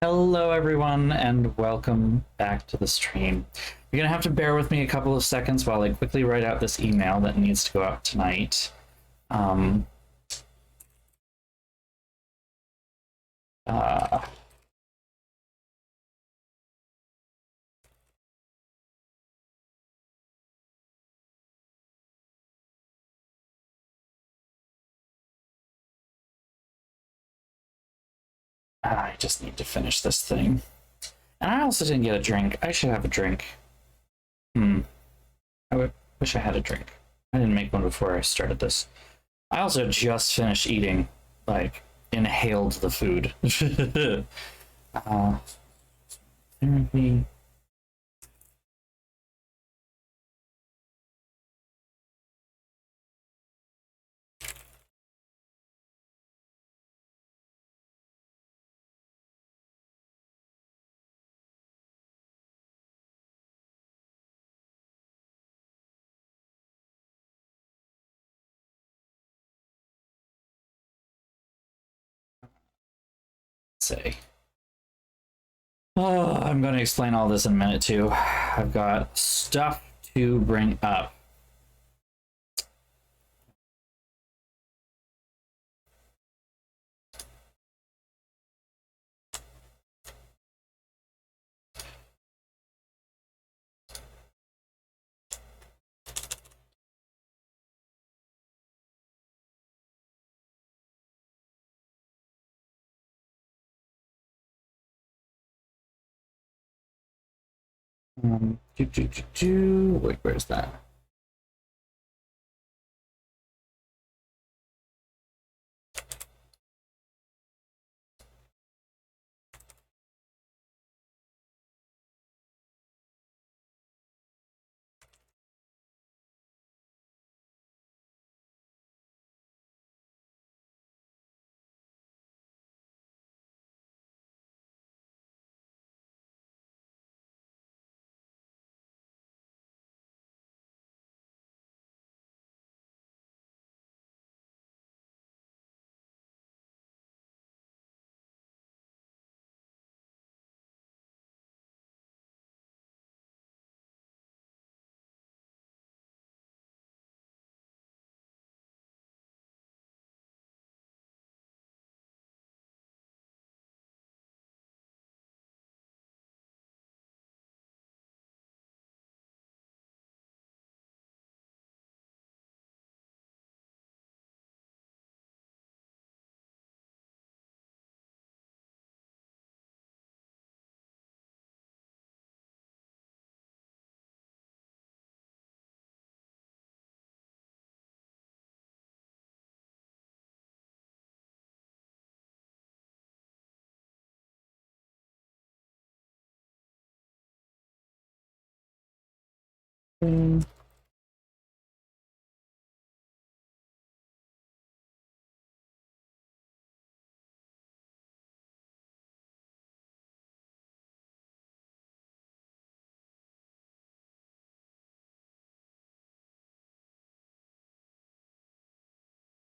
Hello everyone and welcome back to the stream. You're gonna have to bear with me a couple of seconds while I quickly write out this email that needs to go out tonight. Um, uh, I just need to finish this thing. And I also didn't get a drink. I should have a drink. Wish I had a drink. I didn't make one before I started this. I also just finished eating, like, inhaled the food. Therapy. Say. Oh, I'm going to explain all this in a minute too. I've got stuff to bring up. Wait, where's that?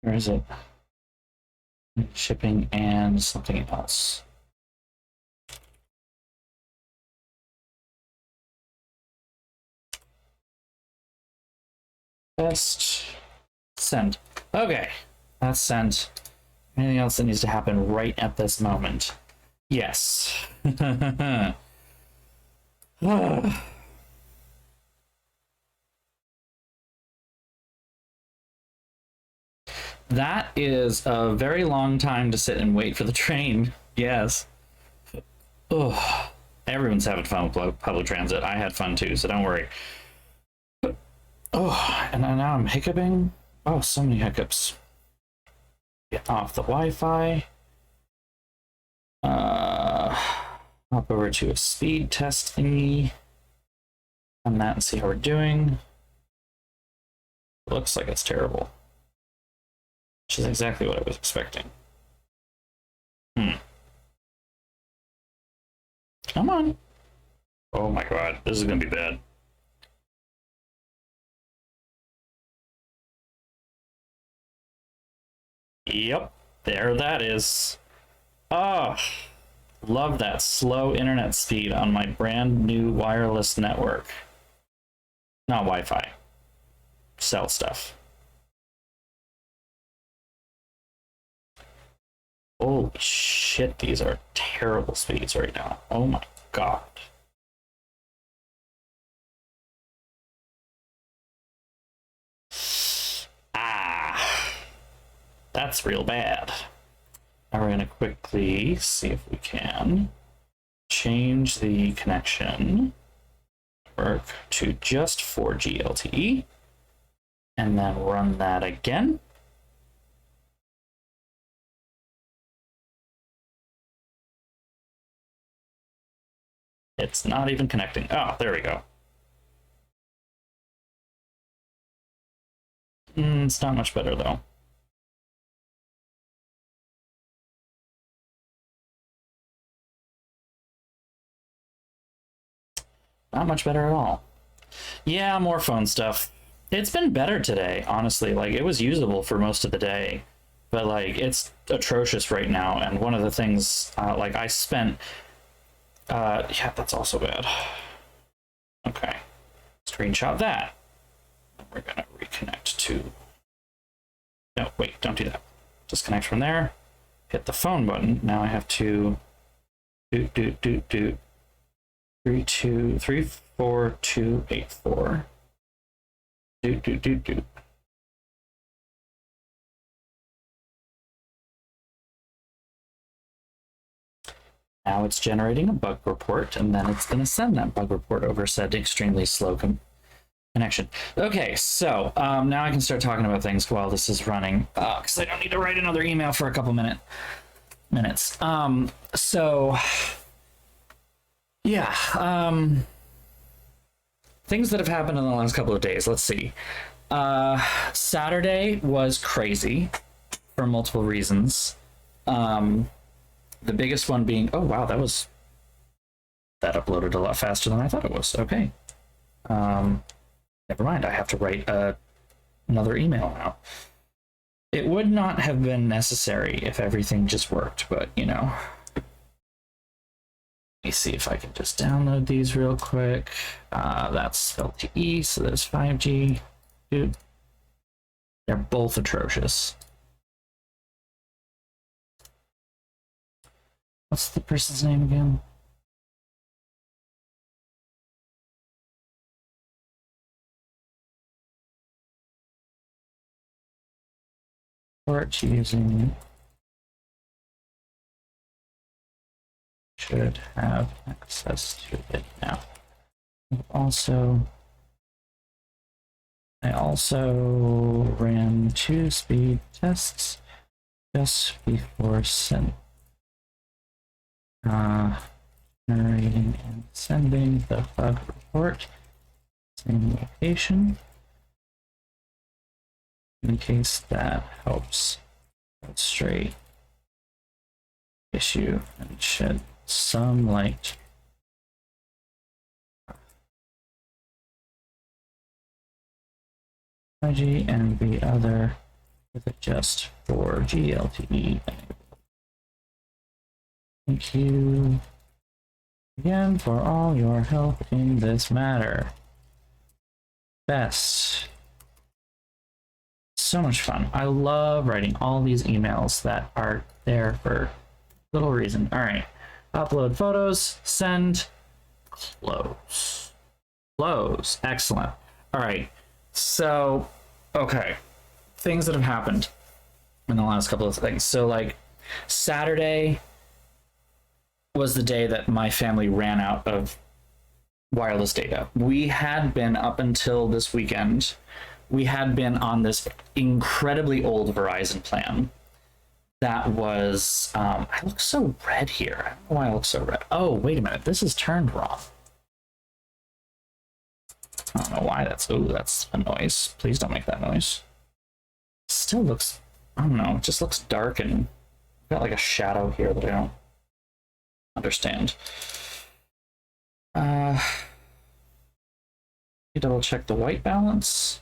Where is it? Shipping and something else. Test. Send. Okay, that's sent. Anything else that needs to happen right at this moment? Yes. That is a very long time to sit and wait for the train. Yes. Oh, everyone's having fun with public transit. I had fun too, so don't worry. Oh, and now I'm hiccuping. Oh, so many hiccups. Get off the Wi-Fi. Hop over to a speed test thingy. Run that and see how we're doing. Looks like it's terrible. Which is exactly what I was expecting. Come on. Oh my god, this is gonna be bad. Yep, there that is. Ah, Love that slow internet speed on my brand new wireless network. Not Wi-Fi. Cell stuff. Holy shit, these are terrible speeds right now. Oh my god. Ah, that's real bad. Now we're gonna quickly see if we can change the connection network to just 4G LTE, and then run that again. It's not even connecting. Oh, there we go. It's not much better though. Not much better at all. Yeah, more phone stuff. It's been better today, honestly. Like, it was usable for most of the day, but like, it's atrocious right now. And one of the things, like, I spent, yeah, that's also bad. Okay, screenshot that. We're gonna reconnect to. No, wait, don't do that. Disconnect from there. Hit the phone button. Now I have to do 32348284. Do. Now it's generating a bug report, and then it's going to send that bug report over said extremely slow connection. Okay, so now I can start talking about things while this is running, because I don't need to write another email for a couple minutes. So yeah, things that have happened in the last couple of days. Let's see. Saturday was crazy for multiple reasons. The biggest one being, oh wow, that uploaded a lot faster than I thought it was. Okay. Never mind, I have to write another email now. It would not have been necessary if everything just worked, but you know. Let me see if I can just download these real quick. That's LTE, so there's 5G. Dude, they're both atrocious. What's the person's name again? Port using should have access to it now. I also ran 2 speed tests just before generating and sending the bug report. Same location. In case that helps illustrate issue and shed some light. IG and the other with just 4G LTE. Thank you again for all your help in this matter. Best. So much fun. I love writing all these emails that are there for little reason. All right. Upload photos, send, close. Close. Excellent. All right. So, okay. Things that have happened in the last couple of things. So, like, Saturday was the day that my family ran out of wireless data. We had been, up until this weekend, we had been on this incredibly old Verizon plan that was, I look so red here. I don't know why I look so red. Oh, wait a minute. This is turned wrong. I don't know why that's, ooh, that's a noise. Please don't make that noise. Still looks, I don't know, it just looks dark and got like a shadow here that I don't understand. Double check the white balance.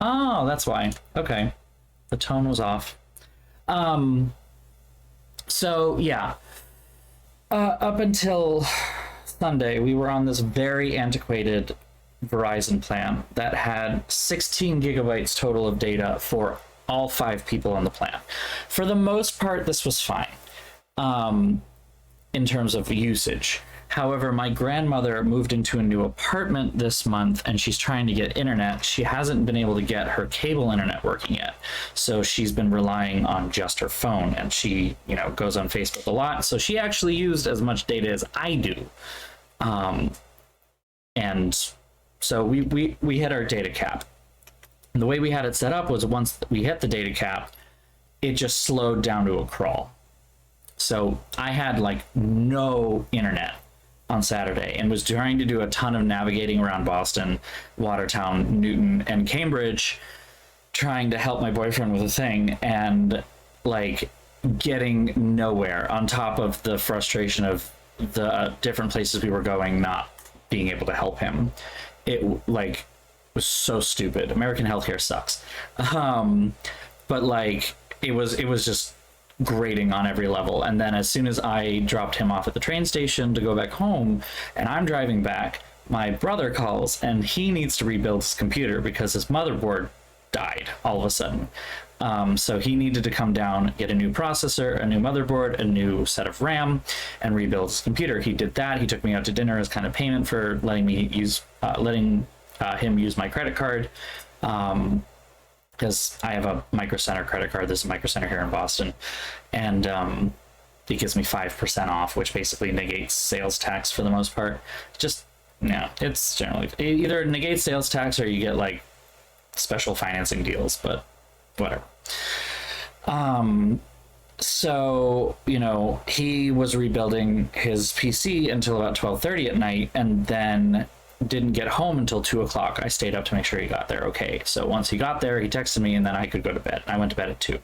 Oh, that's why. Okay. The tone was off. So yeah, up until Sunday, we were on this very antiquated Verizon plan that had 16 gigabytes total of data for all 5 people on the plan. For the most part, this was fine in terms of usage. However, my grandmother moved into a new apartment this month and she's trying to get internet. She hasn't been able to get her cable internet working yet. So she's been relying on just her phone, and she, goes on Facebook a lot. So she actually used as much data as I do. And so we hit our data cap. And the way we had it set up was once we hit the data cap, it just slowed down to a crawl. So I had like no internet on Saturday and was trying to do a ton of navigating around Boston, Watertown, Newton, and Cambridge, trying to help my boyfriend with a thing, and like getting nowhere, on top of the frustration of the different places we were going not being able to help him. It like was so stupid. American healthcare sucks. But like it was just grating on every level. And then as soon as I dropped him off at the train station to go back home and I'm driving back, my brother calls and he needs to rebuild his computer because his motherboard died all of a sudden. So he needed to come down, get a new processor, a new motherboard, a new set of RAM, and rebuild his computer. He did that. He took me out to dinner as kind of payment for letting him use my credit card. Because I have a Micro Center credit card. There's a Micro Center here in Boston, and it gives me 5% off, which basically negates sales tax for the most part. It's generally either negates sales tax or you get like special financing deals, but whatever. So he was rebuilding his PC until about 12:30 at night, and then didn't get home until 2 o'clock. I stayed up to make sure he got there okay. So once he got there, he texted me and then I could go to bed. I went to bed at 2.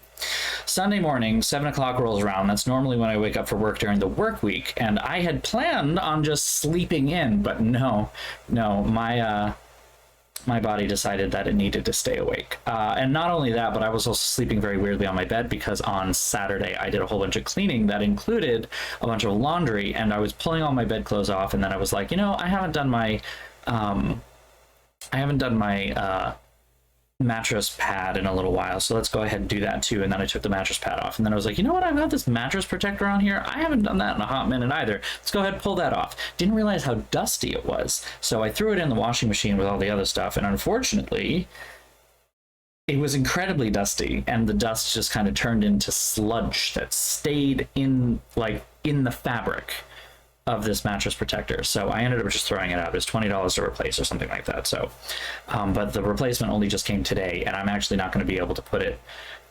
Sunday morning, 7 o'clock rolls around. That's normally when I wake up for work during the work week. And I had planned on just sleeping in, but no, my body decided that it needed to stay awake. And not only that, but I was also sleeping very weirdly on my bed because on Saturday I did a whole bunch of cleaning that included a bunch of laundry, and I was pulling all my bedclothes off, and then I was like, I haven't done my mattress pad in a little while, so let's go ahead and do that too. And then I took the mattress pad off, and then I was like, I've got this mattress protector on here. I haven't done that in a hot minute either. Let's go ahead and pull that off. Didn't realize how dusty it was, so I threw it in the washing machine with all the other stuff, and unfortunately it was incredibly dusty, and the dust just kind of turned into sludge that stayed in the fabric of this mattress protector. So I ended up just throwing it out. It was $20 to replace or something like that. So but the replacement only just came today, and I'm actually not going to be able to put it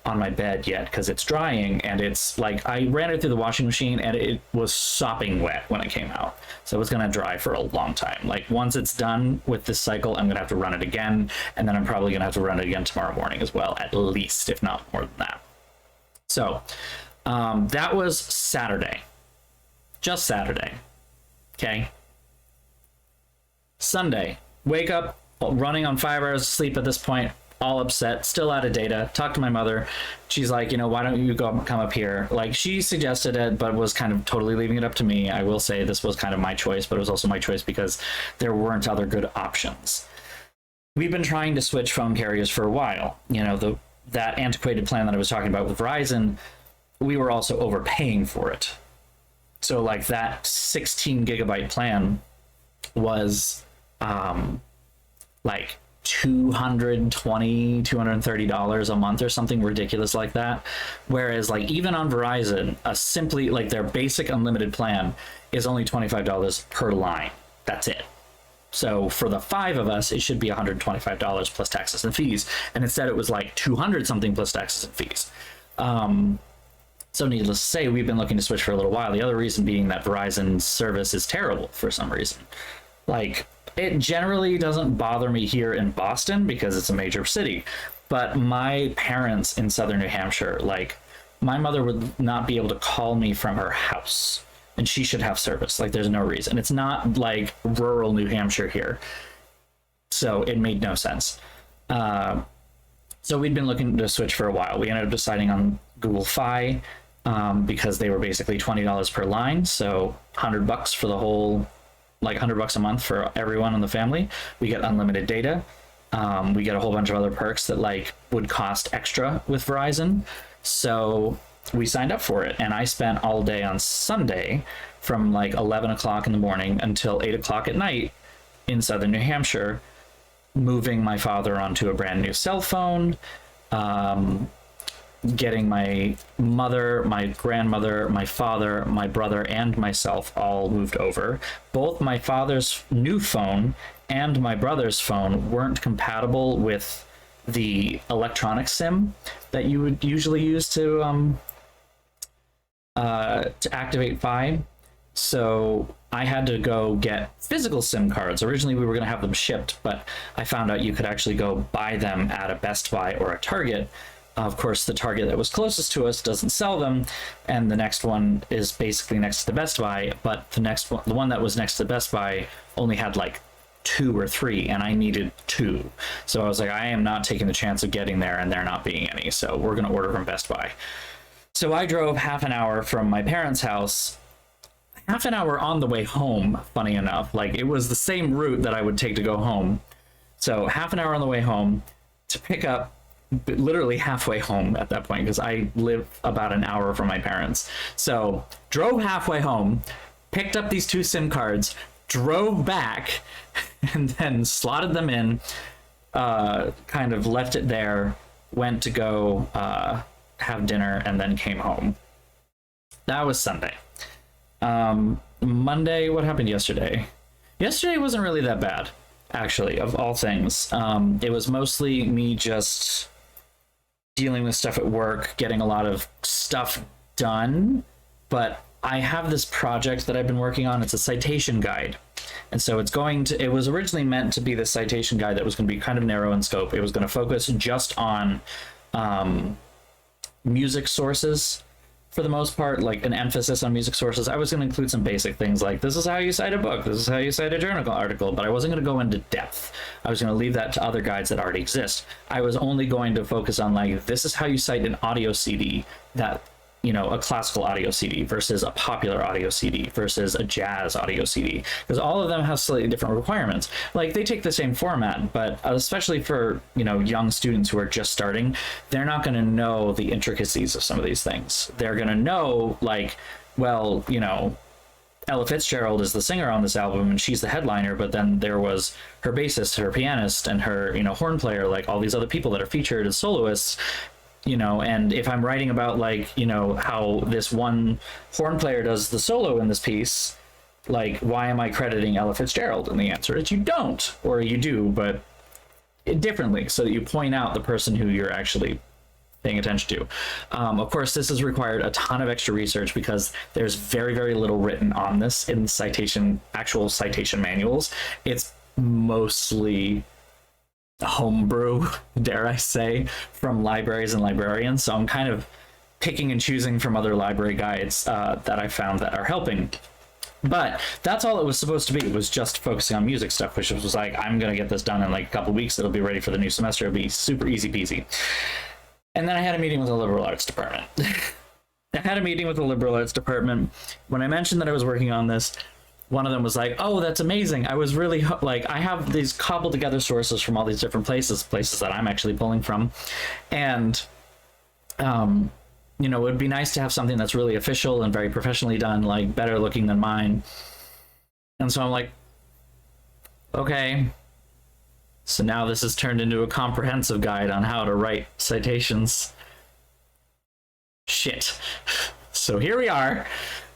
on my bed yet because it's drying, and it's like I ran it through the washing machine and it was sopping wet when it came out. So it's going to dry for a long time. Like once it's done with this cycle, I'm going to have to run it again, and then I'm probably going to have to run it again tomorrow morning as well, at least, if not more than that. So that was Saturday. Just Saturday. Okay. Sunday, wake up, running on 5 hours of sleep at this point, all upset, still out of data. Talk to my mother. She's like, why don't you come up here? Like, she suggested it, but was kind of totally leaving it up to me. I will say this was kind of my choice, but it was also my choice because there weren't other good options. We've been trying to switch phone carriers for a while. That antiquated plan that I was talking about with Verizon, we were also overpaying for it. So like that 16 gigabyte plan was like $220, $230 a month or something ridiculous like that. Whereas like even on Verizon, simply like their basic unlimited plan is only $25 per line. That's it. So for the 5 of us, it should be $125 plus taxes and fees. And instead it was like 200 something plus taxes and fees. So needless to say, we've been looking to switch for a little while. The other reason being that Verizon's service is terrible for some reason. Like, it generally doesn't bother me here in Boston because it's a major city. But my parents in southern New Hampshire, like, my mother would not be able to call me from her house. And she should have service. Like, there's no reason. It's not like rural New Hampshire here. So it made no sense. So we'd been looking to switch for a while. We ended up deciding on Google Fi, because they were basically $20 per line, so $100 for the whole, like $100 a month for everyone in the family. We get unlimited data. We get a whole bunch of other perks that like would cost extra with Verizon. So we signed up for it, and I spent all day on Sunday from like 11 o'clock in the morning until 8 o'clock at night in southern New Hampshire, moving my father onto a brand new cell phone, getting my mother, my grandmother, my father, my brother, and myself all moved over. Both my father's new phone and my brother's phone weren't compatible with the electronic SIM that you would usually use to activate Fi. So I had to go get physical SIM cards. Originally, we were going to have them shipped, but I found out you could actually go buy them at a Best Buy or a Target. Of course, the Target that was closest to us doesn't sell them, and the next one is basically next to the Best Buy, but the next one, the one that was next to the Best Buy, only had like 2 or 3, and I needed 2. So I was like, I am not taking the chance of getting there and there not being any, so we're going to order from Best Buy. So I drove half an hour from my parents' house, half an hour on the way home, funny enough. Like, it was the same route that I would take to go home. So half an hour on the way home to pick up, literally halfway home at that point, because I live about an hour from my parents. So drove halfway home, picked up these 2 SIM cards, drove back, and then slotted them in, kind of left it there, went to go have dinner, and then came home. That was Sunday. Monday, what happened yesterday? Yesterday wasn't really that bad, actually, of all things. It was mostly me just dealing with stuff at work, getting a lot of stuff done, but I have this project that I've been working on. It's a citation guide. And so it was originally meant to be the citation guide that was going to be kind of narrow in scope. It was going to focus just on music sources for the most part, like an emphasis on music sources. I was going to include some basic things like, this is how you cite a book, this is how you cite a journal article, but I wasn't going to go into depth. I was going to leave that to other guides that already exist. I was only going to focus on like, this is how you cite an audio CD that, you know, a classical audio CD versus a popular audio CD versus a jazz audio CD, because all of them have slightly different requirements. Like, they take the same format, but especially for, you know, young students who are just starting, they're not going to know the intricacies of some of these things. They're going to know, like, well, you know, Ella Fitzgerald is the singer on this album and she's the headliner, but then there was her bassist, her pianist, and her, you know, horn player, like all these other people that are featured as soloists. You know, and if I'm writing about, like, you know, how this one horn player does the solo in this piece, like, why am I crediting Ella Fitzgerald? And the answer is you don't, or you do, but differently, so that you point out the person who you're actually paying attention to. Of course, this has required a ton of extra research because there's very, very little written on this in actual citation manuals. It's mostly homebrew, dare I say, from libraries and librarians. So I'm kind of picking and choosing from other library guides that I found that are helping. But that's all it was supposed to be. It was just focusing on music stuff, which was like, I'm going to get this done in like a couple weeks. It'll be ready for the new semester. It'll be super easy peasy. And then I had a meeting with the liberal arts department. When I mentioned that I was working on this, one of them was like, oh, that's amazing. I was really like, I have these cobbled together sources from all these different places that I'm actually pulling from. And, you know, it would be nice to have something that's really official and very professionally done, like better looking than mine. And so I'm like, okay. So now this has turned into a comprehensive guide on how to write citations. Shit. So here we are.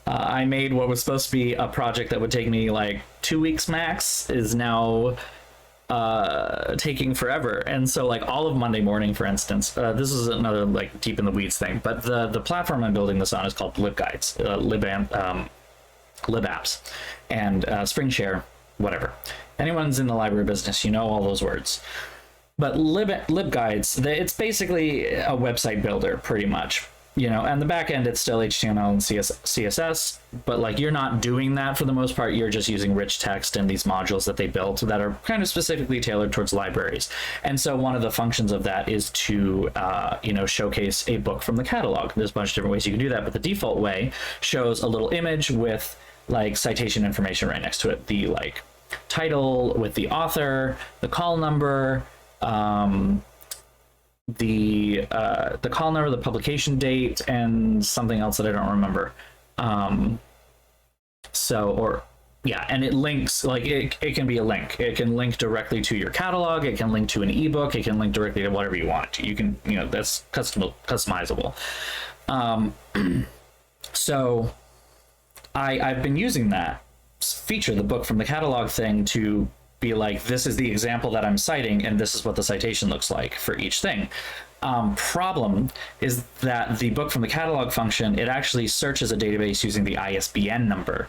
I made what was supposed to be a project that would take me like 2 weeks max, is now taking forever. And so, like, all of Monday morning, for instance, this is another like deep in the weeds thing, but the platform I'm building this on is called LibGuides, LibApps, and SpringShare, whatever. Anyone's in the library business, you know all those words. But LibGuides, it's basically a website builder, pretty much. and the back end, it's still HTML and CSS, but like you're not doing that for the most part. You're just using rich text and these modules that they built that are kind of specifically tailored towards libraries. And so one of the functions of that is to, showcase a book from the catalog. There's a bunch of different ways you can do that, but the default way shows a little image with like citation information right next to it. The like title with the author, the call number, the call number, the publication date, and something else that I don't remember. And it links, like it can be a link. It can link directly to your catalog. It can link to an ebook. It can link directly to whatever you want. You can, that's customizable. So I've been using that feature, the book from the catalog thing, to be like, this is the example that I'm citing, and this is what the citation looks like for each thing. Problem is that the book from the catalog function, it actually searches a database using the ISBN number.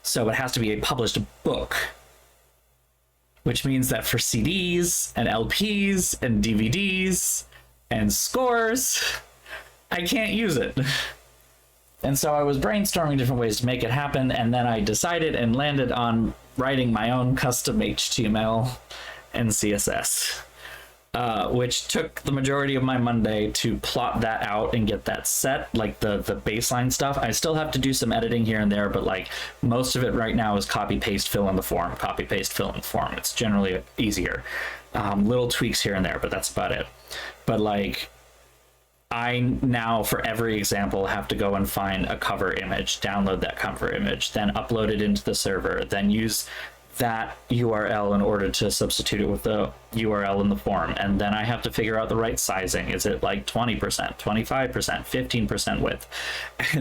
So it has to be a published book, which means that for CDs and LPs and DVDs and scores, I can't use it. And so I was brainstorming different ways to make it happen, and then I decided and landed on writing my own custom HTML and CSS, which took the majority of my Monday to plot that out and get that set, like the baseline stuff. I still have to do some editing here and there, but like most of it right now is copy, paste, fill in the form, copy, paste, fill in the form. It's generally easier. Little tweaks here and there, but that's about it. But like, I now, for every example, have to go and find a cover image, download that cover image, then upload it into the server, then use that URL in order to substitute it with the URL in the form. And then I have to figure out the right sizing. Is it like 20%, 25%, 15% width?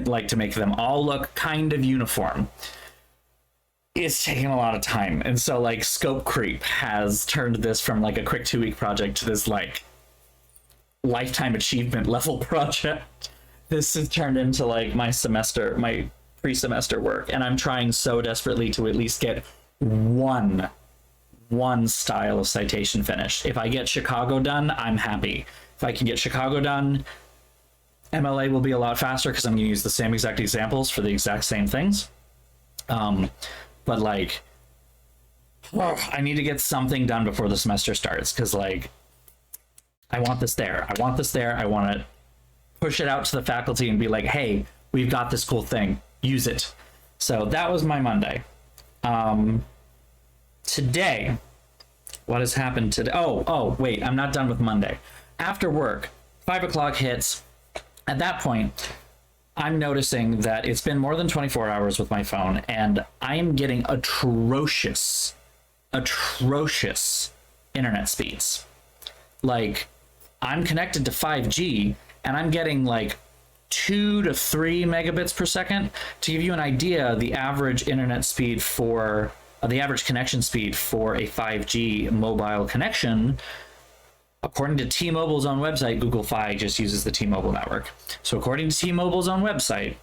Like to make them all look kind of uniform. It's taking a lot of time. And so like scope creep has turned this from like a quick 2-week project to this like lifetime achievement level project. This has turned into like my pre-semester work, and I'm trying so desperately to at least get one style of citation finished. If I get Chicago done, I'm happy. If I can get Chicago done, MLA will be a lot faster because I'm going to use the same exact examples for the exact same things. But like, I need to get something done before the semester starts, because like, I want this there. I want this there. I want to push it out to the faculty and be like, hey, we've got this cool thing. Use it. So that was my Monday. Today, what has happened today? Oh, wait, I'm not done with Monday. After work, 5 o'clock hits. At that point, I'm noticing that it's been more than 24 hours with my phone, and I am getting atrocious internet speeds. Like, I'm connected to 5G and I'm getting like 2 to 3 megabits per second. To give you an idea, the average internet speed for the average connection speed for a 5G mobile connection, according to T-Mobile's own website, Google Fi just uses the T-Mobile network. So according to T-Mobile's own website,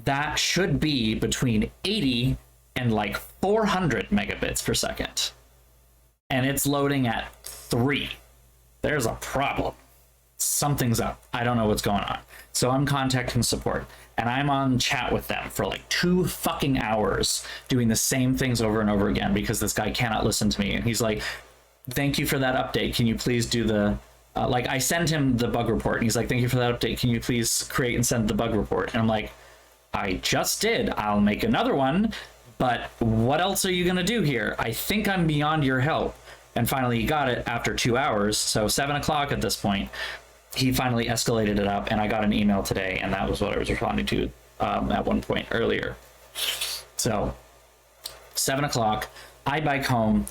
that should be between 80 and like 400 megabits per second. And it's loading at 3. There's a problem. Something's up. I don't know what's going on. So I'm contacting support, and I'm on chat with them for like 2 fucking hours doing the same things over and over again because this guy cannot listen to me. And he's like, thank you for that update. Can you please do the, like I send him the bug report and he's like, thank you for that update. Can you please create and send the bug report? And I'm like, I just did. I'll make another one, but what else are you going to do here? I think I'm beyond your help. And finally he got it after 2 hours. So 7 o'clock at this point, he finally escalated it up, and I got an email today, and that was what I was responding to at one point earlier. So 7 o'clock, I bike home,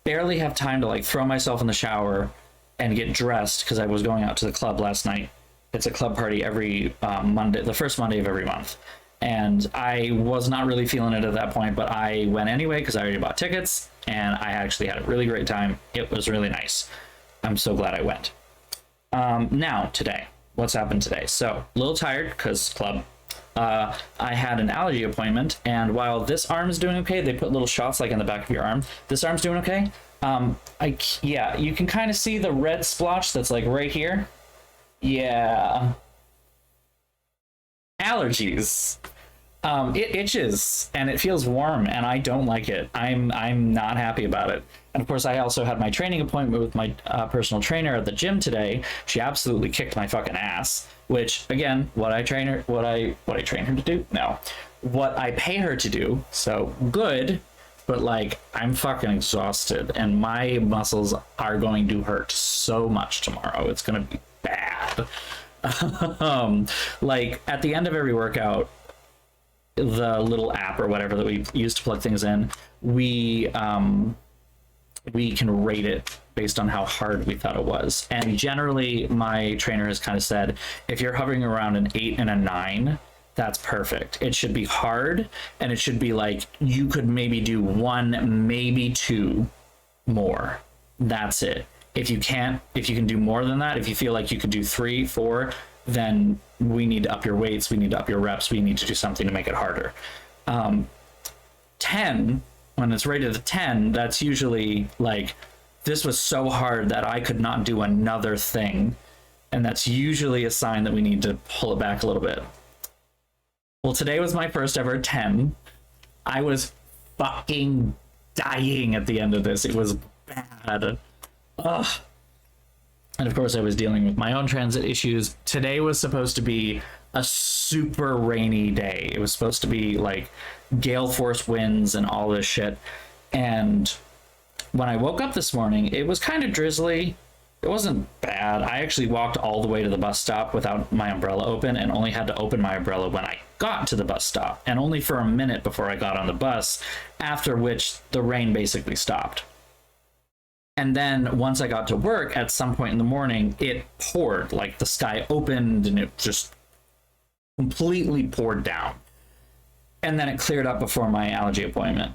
barely have time to like throw myself in the shower and get dressed because I was going out to the club last night. It's a club party every Monday, the first Monday of every month. And I was not really feeling it at that point, but I went anyway because I already bought tickets, and I actually had a really great time. It was really nice. I'm so glad I went. Now, today, what's happened today? So, a little tired because club. I had an allergy appointment, and while this arm is doing okay, they put little shots like in the back of your arm. This arm's doing okay. Yeah, you can kind of see the red splotch that's like right here. Yeah, allergies. It itches and it feels warm, and I don't like it. I'm not happy about it. And of course, I also had my training appointment with my personal trainer at the gym today. She absolutely kicked my fucking ass. Which, again, what I train her to do? No, what I pay her to do. So good, but like I'm fucking exhausted, and my muscles are going to hurt so much tomorrow. It's gonna be bad. Like at the end of every workout, the little app or whatever that we use to plug things in, we can rate it based on how hard we thought it was. And generally, my trainer has kind of said, if you're hovering around an 8 and a 9, that's perfect. It should be hard, and it should be like you could maybe do 1, maybe 2 more. That's it. If you can do more than that, if you feel like you could do 3, 4, then we need to up your weights, we need to up your reps, we need to do something to make it harder. 10, when it's rated a 10, that's usually like, this was so hard that I could not do another thing. And that's usually a sign that we need to pull it back a little bit. Well, today was my first ever 10. I was fucking dying at the end of this. It was bad. Ugh. And of course, I was dealing with my own transit issues. Today was supposed to be a super rainy day. It was supposed to be like gale force winds and all this shit. And when I woke up this morning, it was kind of drizzly. It wasn't bad. I actually walked all the way to the bus stop without my umbrella open, and only had to open my umbrella when I got to the bus stop, and only for a minute before I got on the bus, after which the rain basically stopped. And then once I got to work at some point in the morning, it poured. Like the sky opened and it just completely poured down. And then it cleared up before my allergy appointment.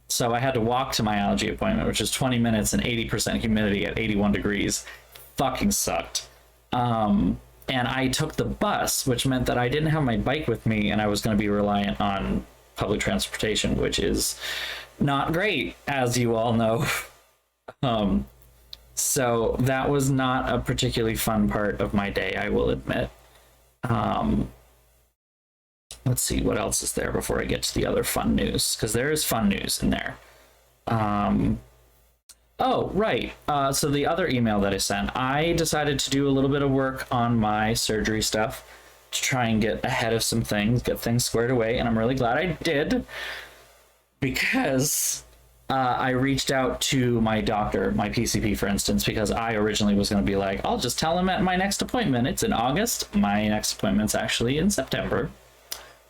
So I had to walk to my allergy appointment, which is 20 minutes and 80% humidity at 81 degrees. Fucking sucked. And I took the bus, which meant that I didn't have my bike with me, and I was going to be reliant on public transportation, which is not great, as you all know. So that was not a particularly fun part of my day, I will admit. Let's see, what else is there before I get to the other fun news? Because there is fun news in there. Oh, right. So the other email that I sent, I decided to do a little bit of work on my surgery stuff to try and get ahead of some things, get things squared away. And I'm really glad I did, because I reached out to my doctor, my PCP, for instance, because I originally was going to be like, I'll just tell him at my next appointment. It's in August. My next appointment's actually in September.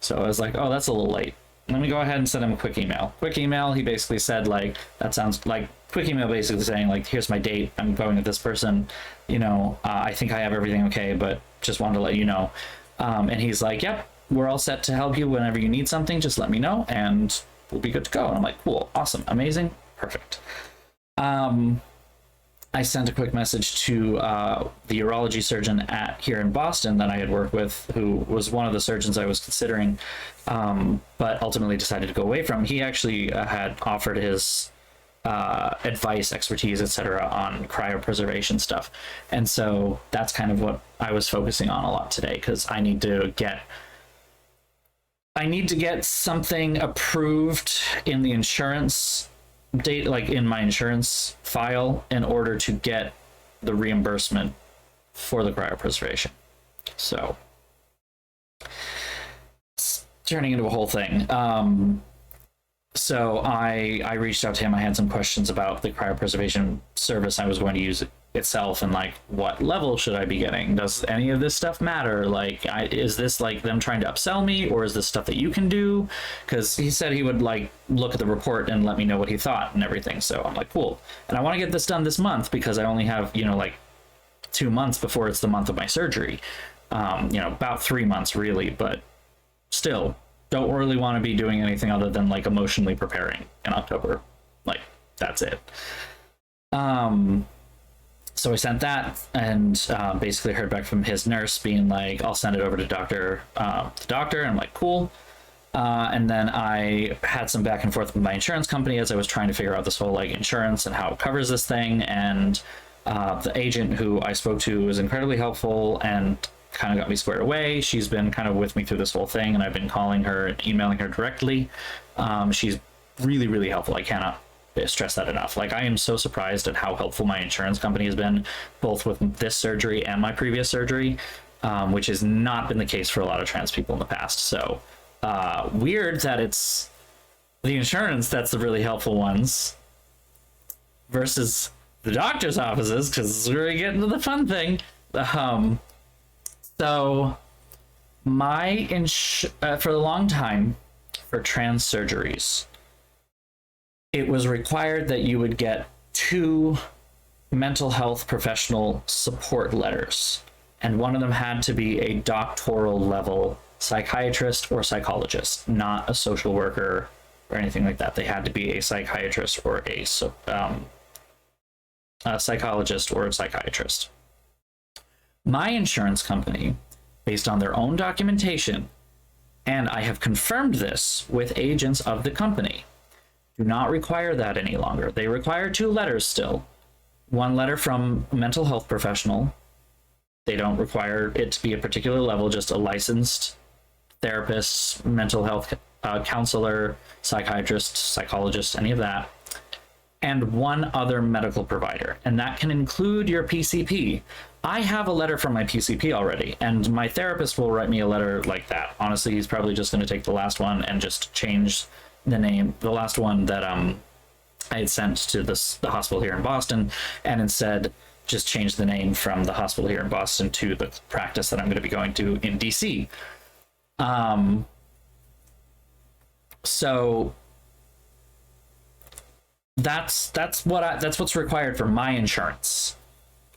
So I was like, oh, that's a little late. Let me go ahead and send him a quick email. Quick email, he basically said, like, that sounds like, quick email basically saying, like, here's my date. I'm going with this person. You know, I think I have everything okay, but just wanted to let you know. And he's like, yep, we're all set to help you whenever you need something. Just let me know, and we'll be good to go. And I'm like, cool, awesome, amazing, perfect. I sent a quick message to the urology surgeon here in Boston that I had worked with, who was one of the surgeons I was considering, but ultimately decided to go away from. He actually had offered his advice, expertise, etc. on cryopreservation stuff. And so that's kind of what I was focusing on a lot today, because I need to get something approved in the insurance date, like in my insurance file, in order to get the reimbursement for the cryopreservation. So it's turning into a whole thing. So I reached out to him. I had some questions about the cryopreservation service I was going to use itself, and like, what level should I be getting? Does any of this stuff matter? Like, is this like them trying to upsell me, or is this stuff that you can do? Because he said he would like look at the report and let me know what he thought and everything. So I'm like, cool. And I want to get this done this month, because I only have, you know, like 2 months before it's the month of my surgery. You know, about 3 months really, but still don't really want to be doing anything other than like emotionally preparing in October. Like, that's it. So I sent that, and basically heard back from his nurse being like, I'll send it over to the doctor. And I'm like, cool. And then I had some back and forth with my insurance company as I was trying to figure out this whole like insurance and how it covers this thing. And the agent who I spoke to was incredibly helpful, and kind of got me squared away. She's been kind of with me through this whole thing, and I've been calling her and emailing her directly. She's really, really helpful. I cannot stress that enough. Like, I am so surprised at how helpful my insurance company has been, both with this surgery and my previous surgery, which has not been the case for a lot of trans people in the past. So weird that it's the insurance that's the really helpful ones versus the doctor's offices, because we're getting to the fun thing. So my for a long time, for trans surgeries, it was required that you would get 2 mental health professional support letters, and one of them had to be a doctoral level psychiatrist or psychologist, not a social worker or anything like that. They had to be a psychiatrist or a psychologist or a psychiatrist. My insurance company, based on their own documentation, and I have confirmed this with agents of the company, do not require that any longer. They require 2 letters still. 1 letter from a mental health professional. They don't require it to be a particular level, just a licensed therapist, mental health counselor, psychiatrist, psychologist, any of that. And 1 other medical provider. And that can include your PCP. I have a letter from my PCP already, and my therapist will write me a letter like that. Honestly, he's probably just going to take the last one and just change the name, the last one that I had sent to the hospital here in Boston, and instead just change the name from the hospital here in Boston to the practice that I'm going to be going to in DC. So that's what's required for my insurance.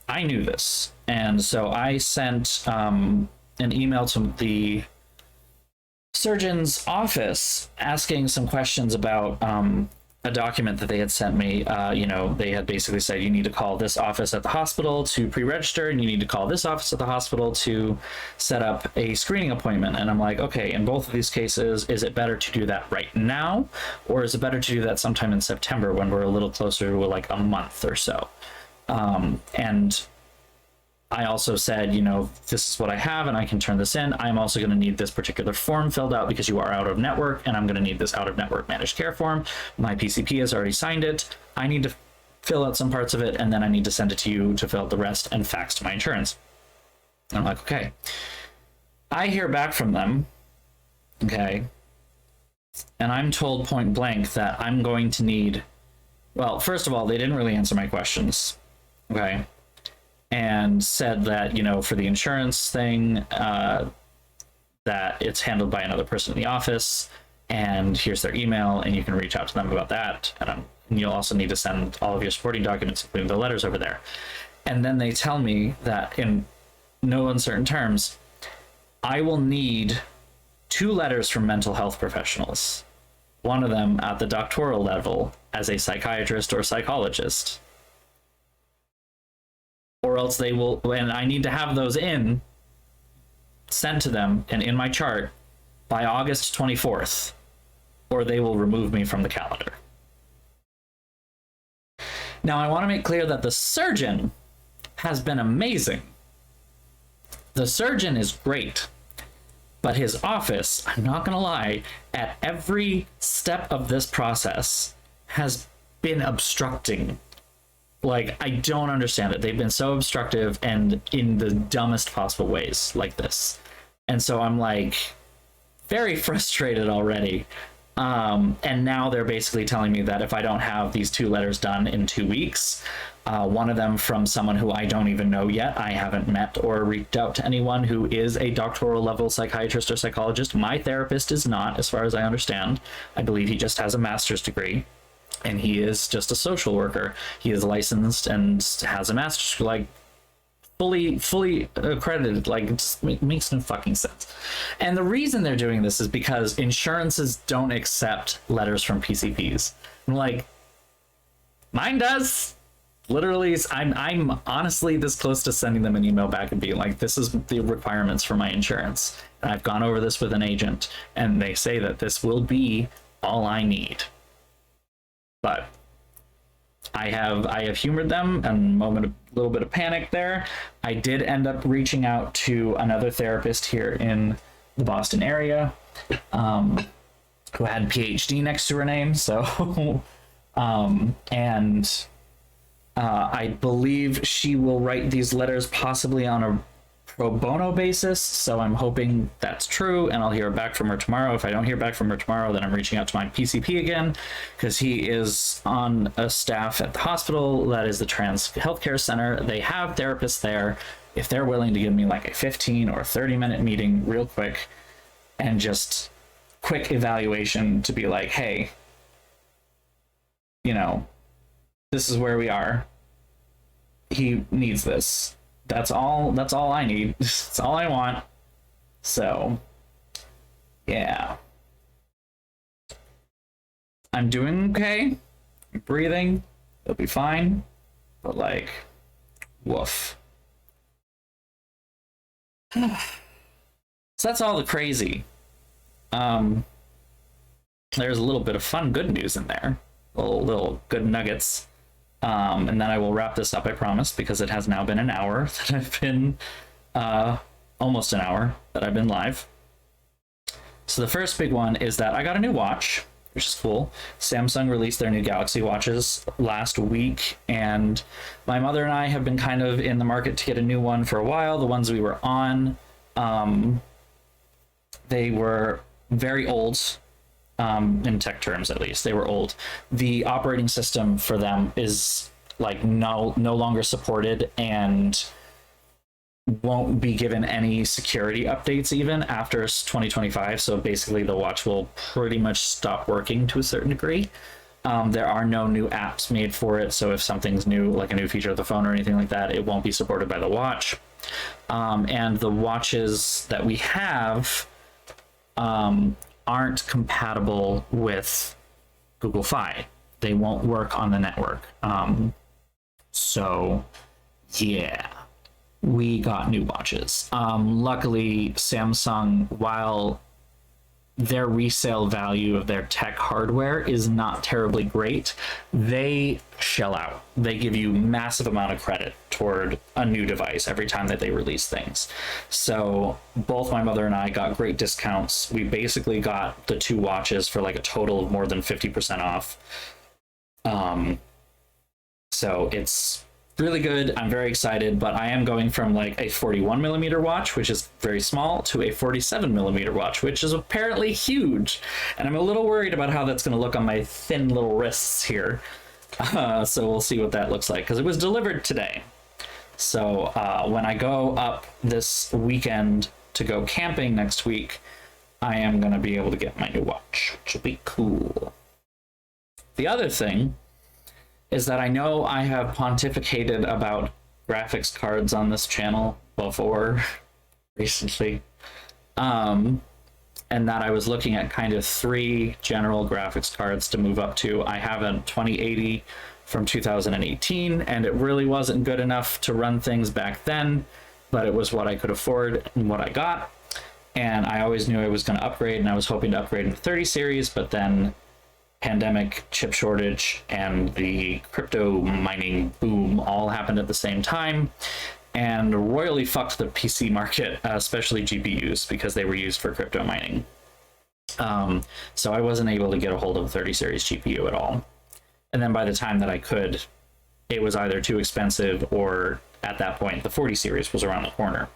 I knew this, and so I sent an email to the surgeon's office asking some questions about a document that they had sent me. They had basically said, you need to call this office at the hospital to pre-register, and you need to call this office at the hospital to set up a screening appointment. And I'm like, okay, in both of these cases, is it better to do that right now, or is it better to do that sometime in September when we're a little closer to like a month or so? And I also said, this is what I have and I can turn this in. I'm also going to need this particular form filled out because you are out of network, and I'm going to need this out of network managed care form. My PCP has already signed it. I need to fill out some parts of it, and then I need to send it to you to fill out the rest and fax to my insurance. And I'm like, okay. I hear back from them, okay, and I'm told point blank that I'm going to need, well, first of all, they didn't really answer my questions, okay, and said that, for the insurance thing, that it's handled by another person in the office, and here's their email, and you can reach out to them about that, and you'll also need to send all of your supporting documents, including the letters, over there. And then they tell me that in no uncertain terms, I will need 2 letters from mental health professionals, one of them at the doctoral level as a psychiatrist or psychologist, or else they will, and I need to have those sent to them and in my chart by August 24th, or they will remove me from the calendar. Now, I want to make clear that the surgeon has been amazing. The surgeon is great, but his office, I'm not going to lie, at every step of this process has been obstructing. Like, I don't understand it. They've been so obstructive and in the dumbest possible ways like this. And so I'm like very frustrated already. And now they're basically telling me that if I don't have these 2 letters done in 2 weeks, one of them from someone who I don't even know yet, I haven't met or reached out to anyone who is a doctoral level psychiatrist or psychologist. My therapist is not, as far as I understand. I believe he just has a master's degree. And he is just a social worker. He is licensed and has a master's, like, fully accredited. Like, it just makes no fucking sense. And the reason they're doing this is because insurances don't accept letters from PCPs. I'm like, mine does. Literally, I'm honestly this close to sending them an email back and being like, this is the requirements for my insurance. And I've gone over this with an agent, and they say that this will be all I need. But I have humored them, and a little bit of panic there. I did end up reaching out to another therapist here in the Boston area, who had PhD next to her name. So, and I believe she will write these letters possibly on a pro bono basis. So I'm hoping that's true, and I'll hear back from her tomorrow. If I don't hear back from her tomorrow, then I'm reaching out to my PCP again, because he is on a staff at the hospital that is the trans healthcare center. They have therapists there. If they're willing to give me like a 15 or 30-minute meeting real quick and just quick evaluation to be like, hey, this is where we are. He needs this. That's all I need. That's all I want. So, yeah. I'm doing okay. I'm breathing. It'll be fine. But like, woof. So that's all the crazy. There's a little bit of fun, good news in there. Little good nuggets. And then I will wrap this up, I promise, because it has now been an hour that I've been, almost an hour that I've been live. So the first big one is that I got a new watch, which is cool. Samsung released their new Galaxy watches last week, and my mother and I have been kind of in the market to get a new one for a while. The ones we were on, they were very old. In tech terms, at least, they were old. The operating system for them is like no longer supported and won't be given any security updates even after 2025. So basically the watch will pretty much stop working to a certain degree. There are no new apps made for it, so if something's new, like a new feature of the phone or anything like that, it won't be supported by the watch. And the watches that we have aren't compatible with Google Fi. They won't work on the network. So yeah, we got new watches. Luckily, Samsung, while their resale value of their tech hardware is not terribly great, they shell out. They give you massive amount of credit toward a new device every time that they release things. So both my mother and I got great discounts. We basically got the two watches for like a total of more than 50% off. So it's really good. I'm very excited, but I am going from like a 41mm watch, which is very small, to a 47mm watch, which is apparently huge. And I'm a little worried about how that's going to look on my thin little wrists here. So we'll see what that looks like, because it was delivered today. So when I go up this weekend to go camping next week, I am going to be able to get my new watch, which will be cool. The other thing is that I know I have pontificated about graphics cards on this channel before recently, and that I was looking at kind of 3 general graphics cards to move up to. I have a 2080 from 2018, and it really wasn't good enough to run things back then, but it was what I could afford and what I got. And I always knew I was going to upgrade, and I was hoping to upgrade into 30 series, but then pandemic, chip shortage, and the crypto mining boom all happened at the same time and royally fucked the PC market, especially GPUs, because they were used for crypto mining. So I wasn't able to get a hold of a 30 series GPU at all. And then by the time that I could, it was either too expensive, or at that point the 40 series was around the corner.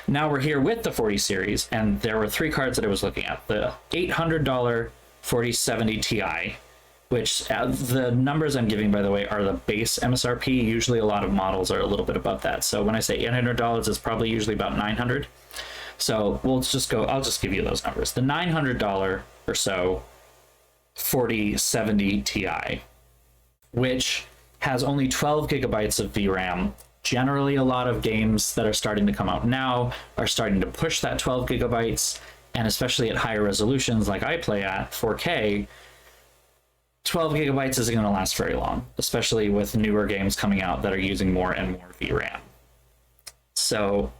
Now we're here with the 40 series, and there were 3 cards that I was looking at. The $800 4070 Ti, which the numbers I'm giving, by the way, are the base MSRP. Usually a lot of models are a little bit above that. So when I say $800, it's probably usually about $900. So I'll just give you those numbers. The $900 or so 4070 Ti, which has only 12 gigabytes of VRAM. Generally, a lot of games that are starting to come out now are starting to push that 12 gigabytes. And especially at higher resolutions like I play at, 4K, 12 gigabytes isn't going to last very long, especially with newer games coming out that are using more and more VRAM. So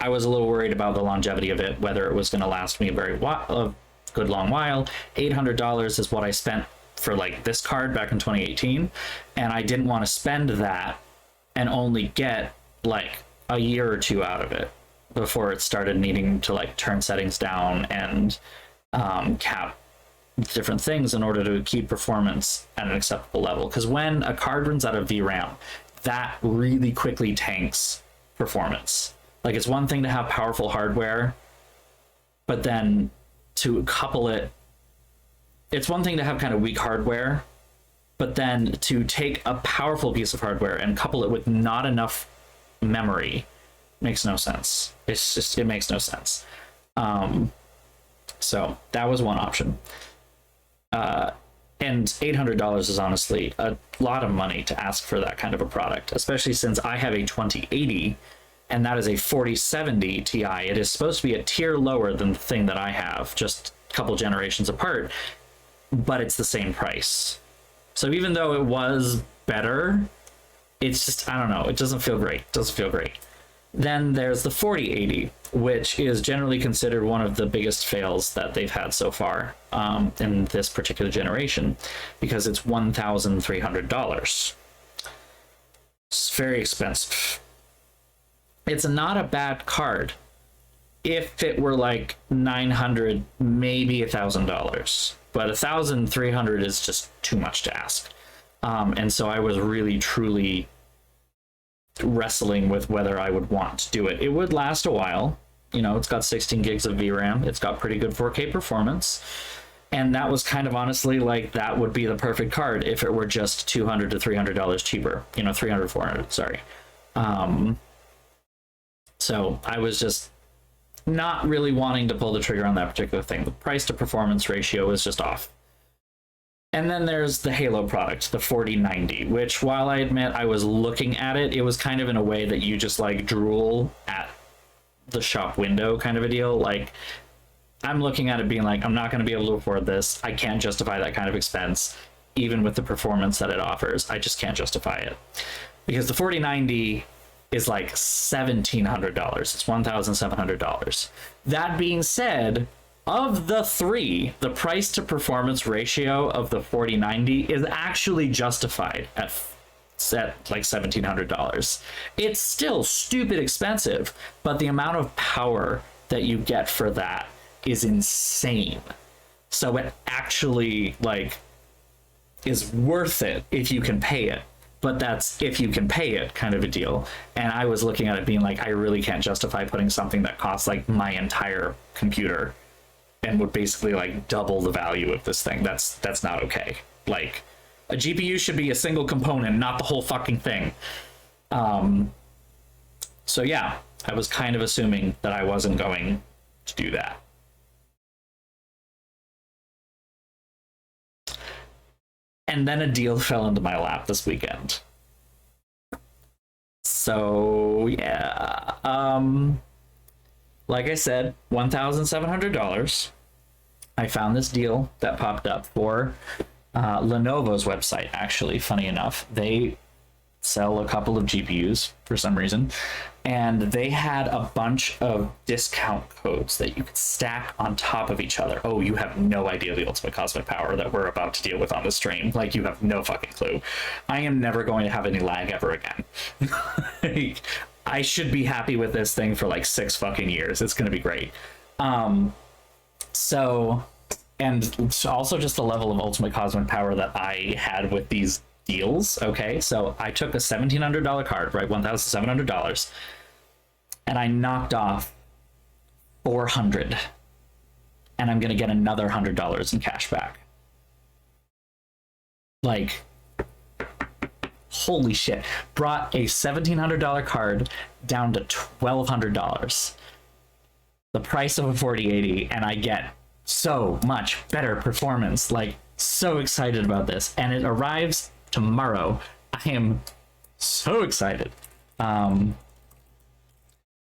I was a little worried about the longevity of it, whether it was going to last me a good long while. $800 is what I spent for like this card back in 2018, and I didn't want to spend that and only get like a year or two out of it before it started needing to like turn settings down and cap different things in order to keep performance at an acceptable level. Because when a card runs out of VRAM, that really quickly tanks performance. Like, it's one thing to have powerful hardware, but then to couple it, it's one thing to have kind of weak hardware, but then to take a powerful piece of hardware and couple it with not enough memory makes no sense. It's just, it makes no sense. So that was one option. And $800 is honestly a lot of money to ask for that kind of a product, especially since I have a 2080 and that is a 4070 Ti. It is supposed to be a tier lower than the thing that I have, just a couple generations apart, but it's the same price. So even though it was better, it's just, I don't know, it doesn't feel great. It doesn't feel great. Then there's the 4080, which is generally considered one of the biggest fails that they've had so far in this particular generation, because it's $1,300. It's very expensive. It's not a bad card. If it were like $900, maybe $1,000, but $1,300 is just too much to ask. And so I was really, truly wrestling with whether I would want to do it. It would last a while. You know, it's got 16 gigs of VRAM. It's got pretty good 4K performance. And that was kind of honestly like, that would be the perfect card if it were just $200 to $300 cheaper. You know, $300, $400, sorry. So I was just not really wanting to pull the trigger on that particular thing. The price to performance ratio is just off. And then there's the Halo product, the 4090, which, while I admit I was looking at it, it was kind of in a way that you just like drool at the shop window kind of a deal. Like, I'm looking at it being like, I'm not going to be able to afford this. I can't justify that kind of expense, even with the performance that it offers. I just can't justify it. Because the 4090 is like $1,700. It's $1,700. That being said, of the three, the price to performance ratio of the 4090 is actually justified at like $1,700. It's still stupid expensive, but the amount of power that you get for that is insane. So it actually like is worth it if you can pay it. But that's if you can pay it kind of a deal. And I was looking at it being like, I really can't justify putting something that costs like my entire computer and would basically like double the value of this thing. That's not okay. Like, a GPU should be a single component, not the whole fucking thing. So yeah, I was kind of assuming that I wasn't going to do that. And then a deal fell into my lap this weekend. So yeah, like I said, $1,700. I found this deal that popped up for Lenovo's website. Actually, funny enough, they sell a couple of GPUs for some reason, and they had a bunch of discount codes that you could stack on top of each other. Oh, you have no idea the ultimate cosmic power that we're about to deal with on the stream. Like, you have no fucking clue. I am never going to have any lag ever again. Like, I should be happy with this thing for like 6 fucking years. It's going to be great. So, and also just the level of ultimate cosmic power that I had with these deals. Okay, so I took a $1,700 card, right, $1,700, and I knocked off $400, and I'm gonna get another $100 in cash back. Like, holy shit! Brought a $1,700 card down to $1,200, the price of a 4080, and I get so much better performance. Like, so excited about this, and it arrives tomorrow. I am so excited. Let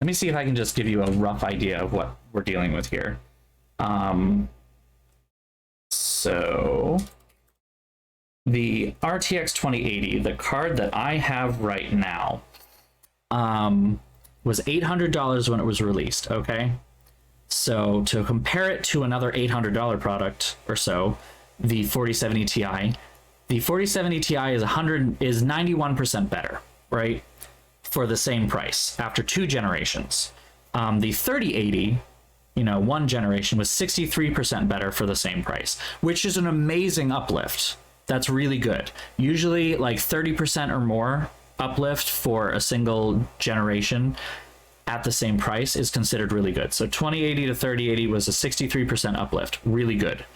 me see if I can just give you a rough idea of what we're dealing with here. So the RTX 2080, the card that I have right now, was $800 when it was released. Okay, so to compare it to another $800 product or so, the 4070 Ti. The 4070 Ti is 91% better, right? For the same price after 2 generations. The 3080, you know, 1 generation was 63% better for the same price, which is an amazing uplift. That's really good. Usually like 30% or more uplift for a single generation at the same price is considered really good. So 2080 to 3080 was a 63% uplift, really good.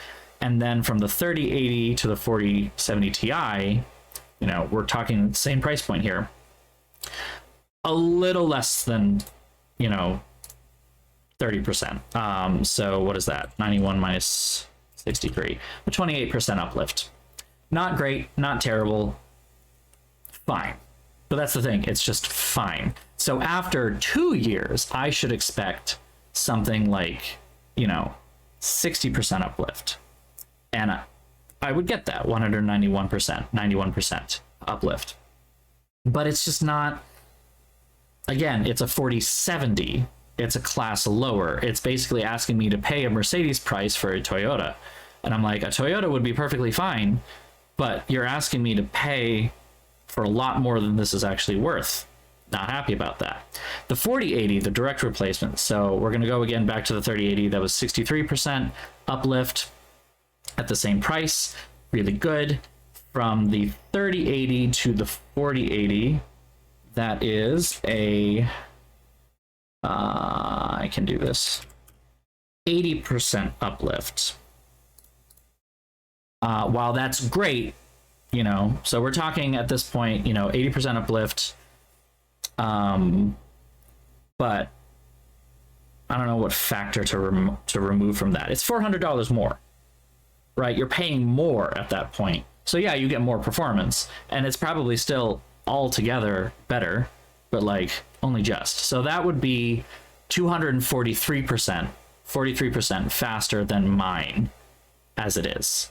And then from the 3080 to the 4070 Ti, you know, we're talking same price point here, a little less than, you know, 30%. So what is that? 91 minus 63, a 28% uplift. Not great, not terrible, fine. But that's the thing, it's just fine. So after 2 years, I should expect something like, you know, 60% uplift. And I would get that 91% uplift. But it's just not, again, it's a 4070. It's a class lower. It's basically asking me to pay a Mercedes price for a Toyota. And I'm like, a Toyota would be perfectly fine, but you're asking me to pay for a lot more than this is actually worth. Not happy about that. The 4080, the direct replacement. So we're going to go again back to the 3080. That was 63% uplift at the same price. Really good. From the 3080 to the 4080, that is a... I can do this. 80% uplift. While that's great, you know, so we're talking at this point, you know, 80% uplift. But I don't know what factor to remove from that. It's $400 more, right? You're paying more at that point. So yeah, you get more performance, and it's probably still altogether better, but like only just. So that would be 243%, 43% faster than mine as it is.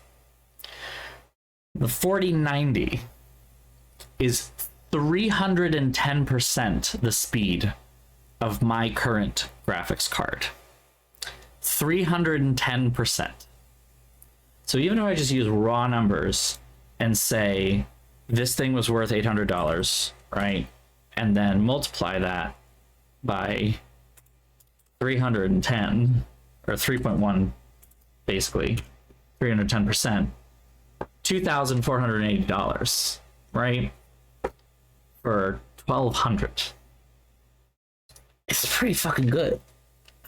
The 4090 is 310% the speed of my current graphics card. 310%. So even if I just use raw numbers and say this thing was worth $800, right? And then multiply that by 310, or 3.1, basically, 310%, $2,480, right? For 1,200. It's pretty fucking good.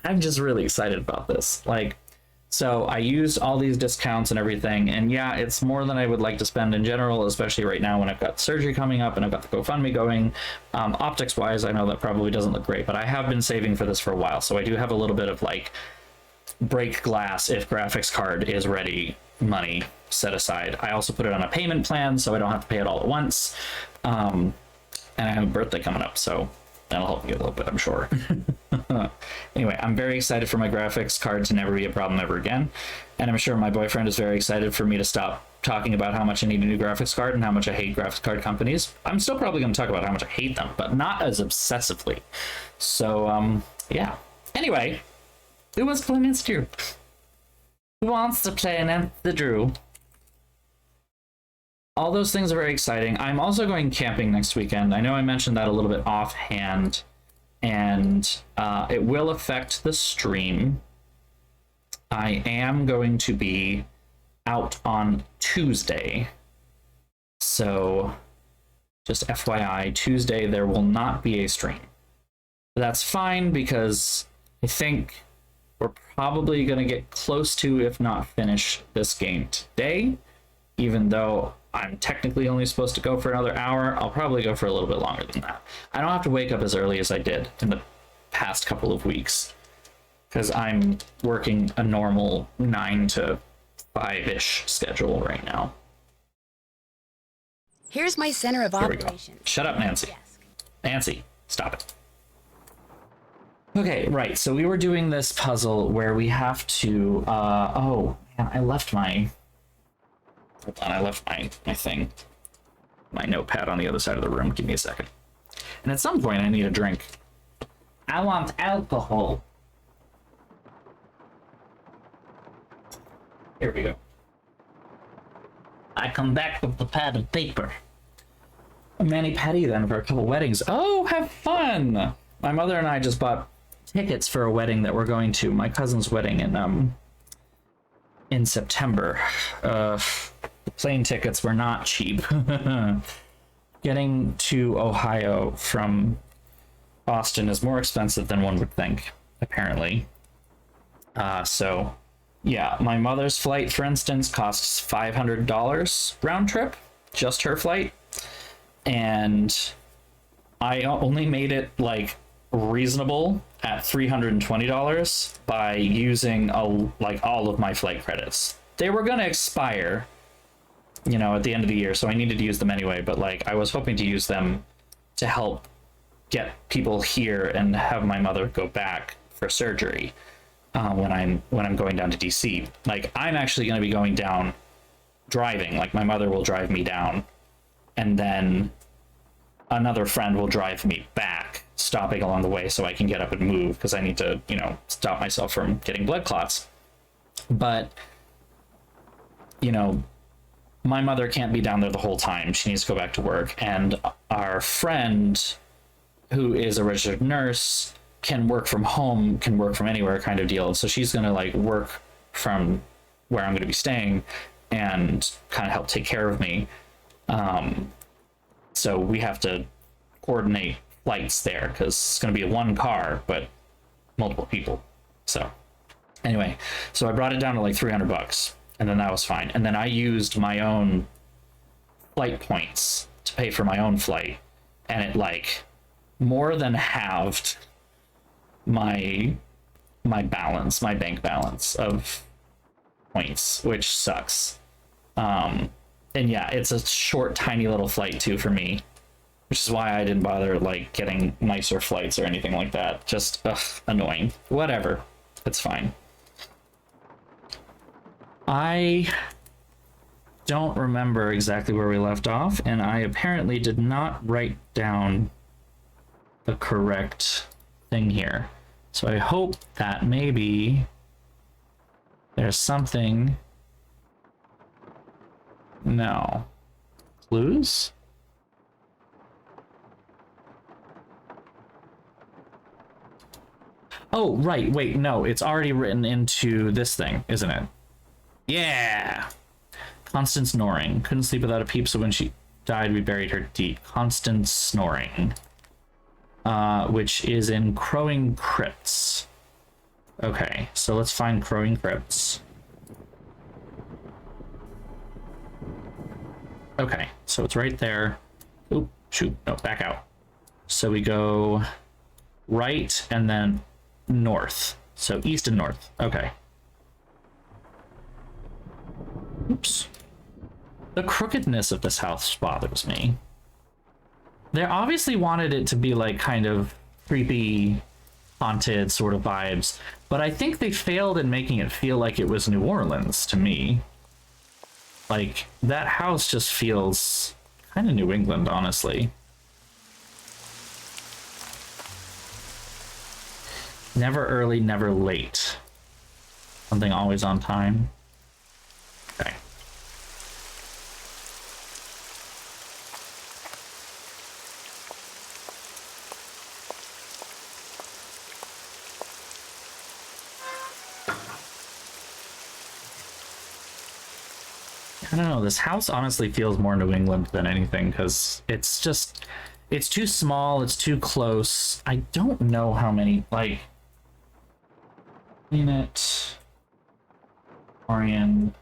I'm just really excited about this. Like, so I used all these discounts and everything, and yeah, it's more than I would like to spend in general, especially right now when I've got surgery coming up and I've got the GoFundMe going. Optics wise, I know that probably doesn't look great, but I have been saving for this for a while, so I do have a little bit of like break glass if graphics card is ready money set aside. I also put it on a payment plan so I don't have to pay it all at once. And I have a birthday coming up, so that'll help me a little bit, I'm sure. Anyway, I'm very excited for my graphics card to never be a problem ever again. And I'm sure my boyfriend is very excited for me to stop talking about how much I need a new graphics card and how much I hate graphics card companies. I'm still probably going to talk about how much I hate them, but not as obsessively. So, yeah. Anyway, who wants to play Nancy Drew? Who wants to play Nancy Drew? All those things are very exciting. I'm also going camping next weekend. I know I mentioned that a little bit offhand, and it will affect the stream. I am going to be out on Tuesday. So just FYI, Tuesday there will not be a stream. That's fine because I think we're probably going to get close to, if not finish, this game today. Even though I'm technically only supposed to go for another hour, I'll probably go for a little bit longer than that. I don't have to wake up as early as I did in the past couple of weeks, because I'm working a normal 9 to 5-ish schedule right now. Here's my center of operations. Shut up, Nancy. Nancy, stop it. Okay, right, so we were doing this puzzle where we have to, oh, man, I left my... Hold on, I left my thing, my notepad on the other side of the room. Give me a second. And at some point, I need a drink. I want alcohol. Here we go. I come back with the pad of paper. A mani-pedi then for a couple weddings. Oh, have fun! My mother and I just bought tickets for a wedding that we're going to. My cousin's wedding in September. The plane tickets were not cheap. Getting to Ohio from Boston is more expensive than one would think, apparently. So, yeah, my mother's flight, for instance, costs $500 round trip, just her flight. And I only made it, like, reasonable at $320 by using, all of my flight credits. They were going to expire, at the end of the year, so I needed to use them anyway, but, like, I was hoping to use them to help get people here and have my mother go back for surgery when I'm going down to DC. Like, I'm actually going to be going down driving. Like, my mother will drive me down, and then another friend will drive me back, stopping along the way so I can get up and move, because I need to, stop myself from getting blood clots. But, my mother can't be down there the whole time. She needs to go back to work, and our friend, who is a registered nurse, can work from home, can work from anywhere kind of deal. So she's going to, like, work from where I'm going to be staying and kind of help take care of me. So we have to coordinate flights there, because it's going to be one car, but multiple people. So anyway, so I brought it down to like $300, and then that was fine. And then I used my own flight points to pay for my own flight, and it, like, more than halved my balance, my bank balance of points, which sucks. And yeah, it's a short, tiny little flight too for me, which is why I didn't bother, like, getting nicer flights or anything like that. Just annoying. Whatever, it's fine. I don't remember exactly where we left off, and I apparently did not write down the correct thing here. So I hope that maybe there's something. No. Clues? Oh, right. Wait, no. It's already written into this thing, isn't it? Yeah! Constant snoring. Couldn't sleep without a peep, so when she died, we buried her deep. Constant snoring. Which is in Crowing Crypts. Okay, so let's find Crowing Crypts. Okay, so it's right there. Oop, shoot, no, back out. So we go right and then north. So east and north. Okay. Oops. The crookedness of this house bothers me. They obviously wanted it to be, like, kind of creepy, haunted sort of vibes, but I think they failed in making it feel like it was New Orleans to me. Like, that house just feels kind of New England, honestly. Never early, never late. Something always on time. Okay. I don't know, this house honestly feels more New England than anything, because it's just, it's too small, it's too close. I don't know how many, like, unit, Orion,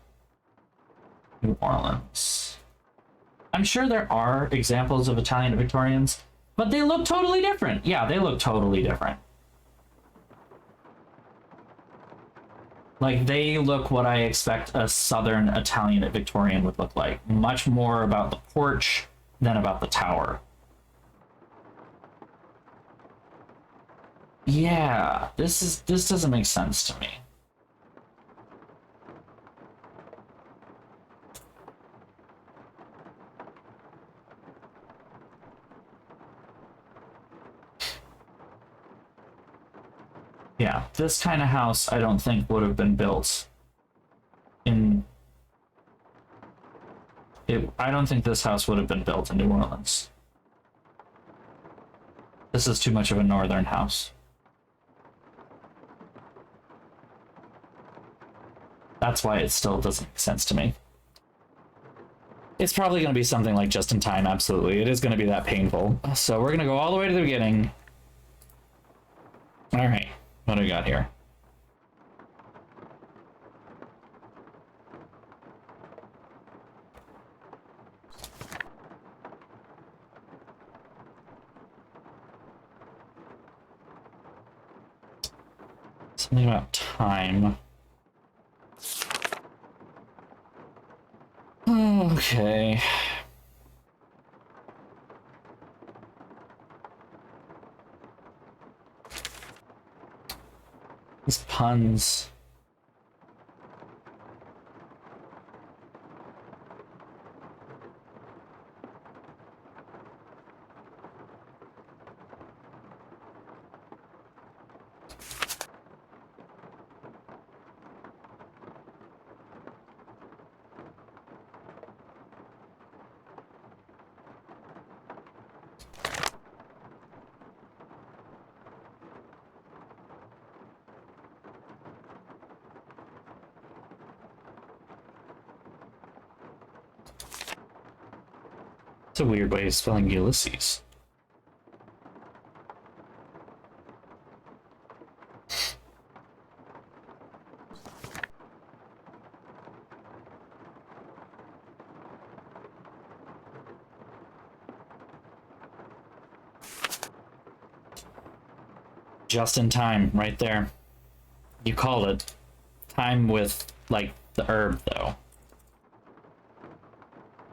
New Orleans. I'm sure there are examples of Italian Victorians, but they look totally different. Yeah, they look totally different. Like, they look what I expect a Southern Italian Victorian would look like. Much more about the porch than about the tower. Yeah, this doesn't make sense to me. Yeah, this kind of house I don't think would have been built in I don't think this house would have been built in New Orleans. This is too much of a northern house. That's why it still doesn't make sense to me. It's probably going to be something like just in time, absolutely. It is going to be that painful. So we're going to go all the way to the beginning. All right, what do we got here? Something about time. Okay. These puns. It's a weird way of spelling Ulysses. Just in time, right there. You called it. Time with, like, the herb, though.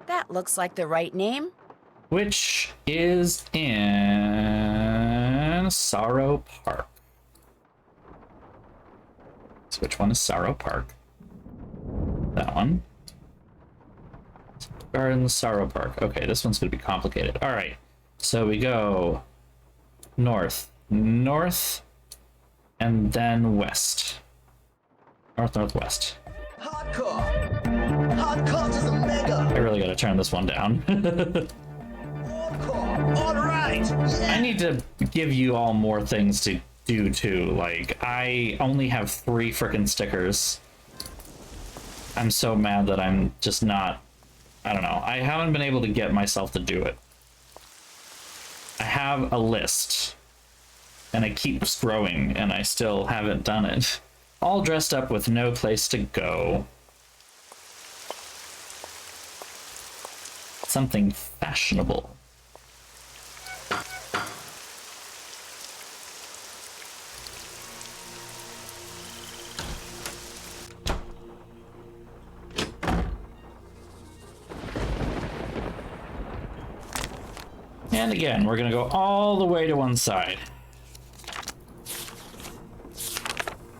That looks like the right name. Which is in Sorrow Park. So which one is Sorrow Park? That one. Garden Sorrow Park. Okay, this one's going to be complicated. All right. So we go north, north, and then west. North, northwest. Hardcore! Hardcore to the mega! I really got to turn this one down. Hardcore! Alright! I need to give you all more things to do too. Like, I only have 3 frickin' stickers. I'm so mad that I'm just not... I don't know. I haven't been able to get myself to do it. I have a list. And it keeps growing, and I still haven't done it. All dressed up with no place to go. Something fashionable. And again, we're gonna go all the way to one side.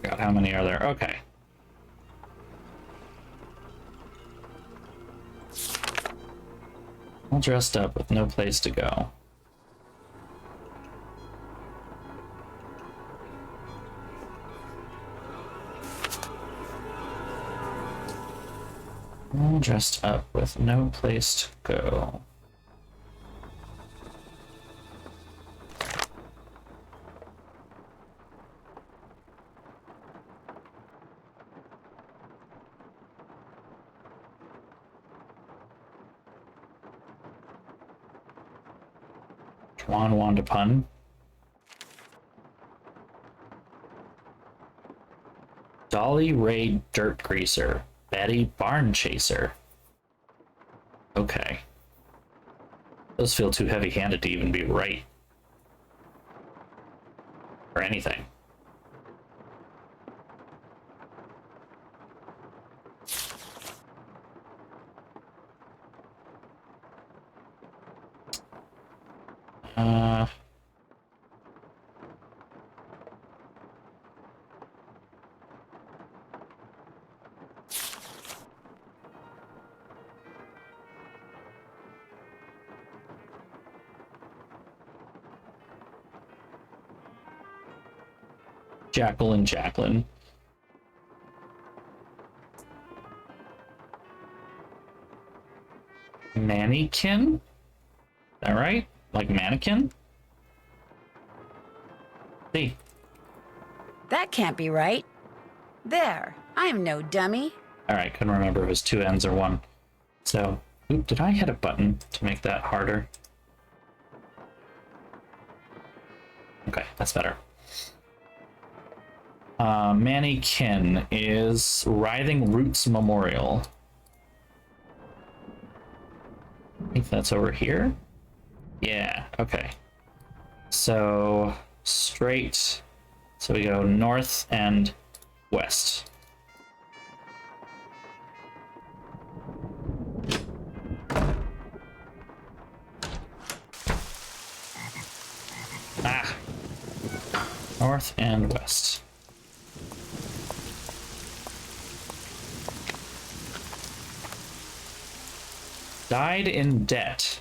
God, how many are there? Okay. All dressed up with no place to go. All dressed up with no place to go. Wanda pun. Dolly Ray Dirt Greaser. Betty Barn Chaser. Okay. Those feel too heavy-handed to even be right. Or anything. Jacqueline Jacqueline. Mannequin? Is that right? Like mannequin? See. That can't be right. There, I'm no dummy. Alright, couldn't remember if it was two N's or one. So, oop, did I hit a button to make that harder? Okay, that's better. Mannequin is Writhing Roots Memorial. I think that's over here. Yeah, okay. So, straight. So we go north and west. Ah! North and west. Died in debt.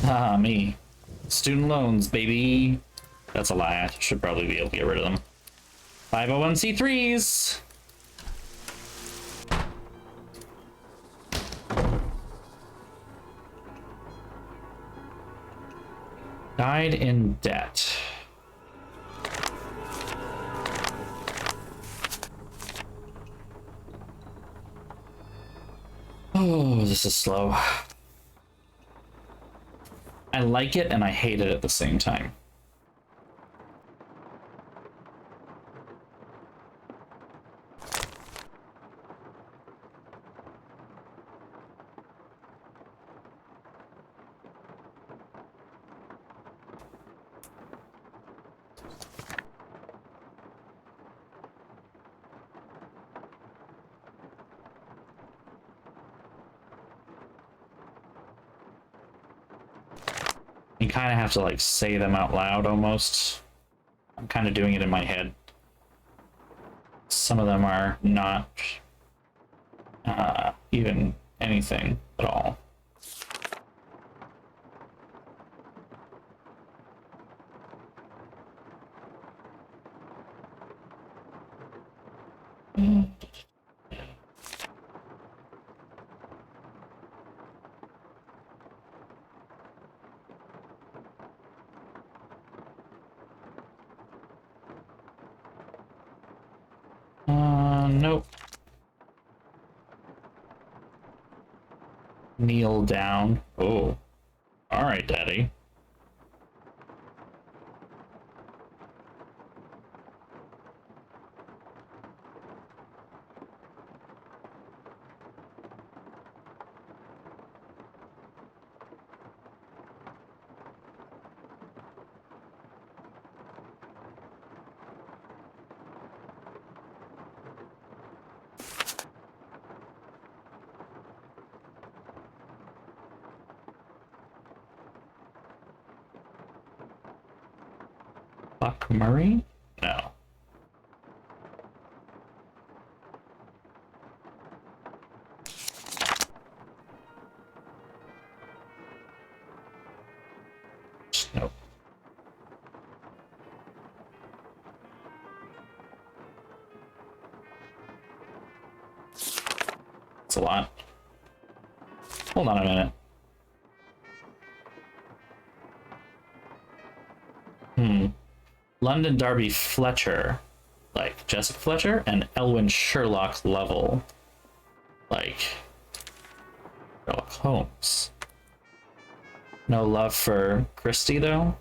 Ah, me. Student loans, baby. That's a lie. I should probably be able to get rid of them. 501c3s! Died in debt. Oh, this is slow. I like it and I hate it at the same time. You kind of have to like say them out loud almost. I'm kind of doing it in my head. Some of them are not even anything at all. Nope. Kneel down. Oh. Alright, Daddy. Buck Murray? No. Nope. It's a lot. Hold on a minute. London Darby Fletcher, like Jessica Fletcher, and Elwyn Sherlock Lovell, like Sherlock Holmes. No love for Christie, though?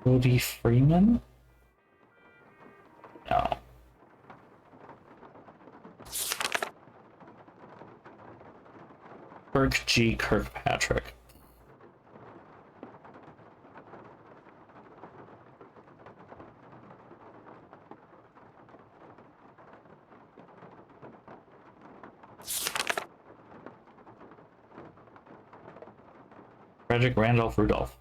Cody Freeman? No. Burke G. Kirkpatrick. Frederick Randolph Rudolph.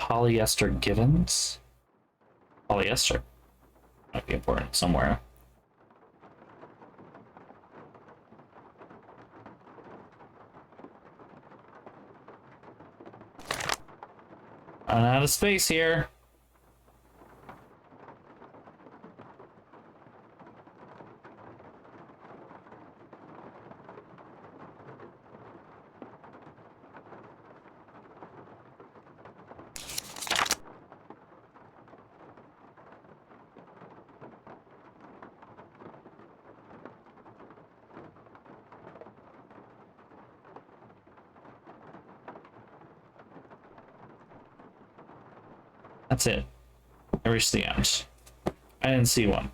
Polyester givens? Polyester. Might be important somewhere. I'm out of space here. That's it. I reached the end. I didn't see one.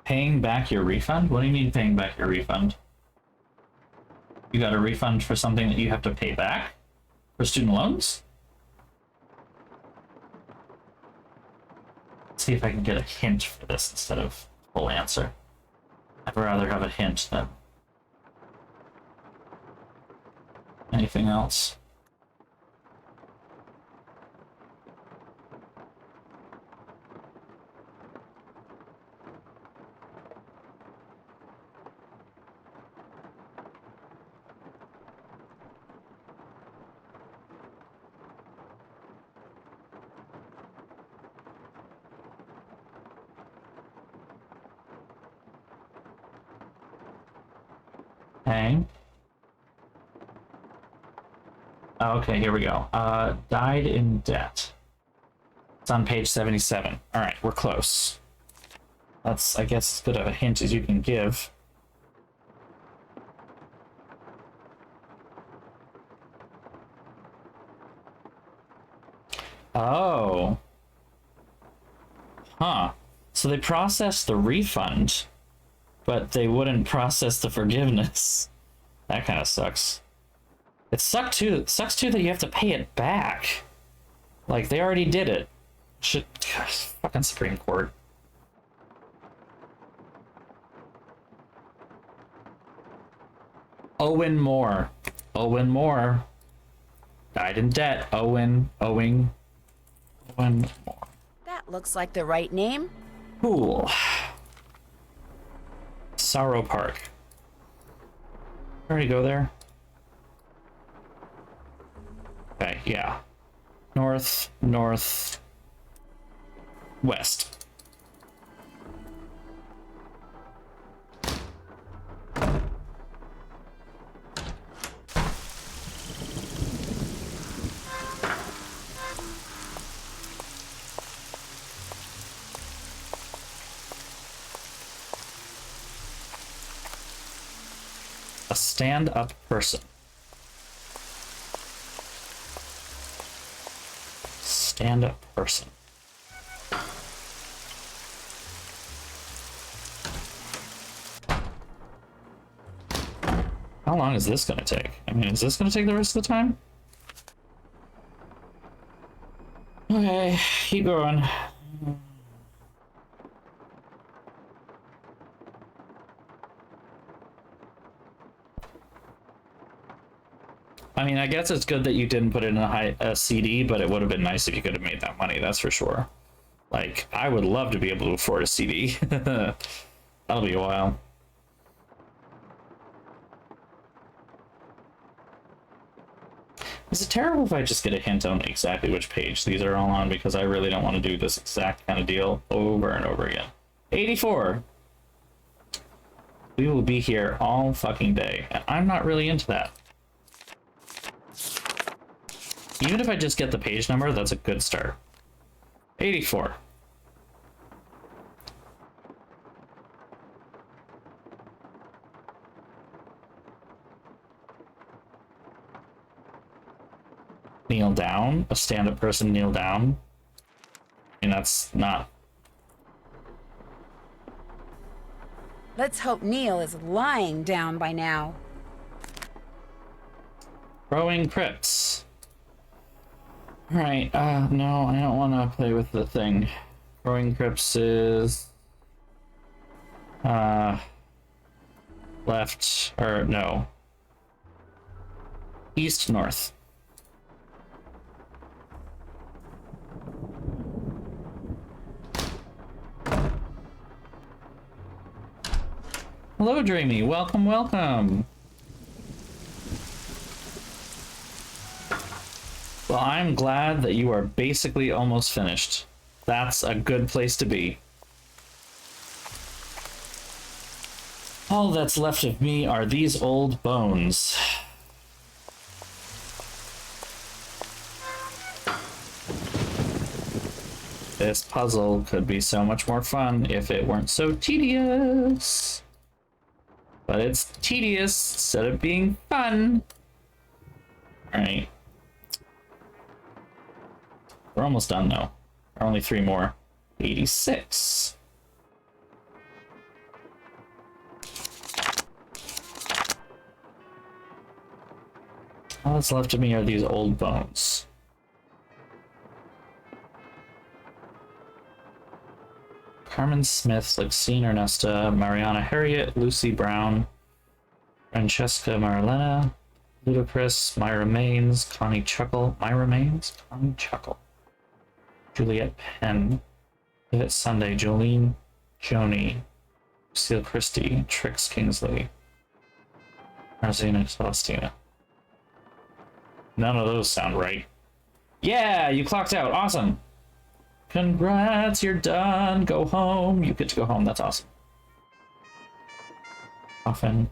Paying back your refund? What do you mean paying back your refund? You got a refund for something that you have to pay back? For student loans? Let's see if I can get a hint for this instead of full answer. I'd rather have a hint than anything else. Okay. Okay, here we go. Died in debt. It's on page 77. All right, we're close. That's, I guess, as good of a hint as you can give. Oh. Huh. So they processed the refund, but they wouldn't process the forgiveness. That kind of sucks. It sucks too that you have to pay it back. Like, they already did it. Shit. Gosh, fucking Supreme Court. Owen Moore. Owen Moore. Died in debt. Owen Moore. That looks like the right name. Cool. Sorrow Park. Already go there? Okay, yeah. North, west. A stand-up person. Stand-up person. How long is this gonna take? I mean, is this gonna take the rest of the time? Okay, keep going. I mean, I guess it's good that you didn't put it in a CD, but it would have been nice if you could have made that money, that's for sure. Like, I would love to be able to afford a CD. That'll be a while. Is it terrible if I just get a hint on exactly which page these are all on, because I really don't want to do this exact kind of deal over and over again. 84! We will be here all fucking day, and I'm not really into that. Even if I just get the page number, that's a good start. 84. Kneel down? A stand-up person kneel down? I mean, that's not... Let's hope Neil is lying down by now. Growing crypts. Alright, no, I don't want to play with the thing. Growing crypts is... left, or no. East, north. Hello, Dreamy. Welcome, welcome. Well, I'm glad that you are basically almost finished. That's a good place to be. All that's left of me are these old bones. This puzzle could be so much more fun if it weren't so tedious. But it's tedious instead of being fun. Alright. We're almost done though. Only 3 more. 86. All that's left of me are these old bones. Carmen Smith, Lexine Ernesta, Mariana Harriet, Lucy Brown, Francesca Marilena, Ludacris, Myra Maines, Connie Chuckle, Myra Maines, Connie Chuckle, Juliet Penn, Pivot Sunday, Jolene Joni, Lucille Christie, Trix Kingsley, Marzina Celestina. None of those sound right. Yeah, you clocked out. Awesome. Congrats, you're done. Go home. You get to go home. That's awesome. Coffin.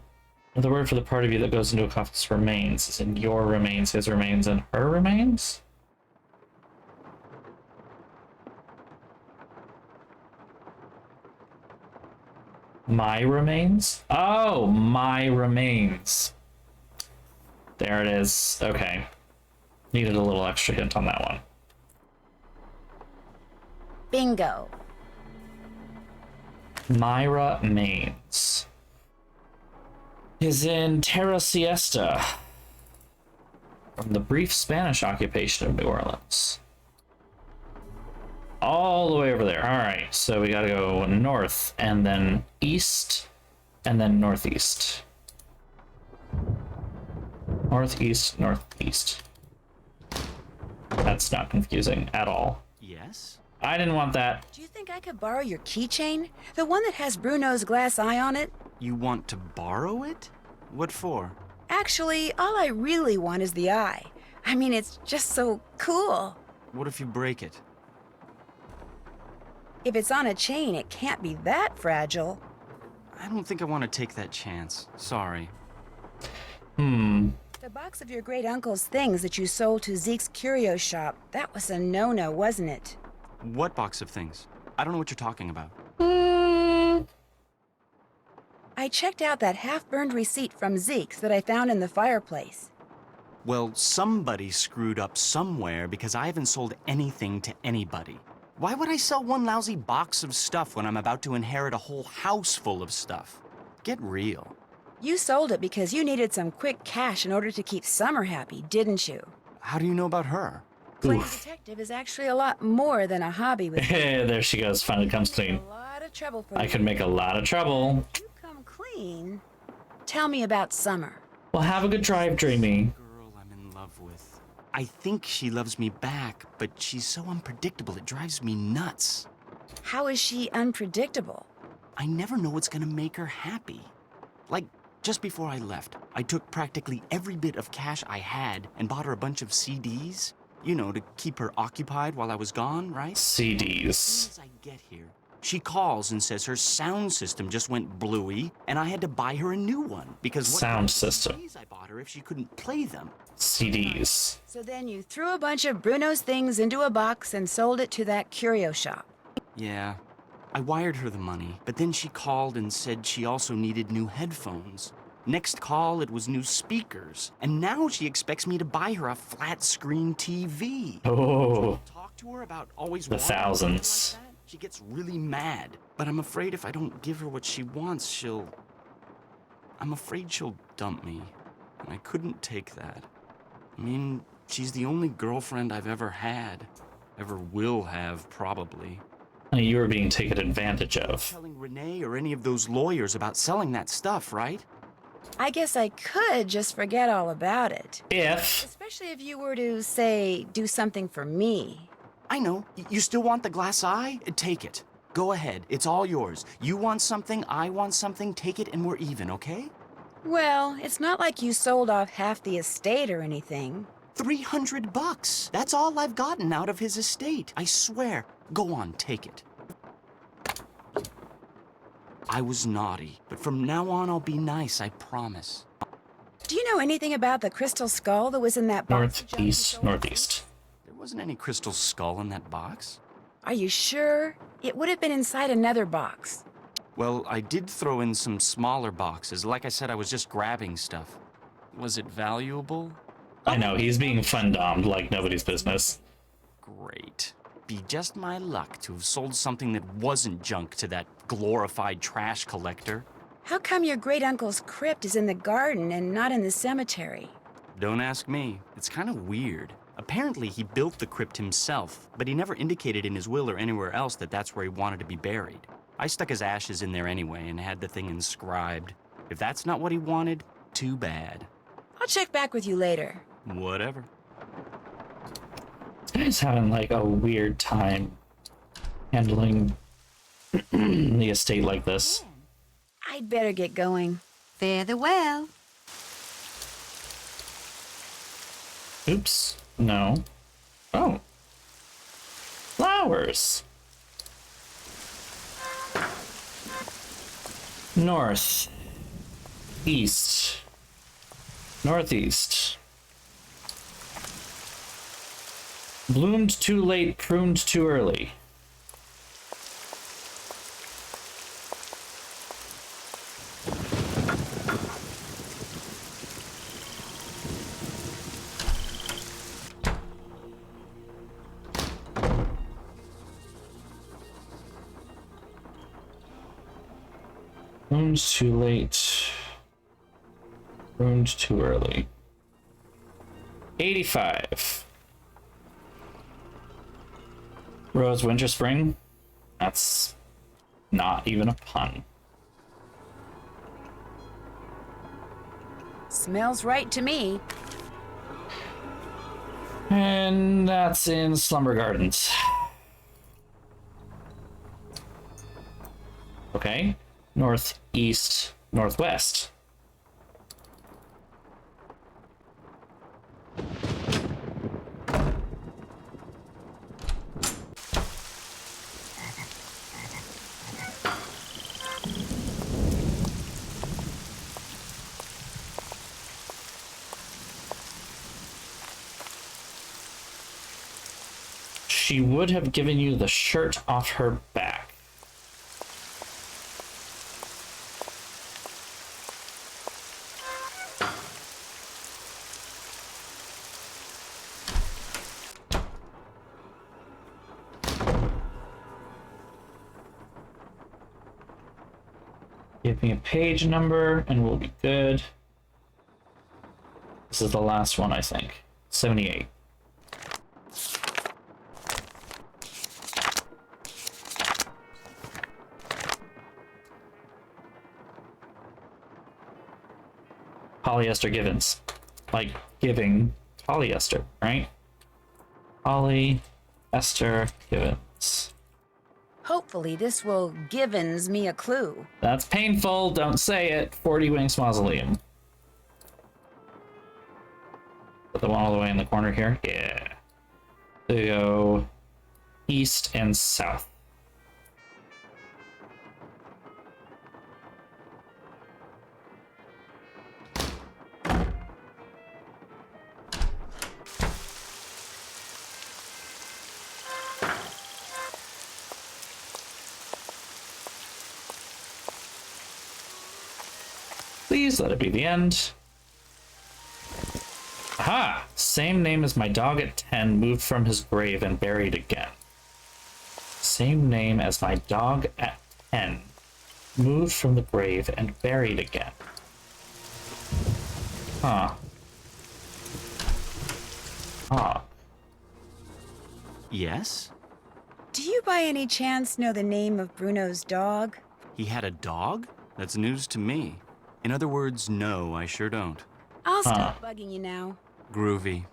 The word for the part of you that goes into a coffin's remains is in your remains, his remains, and her remains? My remains? Oh, my remains. There it is. Okay. Needed a little extra hint on that one. Bingo. Myra Maines is in Terra Siesta from the brief Spanish occupation of New Orleans. All the way over there. All right, so we gotta go north and then east and then northeast. Northeast, northeast. That's not confusing at all. Yes? I didn't want that. Do you think I could borrow your keychain? The one that has Bruno's glass eye on it? You want to borrow it? What for? Actually, all I really want is the eye. I mean, it's just so cool. What if you break it? If it's on a chain, it can't be that fragile. I don't think I want to take that chance. Sorry. The box of your great-uncle's things that you sold to Zeke's curio shop, that was a no-no, wasn't it? What box of things? I don't know what you're talking about. I checked out that half-burned receipt from Zeke's that I found in the fireplace. Well, somebody screwed up somewhere because I haven't sold anything to anybody. Why would I sell one lousy box of stuff when I'm about to inherit a whole house full of stuff? Get real. You sold it because you needed some quick cash in order to keep Summer happy, didn't you? How do you know about her? Playing detective is actually a lot more than a hobby with Hey, there she goes. Finally comes clean. a lot of trouble for I you. could make a lot of trouble. You come clean. Tell me about Summer. Well, have a good drive, Dreamy. Girl I'm in love with. I think she loves me back, but she's so unpredictable it drives me nuts. How is she unpredictable? I never know what's gonna make her happy. Like, just before I left, I took practically every bit of cash I had and bought her a bunch of CDs. You know, to keep her occupied while I was gone, right? As CDs. soon as I get here, she calls and says her sound system just went bluey, and I had to buy her a new one because what Sound about the system. CDs I bought her if she couldn't play them? CDs. So then you threw a bunch of Bruno's things into a box and sold it to that curio shop. Yeah, I wired her the money, but then she called and said she also needed new headphones. Next call, it was new speakers, and now she expects me to buy her a flat-screen TV. Oh, Talk to her about always the wanting something thousands. like that, she gets really mad. But I'm afraid if I don't give her what she wants, I'm afraid she'll dump me. And I couldn't take that. I mean, she's the only girlfriend I've ever had. Ever will have, probably. You were being taken advantage of. Telling Renee or any of those lawyers about selling that stuff, right? I guess I could just forget all about it. If Especially if you were to, say, do something for me. I know. You still want the glass eye? Take it. Go ahead. It's all yours. You want something, I want something. Take it and we're even, okay? Well, it's not like you sold off half the estate or anything. $300. That's all I've gotten out of his estate. I swear. Go on, take it. I was naughty, but from now on I'll be nice, I promise. Do you know anything about the crystal skull that was in that box? northeast, northeast. There wasn't any crystal skull in that box. Are you sure? It would have been inside another box. Well, I did throw in some smaller boxes. Like I said, I was just grabbing stuff. Was it valuable? I know, he's being fun-domed like nobody's business. Great. Be just my luck to have sold something that wasn't junk to that glorified trash collector. How come your great-uncle's crypt is in the garden and not in the cemetery? Don't ask me. It's kind of weird. Apparently, he built the crypt himself, but he never indicated in his will or anywhere else that that's where he wanted to be buried. I stuck his ashes in there anyway and had the thing inscribed. If that's not what he wanted, too bad. I'll check back with you later. Whatever. This guy's having like a weird time handling the estate like this. I'd better get going. Fare thee well. Oops. No. Oh. Flowers. North. East. Northeast. Bloomed too late, pruned too early. Bloomed too late, pruned too early. 85. Rose, winter, spring? That's not even a pun. Smells right to me. And that's in Slumber Gardens. Okay. Northeast, northwest. She would have given you the shirt off her back. Give me a page number and we'll be good. This is the last one, I think. 78. Polyester Givens. Like giving polyester, right? Polyester Givens. Hopefully this will givens me a clue. That's painful, don't say it. 40 Winks Mausoleum. Put the one all the way in the corner here? Yeah. There you go. East and south. Please let it be the end. Aha! Same name as my dog at 10, moved from his grave and buried again. Same name as my dog at 10, moved from the grave and buried again. Huh. Ah. Yes? Do you by any chance know the name of Bruno's dog? He had a dog? That's news to me. In other words, no, I sure don't. I'll stop bugging you now. Groovy.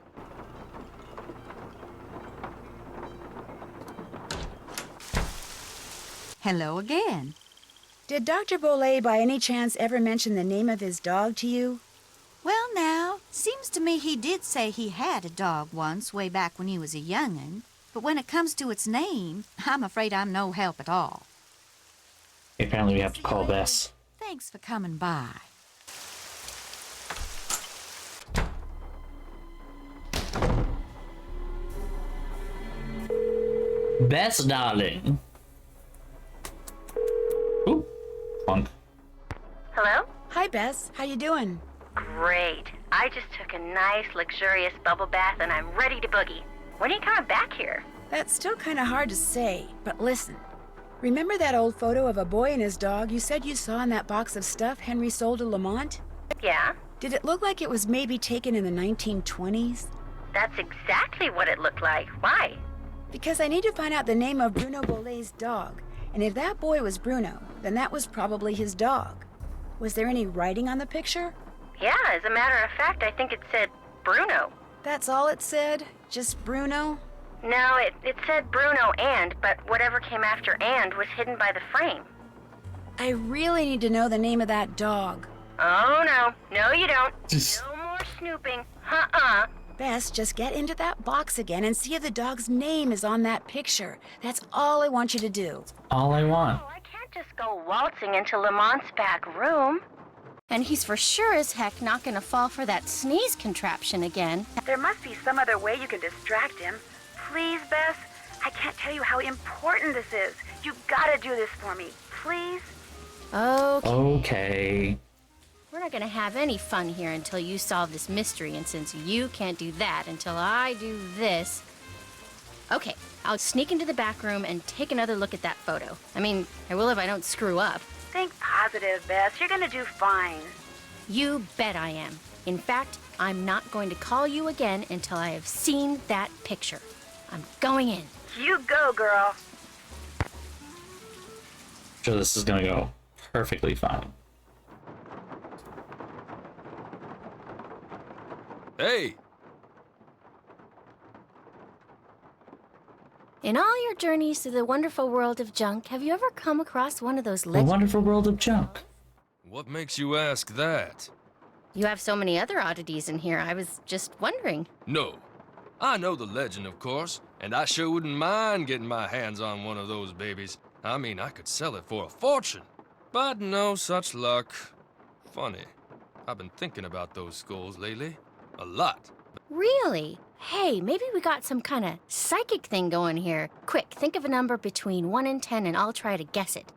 Hello again. Did Dr. Bolet by any chance ever mention the name of his dog to you? Well, now, seems to me he did say he had a dog once, way back when he was a young'un. But when it comes to its name, I'm afraid I'm no help at all. Apparently we have to call Bess. Thanks for coming by. Bess, darling. Ooh, clunk. Hello? Hi, Bess. How you doing? Great. I just took a nice, luxurious bubble bath and I'm ready to boogie. When are you coming back here? That's still kind of hard to say, but listen. Remember that old photo of a boy and his dog you said you saw in that box of stuff Henry sold to Lamont? Yeah? Did it look like it was maybe taken in the 1920s? That's exactly what it looked like. Why? Because I need to find out the name of Bruno Bolet's dog. And if that boy was Bruno, then that was probably his dog. Was there any writing on the picture? Yeah, as a matter of fact, I think it said Bruno. That's all it said? Just Bruno? No, it said Bruno but whatever came after and was hidden by the frame. I really need to know the name of that dog. Oh, no. No, you don't. Just- No more snooping. Uh-uh. Bess, just get into that box again and see if the dog's name is on that picture. That's all I want you to do. All I want. Oh, I can't just go waltzing into Lamont's back room. And he's for sure as heck not gonna fall for that sneeze contraption again. There must be some other way you can distract him. Please, Bess, I can't tell you how important this is. You gotta do this for me, please. Okay. Okay. We're not gonna have any fun here until you solve this mystery, and since you can't do that until I do this... Okay, I'll sneak into the back room and take another look at that photo. I mean, I will if I don't screw up. Think positive, Bess. You're gonna do fine. You bet I am. In fact, I'm not going to call you again until I have seen that picture. I'm going in. You go, girl. Sure, this is gonna go perfectly fine. Hey! In all your journeys through the wonderful world of junk, have you ever come across one of those The legends? wonderful world of junk. What makes you ask that? You have so many other oddities in here, I was just wondering. No. I know the legend, of course, and I sure wouldn't mind getting my hands on one of those babies. I mean, I could sell it for a fortune. But no such luck. Funny. I've been thinking about those skulls lately. A lot. Really? Hey, maybe we got some kind of psychic thing going here. Quick, think of a number between 1 and 10 and I'll try to guess it.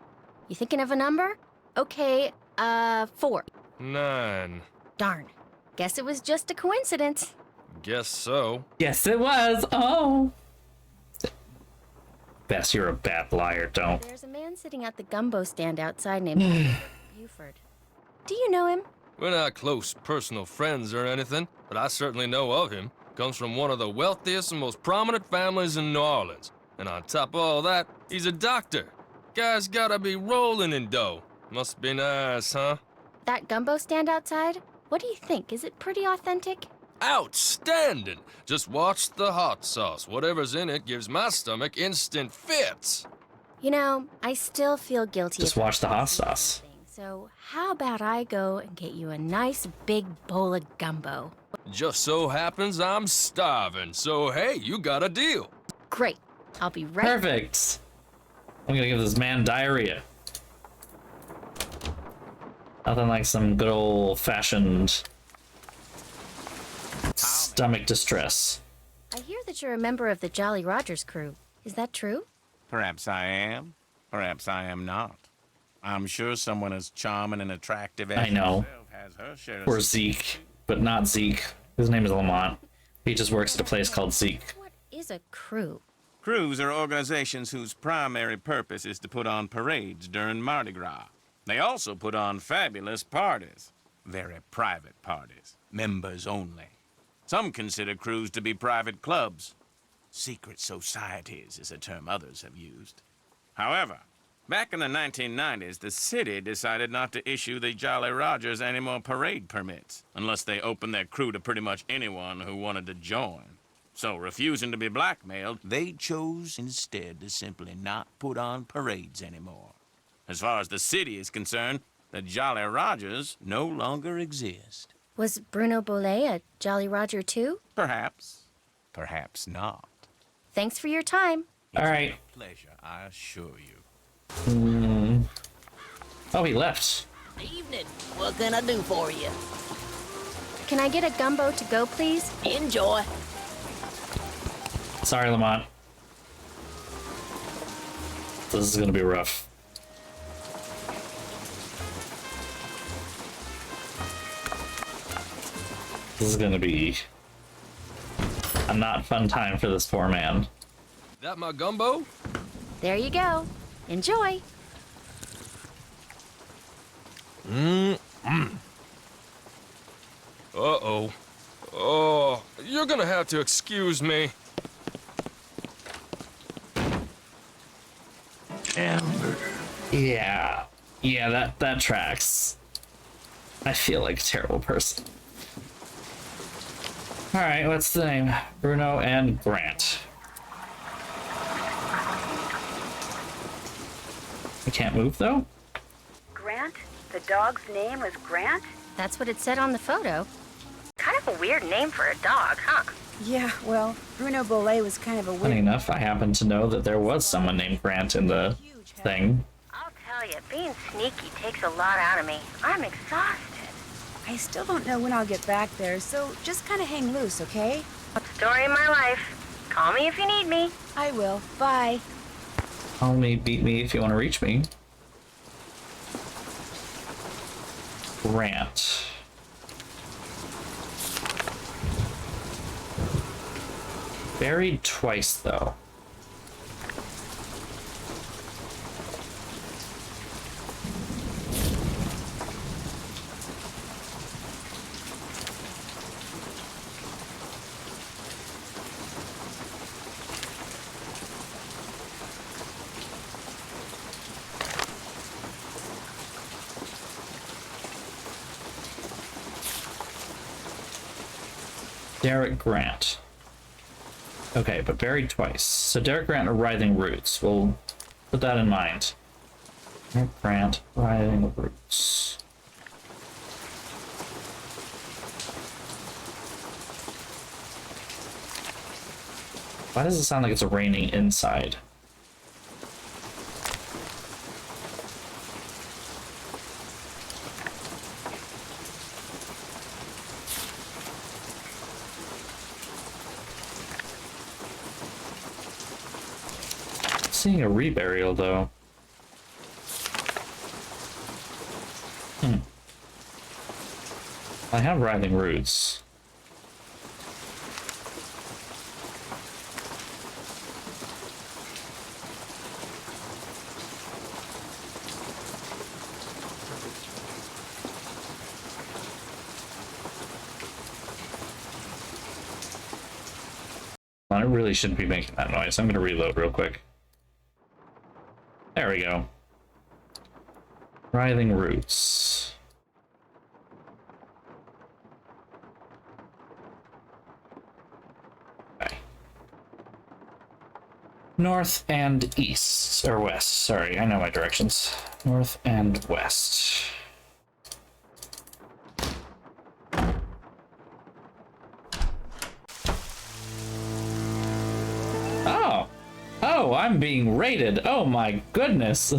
You thinking of a number? Okay, 4. 9. Darn. Guess it was just a coincidence. Guess so. Yes, it was. Oh. Bess, you're a bad liar. Don't. There's a man sitting at the gumbo stand outside named Buford. Do you know him? We're not close personal friends or anything, but I certainly know of him. Comes from one of the wealthiest and most prominent families in New Orleans. And on top of all that, he's a doctor. Guy's gotta be rolling in dough. Must be nice, huh? That gumbo stand outside? What do you think? Is it pretty authentic? Outstanding! Just watch the hot sauce. Whatever's in it gives my stomach instant fits. You know, I still feel guilty. Just about watch the hot this whole sauce. thing. So how about I go and get you a nice big bowl of gumbo? Just so happens I'm starving, so hey, you got a deal. Great. I'll be right. Perfect. I'm gonna give this man diarrhea. Nothing like some good old-fashioned stomach distress. I hear that you're a member of the Jolly Rogers crew. Is that true? Perhaps I am. Perhaps I am not. I'm sure someone as charming and attractive as I know. yourself has her share of Or Zeke, but not Zeke. His name is Lamont. He just works at a place called Zeke. What is a crew? Crews are organizations whose primary purpose is to put on parades during Mardi Gras. They also put on fabulous parties. Very private parties. Members only. Some consider crews to be private clubs. Secret societies is a term others have used. However, Back in the 1990s, the city decided not to issue the Jolly Rogers any more parade permits, unless they opened their crew to pretty much anyone who wanted to join. So, refusing to be blackmailed, they chose instead to simply not put on parades anymore. As far as the city is concerned, the Jolly Rogers no longer exist. Was Bruno Bolet a Jolly Roger too? Perhaps. Perhaps not. Thanks for your time. All right. Pleasure, I assure you. Oh, he left. Evening. What can I do for you? Can I get a gumbo to go, please? Enjoy. Sorry, Lamont. This is gonna be rough. This is gonna be a not fun time for this poor man. That my gumbo? There you go. Enjoy. Uh-oh. Oh, you're gonna have to excuse me. Yeah, that tracks. I feel like a terrible person. All right, what's the name? Bruno and Grant. I can't move though. Grant? The dog's name was Grant? That's what it said on the photo. Kind of a weird name for a dog, huh? Yeah, well, Bruno Bolet was kind of a Funny weird... enough, I happen to know that there was someone named Grant in the thing. I'll tell you, being sneaky takes a lot out of me. I'm exhausted. I still don't know when I'll get back there, so just kind of hang loose, okay? Story of my life. Call me if you need me. I will. Bye. Call me, beat me if you want to reach me. Grant. Buried twice, though. Derek Grant. Okay, but buried twice. So Derek Grant or Writhing Roots. We'll put that in mind. Derek Grant, Writhing Roots. Why does it sound like it's raining inside? Seeing a reburial though. I have Writhing Roots. I really shouldn't be making that noise. I'm gonna reload real quick. There we go. Writhing Roots. Okay. North and east, or west. Sorry, I know my directions. North and west. Oh! Oh, I'm being raided. Oh my goodness.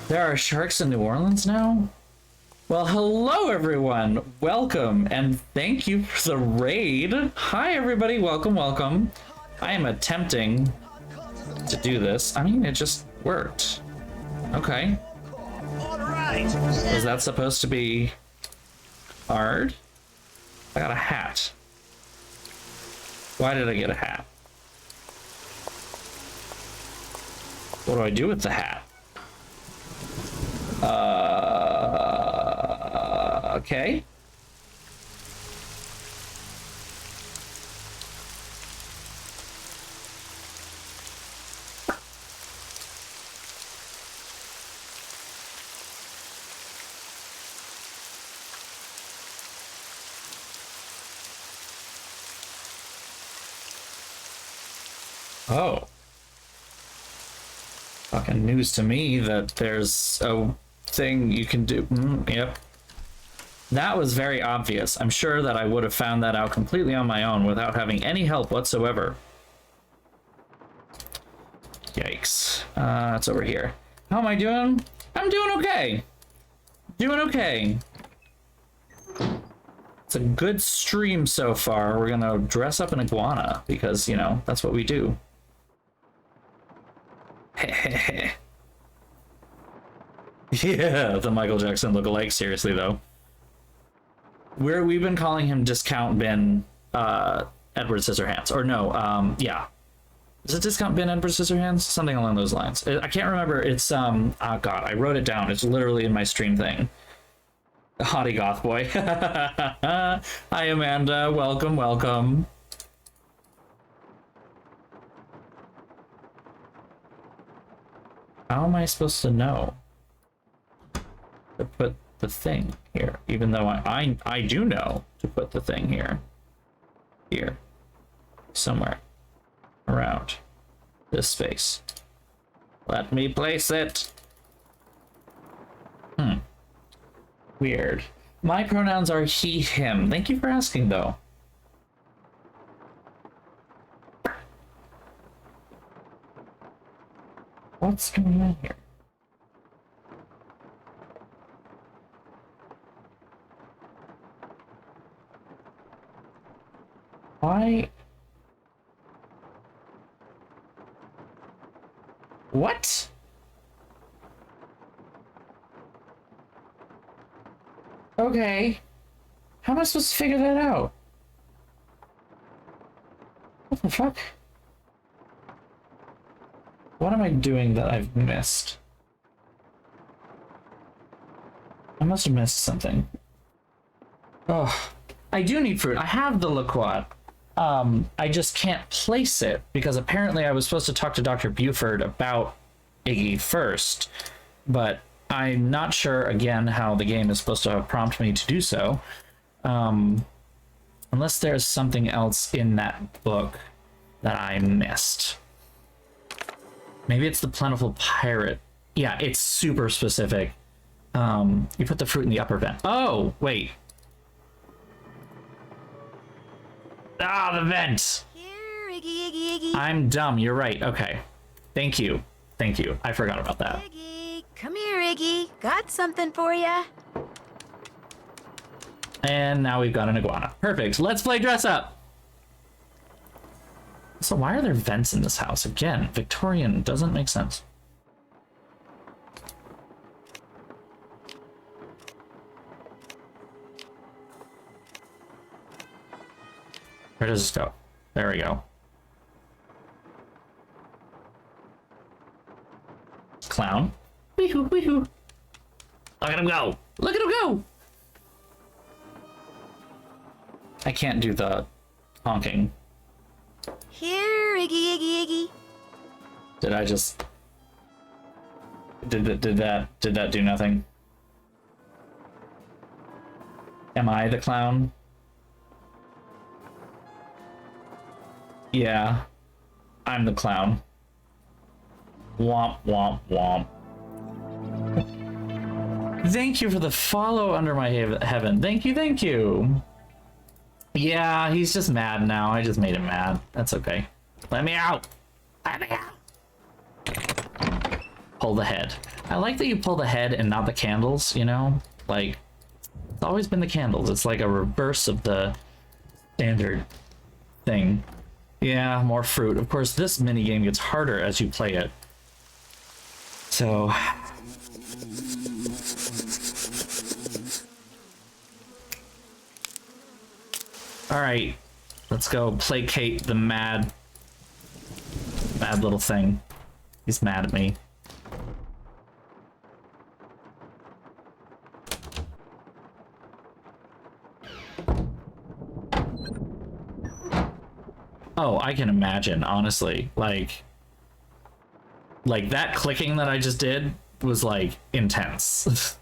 There are sharks in New Orleans now? Well, hello everyone. Welcome and thank you for the raid. Hi everybody, welcome, welcome. I am attempting to do this. I mean, it just worked. Okay. All right. Was that supposed to be hard? I got a hat. Why did I get a hat? What do I do with the hat? Okay. Oh. Fucking news to me that there's a thing you can do. Yep. That was very obvious. I'm sure that I would have found that out completely on my own without having any help whatsoever. Yikes. It's over here. How am I doing? I'm doing okay. Doing okay. It's a good stream so far. We're gonna dress up an iguana because, you know, that's what we do. Yeah, the Michael Jackson lookalike. Seriously though, we've been calling him Discount Bin Edward Scissorhands, or no, yeah, is it Discount Bin Edward Scissorhands? Something along those lines. I can't remember. It's oh god, I wrote it down. It's literally in my stream thing. Hottie goth boy. Hi Amanda, welcome, welcome. How am I supposed to know to put the thing here? Even though I do know to put the thing here. Here. Somewhere. Around this space. Let me place it. Weird. My pronouns are he, him. Thank you for asking, though. What's going on here? Why? What? Okay. How am I supposed to figure that out? What the fuck? What am I doing that I've missed? I must have missed something. Oh, I do need fruit. I have the liqueur. I just can't place it because apparently I was supposed to talk to Dr. Buford about Iggy first, but I'm not sure again how the game is supposed to prompt me to do so. Unless there's something else in that book that I missed. Maybe it's the Plentiful Pirate. Yeah, it's super specific. You put the fruit in the upper vent. Oh, wait. Ah, the vent! Here, Iggy, Iggy, Iggy. I'm dumb, you're right. Okay. Thank you. Thank you. I forgot about that. Iggy, come here, Iggy. Got something for ya. And now we've got an iguana. Perfect. Let's play dress up! So why are there vents in this house? Again, Victorian doesn't make sense. Where does this go? There we go. Clown. Weehoo, weehoo. Look at him go! Look at him go! I can't do the honking. Here, Iggy, Iggy, Iggy. Did I just... Did that do nothing? Am I the clown? Yeah. I'm the clown. Womp, womp, womp. Thank you for the follow under my heaven. Thank you, thank you. Yeah, he's just mad now. I just made him mad. That's okay. Let me out. Let me out. Pull the head. I like that you pull the head and not the candles, you know? Like, it's always been the candles. It's like a reverse of the standard thing. Yeah, more fruit. Of course, this minigame gets harder as you play it. So... Alright, let's go placate the mad little thing. He's mad at me. Oh, I can imagine, honestly. Like that clicking that I just did was, like, intense.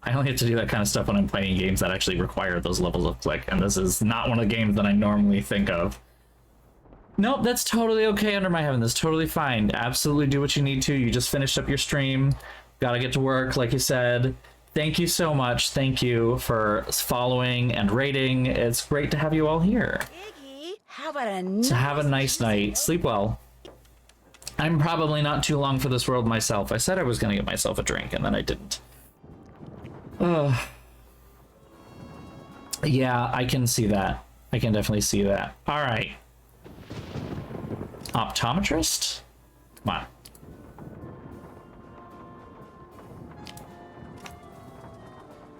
I only have to do that kind of stuff when I'm playing games that actually require those levels of click, and this is not one of the games that I normally think of. Nope, that's totally okay under my heaven. That's totally fine. Absolutely do what you need to. You just finished up your stream. Gotta get to work, like you said. Thank you so much. Thank you for following and rating. It's great to have you all here. Iggy, how about a nice... So have a nice night. Sleep well. I'm probably not too long for this world myself. I said I was gonna get myself a drink, and then I didn't. Yeah, I can see that. I can definitely see that. All right. Optometrist? Come on.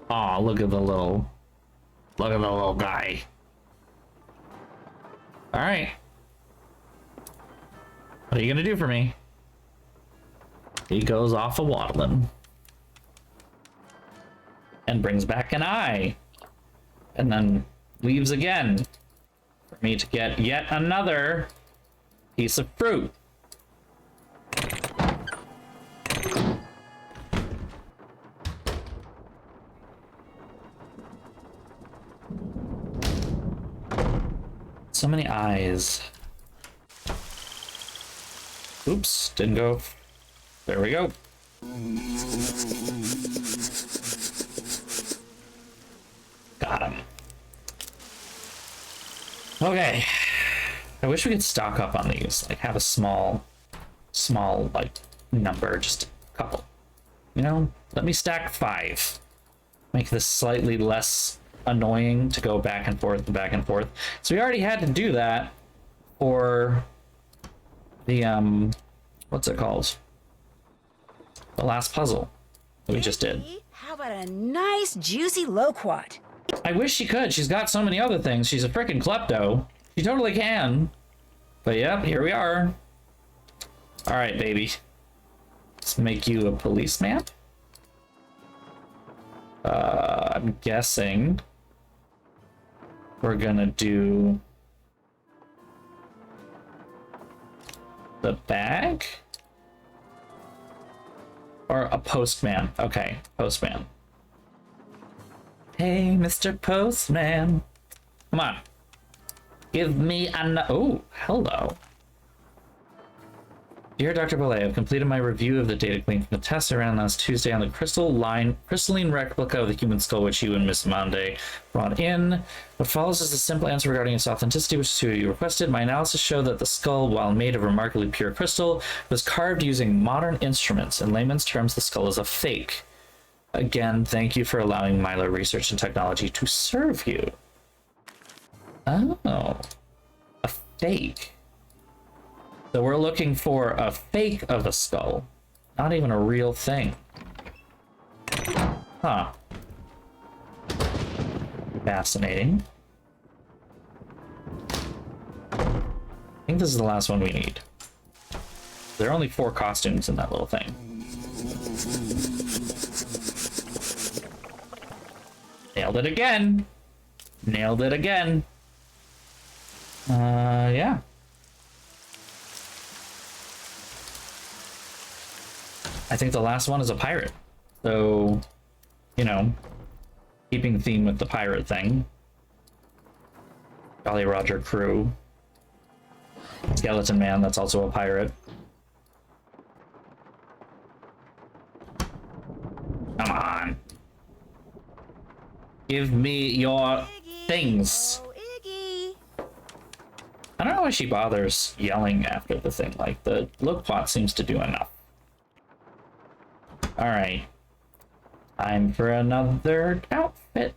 Aw, look at the little guy. All right. What are you gonna do for me? He goes off a waddling. And brings back an eye. And then leaves again. For me to get yet another piece of fruit. So many eyes. Oops, didn't go. There we go. Got him. Okay. I wish we could stock up on these. Like, have a small, like, number. Just a couple. You know? Let me stack 5. Make this slightly less annoying to go back and forth and back and forth. So we already had to do that for the, what's it called? The last puzzle that we just did. How about a nice, juicy loquat? I wish she could. She's got so many other things. She's a freaking klepto. She totally can. But yep, here we are. All right, baby. Let's make you a policeman. I'm guessing we're gonna do the bag or a postman. Okay, postman. Hey, Mr. Postman. Come on. Give me an... Oh, hello. Dear Dr. Bollé, I've completed my review of the data gleaned from the test I ran last Tuesday on the crystalline replica of the human skull which you and Miss Monde brought in. What follows is a simple answer regarding its authenticity, which is what you requested. My analysis showed that the skull, while made of remarkably pure crystal, was carved using modern instruments. In layman's terms, the skull is a fake. Again, thank you for allowing Milo Research and Technology to serve you. Oh, a fake. So we're looking for a fake of a skull, not even a real thing. Huh. Fascinating. I think this is the last one we need. There are only 4 costumes in that little thing. Nailed it again. Nailed it again. Yeah. I think the last one is a pirate. So, you know, keeping theme with the pirate thing. Jolly Roger crew. Skeleton Man, that's also a pirate. Come on. Give me your things. Oh, Iggy. I don't know why she bothers yelling after the thing. Like, the loquat seems to do enough. Alright. Time for another outfit.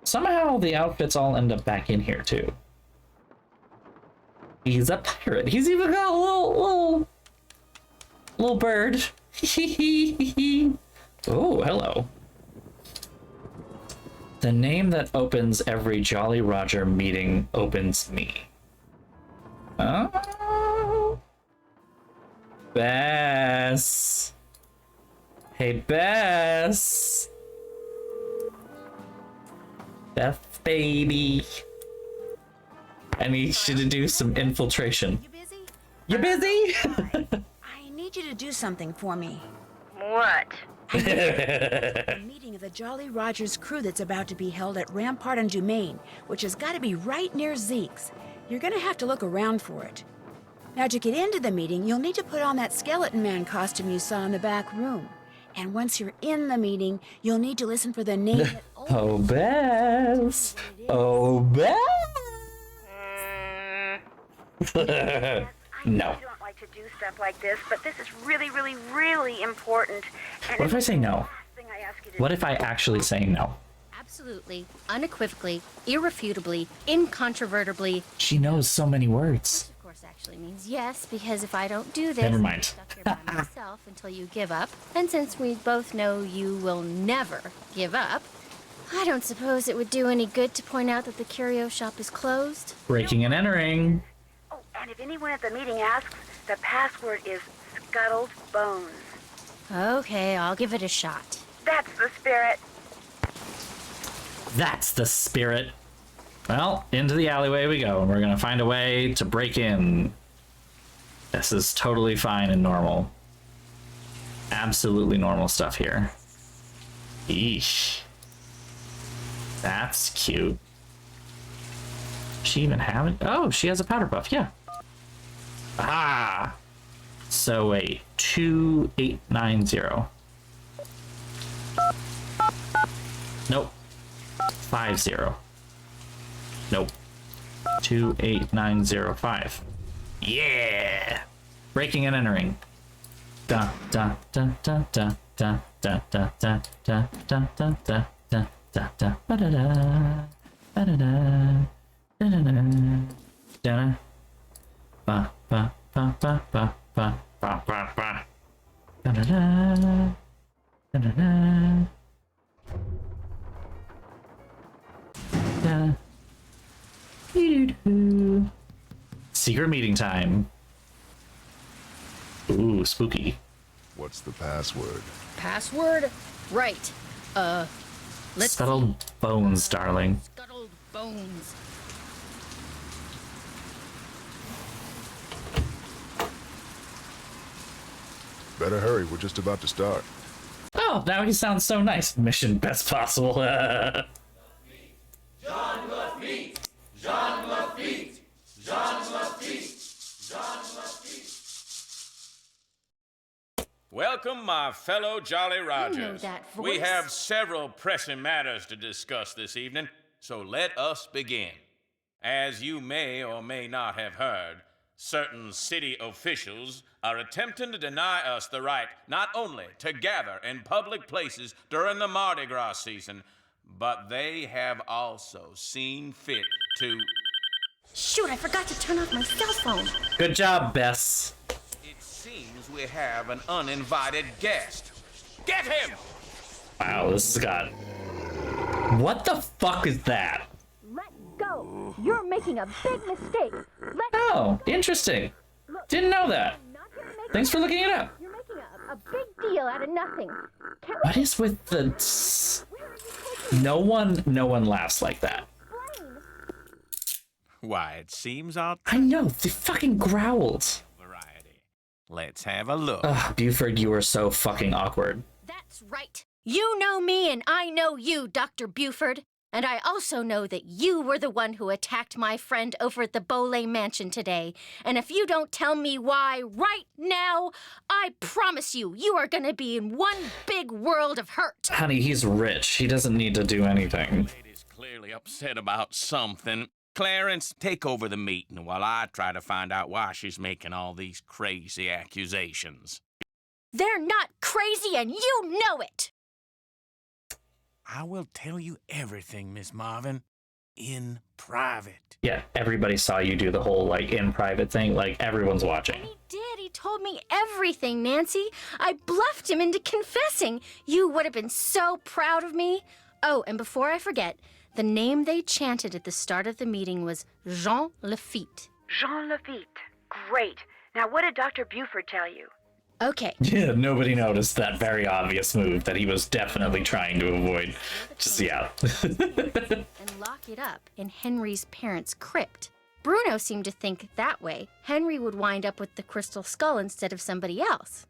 Somehow the outfits all end up back in here, too. He's a pirate. He's even got a little bird. Oh, hello. The name that opens every Jolly Roger meeting opens me. Oh. Bess. Hey, Bess. Beth, baby. I need you to do some infiltration. You busy? You busy? I need you to do something for me. What? A meeting of the Jolly Rogers crew that's about to be held at Rampart and Dumaine, which has got to be right near Zeke's. You're gonna have to look around for it. Now, to get into the meeting, you'll need to put on that skeleton man costume you saw in the back room. And once you're in the meeting, you'll need to listen for the name that Oh, Bess. Oh, Bess. No. I don't like to do stuff like this, but this is really, really, really important. And What if I say no? last thing I ask you to What do. if I actually say no? Absolutely, unequivocally, irrefutably, incontrovertibly. She knows so many words. Of course, actually means yes, because if I don't do this, Never I'll mind. be stuck here by myself until you give up. And since we both know you will never give up, I don't suppose it would do any good to point out that the curio shop is closed. Breaking and entering. Oh, and if anyone at the meeting asks, the password is scuttled bones. Okay, I'll give it a shot. That's the spirit. That's the spirit. Well, into the alleyway we go, and we're gonna find a way to break in. This is totally fine and normal. Absolutely normal stuff here. Eesh. That's cute. She even have it? Oh, she has a powder puff, yeah. Ah. So wait, 2890. Nope. 50. Nope. 28905. Yeah. Breaking and entering. Da da da da da da da da da da da da da da da da ba da da ba da da da da da da ba ba ba ba ba ba ba ba ba da da da da da da. Doo-doo-doo. Secret meeting time. Ooh, spooky. What's the password? Password? Right. Let's Scuttled bones, darling. Scuttled bones. Better hurry, we're just about to start. Oh, now he sounds so nice. Mission best possible. John Lafitte! John Lafitte! John Lafitte! John Lafitte! Welcome, my fellow Jolly Rogers. that We voice. have several pressing matters to discuss this evening, so let us begin. As you may or may not have heard, certain city officials are attempting to deny us the right not only to gather in public places during the Mardi Gras season, but they have also seen fit to... Shoot, I forgot to turn off my cell phone. Good job, Bess. It seems we have an uninvited guest. Get him! Wow, this has got... What the fuck is that? Let go. You're making a big mistake. Let Oh, interesting. Didn't know that. Thanks for looking it up. You're making a big deal out of nothing. Can't What is with the... No one laughs like that. Why, it seems our I know, they fucking growled. variety. Let's have a look. Ugh, Buford, you are so fucking awkward. That's right. You know me and I know you, Dr. Buford. And I also know that you were the one who attacked my friend over at the Boley Mansion today. And if you don't tell me why right now, I promise you, you are gonna be in one big world of hurt. Honey, he's rich. He doesn't need to do anything. Lady's clearly upset about something. Clarence, take over the meeting while I try to find out why she's making all these crazy accusations. They're not crazy and you know it. I will tell you everything, Miss Marvin, in private. Yeah, everybody saw you do the whole, like, in private thing. Like, everyone's watching. He did. He told me everything, Nancy. I bluffed him into confessing. You would have been so proud of me. Oh, and before I forget, the name they chanted at the start of the meeting was Jean Lafitte. Jean Lafitte. Great. Now, what did Dr. Buford tell you? Okay. Yeah, nobody noticed that very obvious move that he was definitely trying to avoid. Just, yeah. And lock it up in Henry's parents' crypt. Bruno seemed to think that way Henry would wind up with the crystal skull instead of somebody else.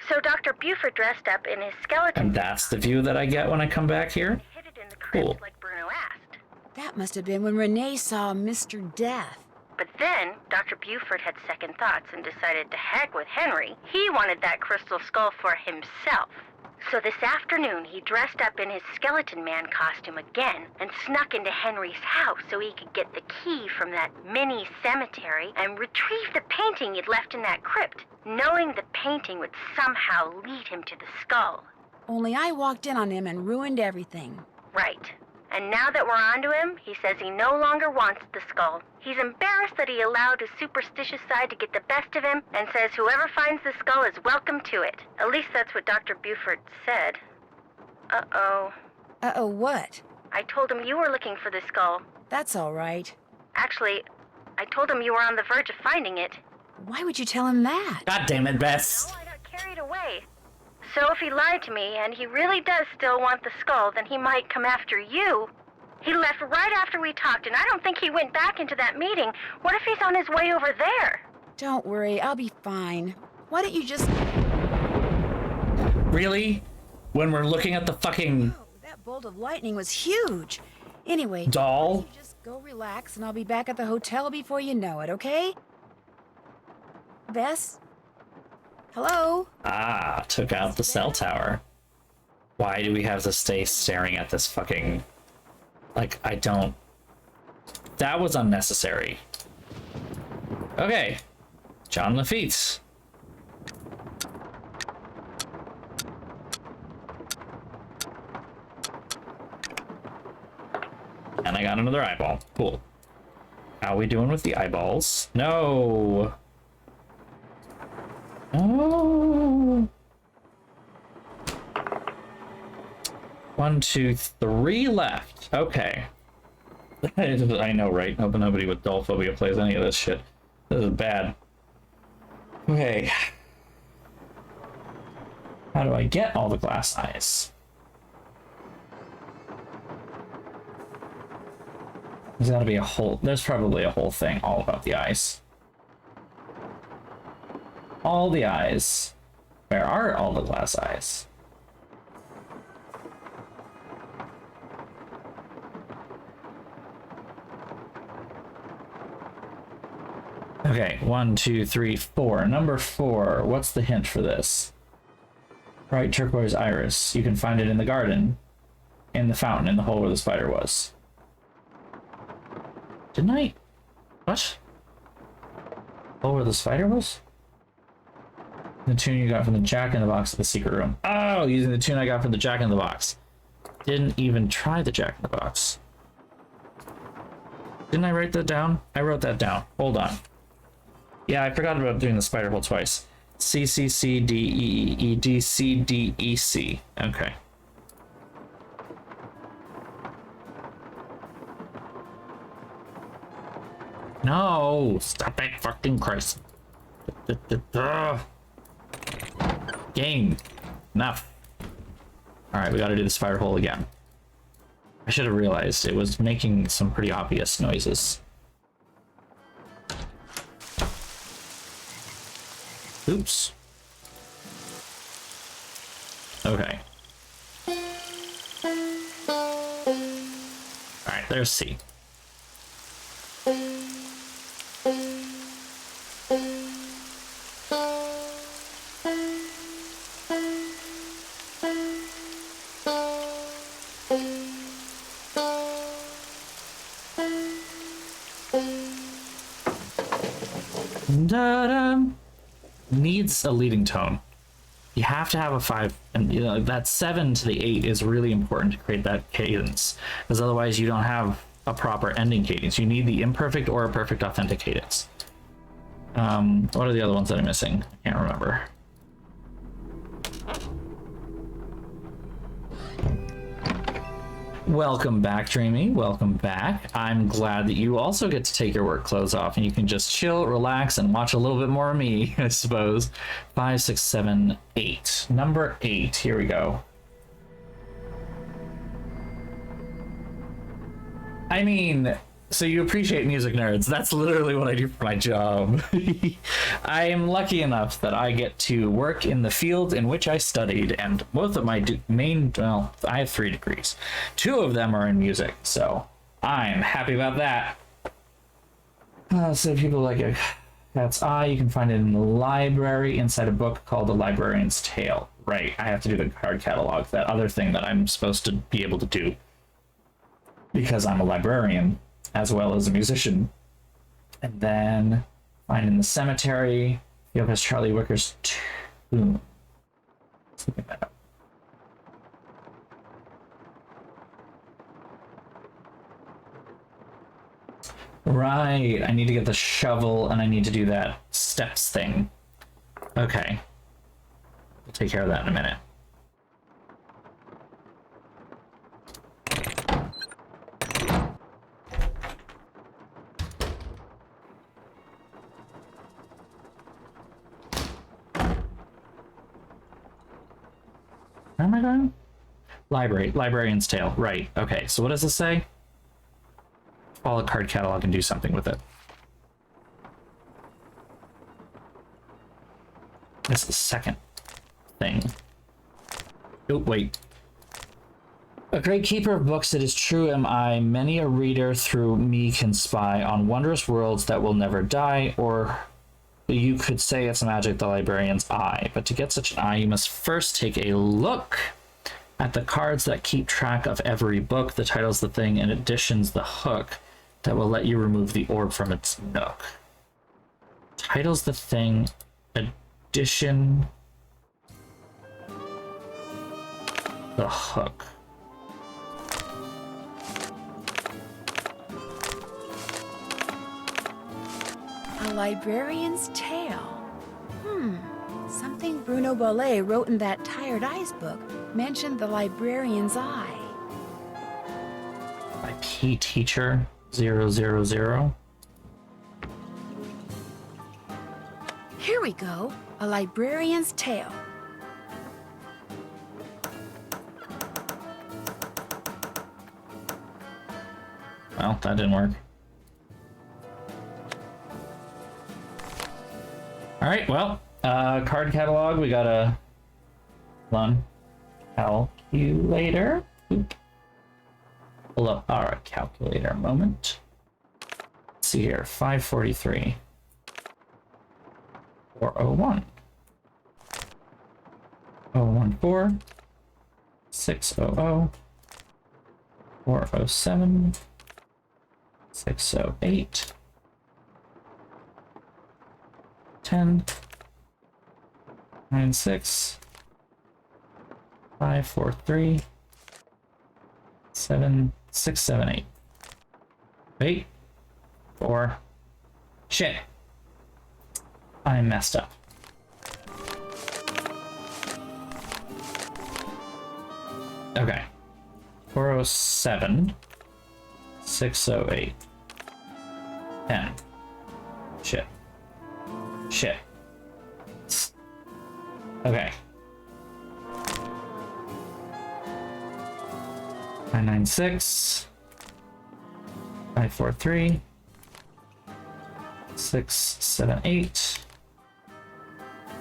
So Dr. Buford dressed up in his skeleton. And that's the view that I get when I come back here? Hid it in the crypt Cool. like Bruno asked. That must have been when Renee saw Mr. Death. But then, Dr. Buford had second thoughts and decided to heck with Henry. He wanted that crystal skull for himself. So this afternoon, he dressed up in his skeleton man costume again and snuck into Henry's house so he could get the key from that mini cemetery and retrieve the painting he'd left in that crypt, knowing the painting would somehow lead him to the skull. Only I walked in on him and ruined everything. Right. And now that we're onto him, he says he no longer wants the skull. He's embarrassed that he allowed his superstitious side to get the best of him and says whoever finds the skull is welcome to it. At least that's what Dr. Buford said. Uh-oh. Uh-oh, what? I told him you were looking for the skull. That's all right. Actually, I told him you were on the verge of finding it. Why would you tell him that? God damn it, Bess. No, I got carried away. So if he lied to me and he really does still want the skull, then he might come after you. He left right after we talked, and I don't think he went back into that meeting. What if he's on his way over there? Don't worry, I'll be fine. Why don't you just... Really? When we're looking at the fucking... Oh, that bolt of lightning was huge. Anyway, doll? You just go relax, and I'll be back at the hotel before you know it, okay? Bess? Hello? Ah, took out the cell tower. Why do we have to stay staring at this fucking... Like, I don't... That was unnecessary. Okay. John Lafitte. And I got another eyeball. Cool. How are we doing with the eyeballs? No! Oh. 1, 2, 3 left. Okay. I know, right? Hope nobody with doll phobia plays any of this shit. This is bad. Okay. How do I get all the glass eyes? There's gotta be a whole... There's probably a whole thing all about the eyes. All the eyes. Where are all the glass eyes? Okay, 1, 2, 3, 4. Number 4. What's the hint for this? Bright turquoise iris. You can find it in the garden. In the fountain, in the hole where the spider was. Didn't I? What? Hole where the spider was? The tune you got from the Jack-in-the-Box at the secret room. Oh, using the tune I got from the Jack-in-the-Box. Didn't even try the Jack-in-the-Box. Didn't I write that down? I wrote that down. Hold on. Yeah, I forgot about doing the spider hole twice. C, C, C, D, E, E, D, C, D, E, C. Okay. No! Stop it, fucking Christ. Game. Enough. Alright, we gotta do the spider hole again. I should have realized it was making some pretty obvious noises. Oops. Okay. Alright, there's C. Needs a leading tone. You have to have a 5, and you know that 7 to the 8 is really important to create that cadence, because otherwise you don't have a proper ending cadence. You need the imperfect or a perfect authentic cadence. What are the other ones that I'm missing? I can't remember. Welcome back, Dreamy. Welcome back. I'm glad that you also get to take your work clothes off and you can just chill, relax, and watch a little bit more of me, I suppose. 5, 6, 7, 8. Number 8. Here we go. I mean, so you appreciate music, nerds. That's literally what I do for my job. I am lucky enough that I get to work in the field in which I studied, and both of my well, I have 3 degrees. 2 of them are in music, so I'm happy about that. So people like a cat's eye. You can find it in the library inside a book called The Librarian's Tale. Right, I have to do the card catalog, that other thing that I'm supposed to be able to do because I'm a librarian as well as a musician. And then find in the cemetery. Field has Charlie Wicker's tomb. Let's look at that up. Right, I need to get the shovel and I need to do that steps thing. Okay. We'll take care of that in a minute. Where am I going? Librarian's Tale. Right. Okay, so what does this say? Follow a card catalog and do something with it. That's the second thing. Oh, wait. A great keeper of books, it is true am I. Many a reader through me can spy on wondrous worlds that will never die, or you could say it's magic, the librarian's eye. But to get such an eye, you must first take a look at the cards that keep track of every book, the title's the thing, and edition's the hook that will let you remove the orb from its nook. Title's the thing, edition, the hook. A librarian's tale. Something Bruno Bollet wrote in that Tired Eyes book mentioned the librarian's eye. By P Teacher 000. Here we go. A librarian's tale. Well, that didn't work. All right, well, card catalog, we got a calculator. Oop. Pull up our calculator moment. Let's see here, 543. 401. 014. 600. 407. 608. 10. 96. 543. 7678. Wait. 4. Shit. I messed up. Okay. 407. 608. 10. Shit. Shit. Okay. 996. 543. 678.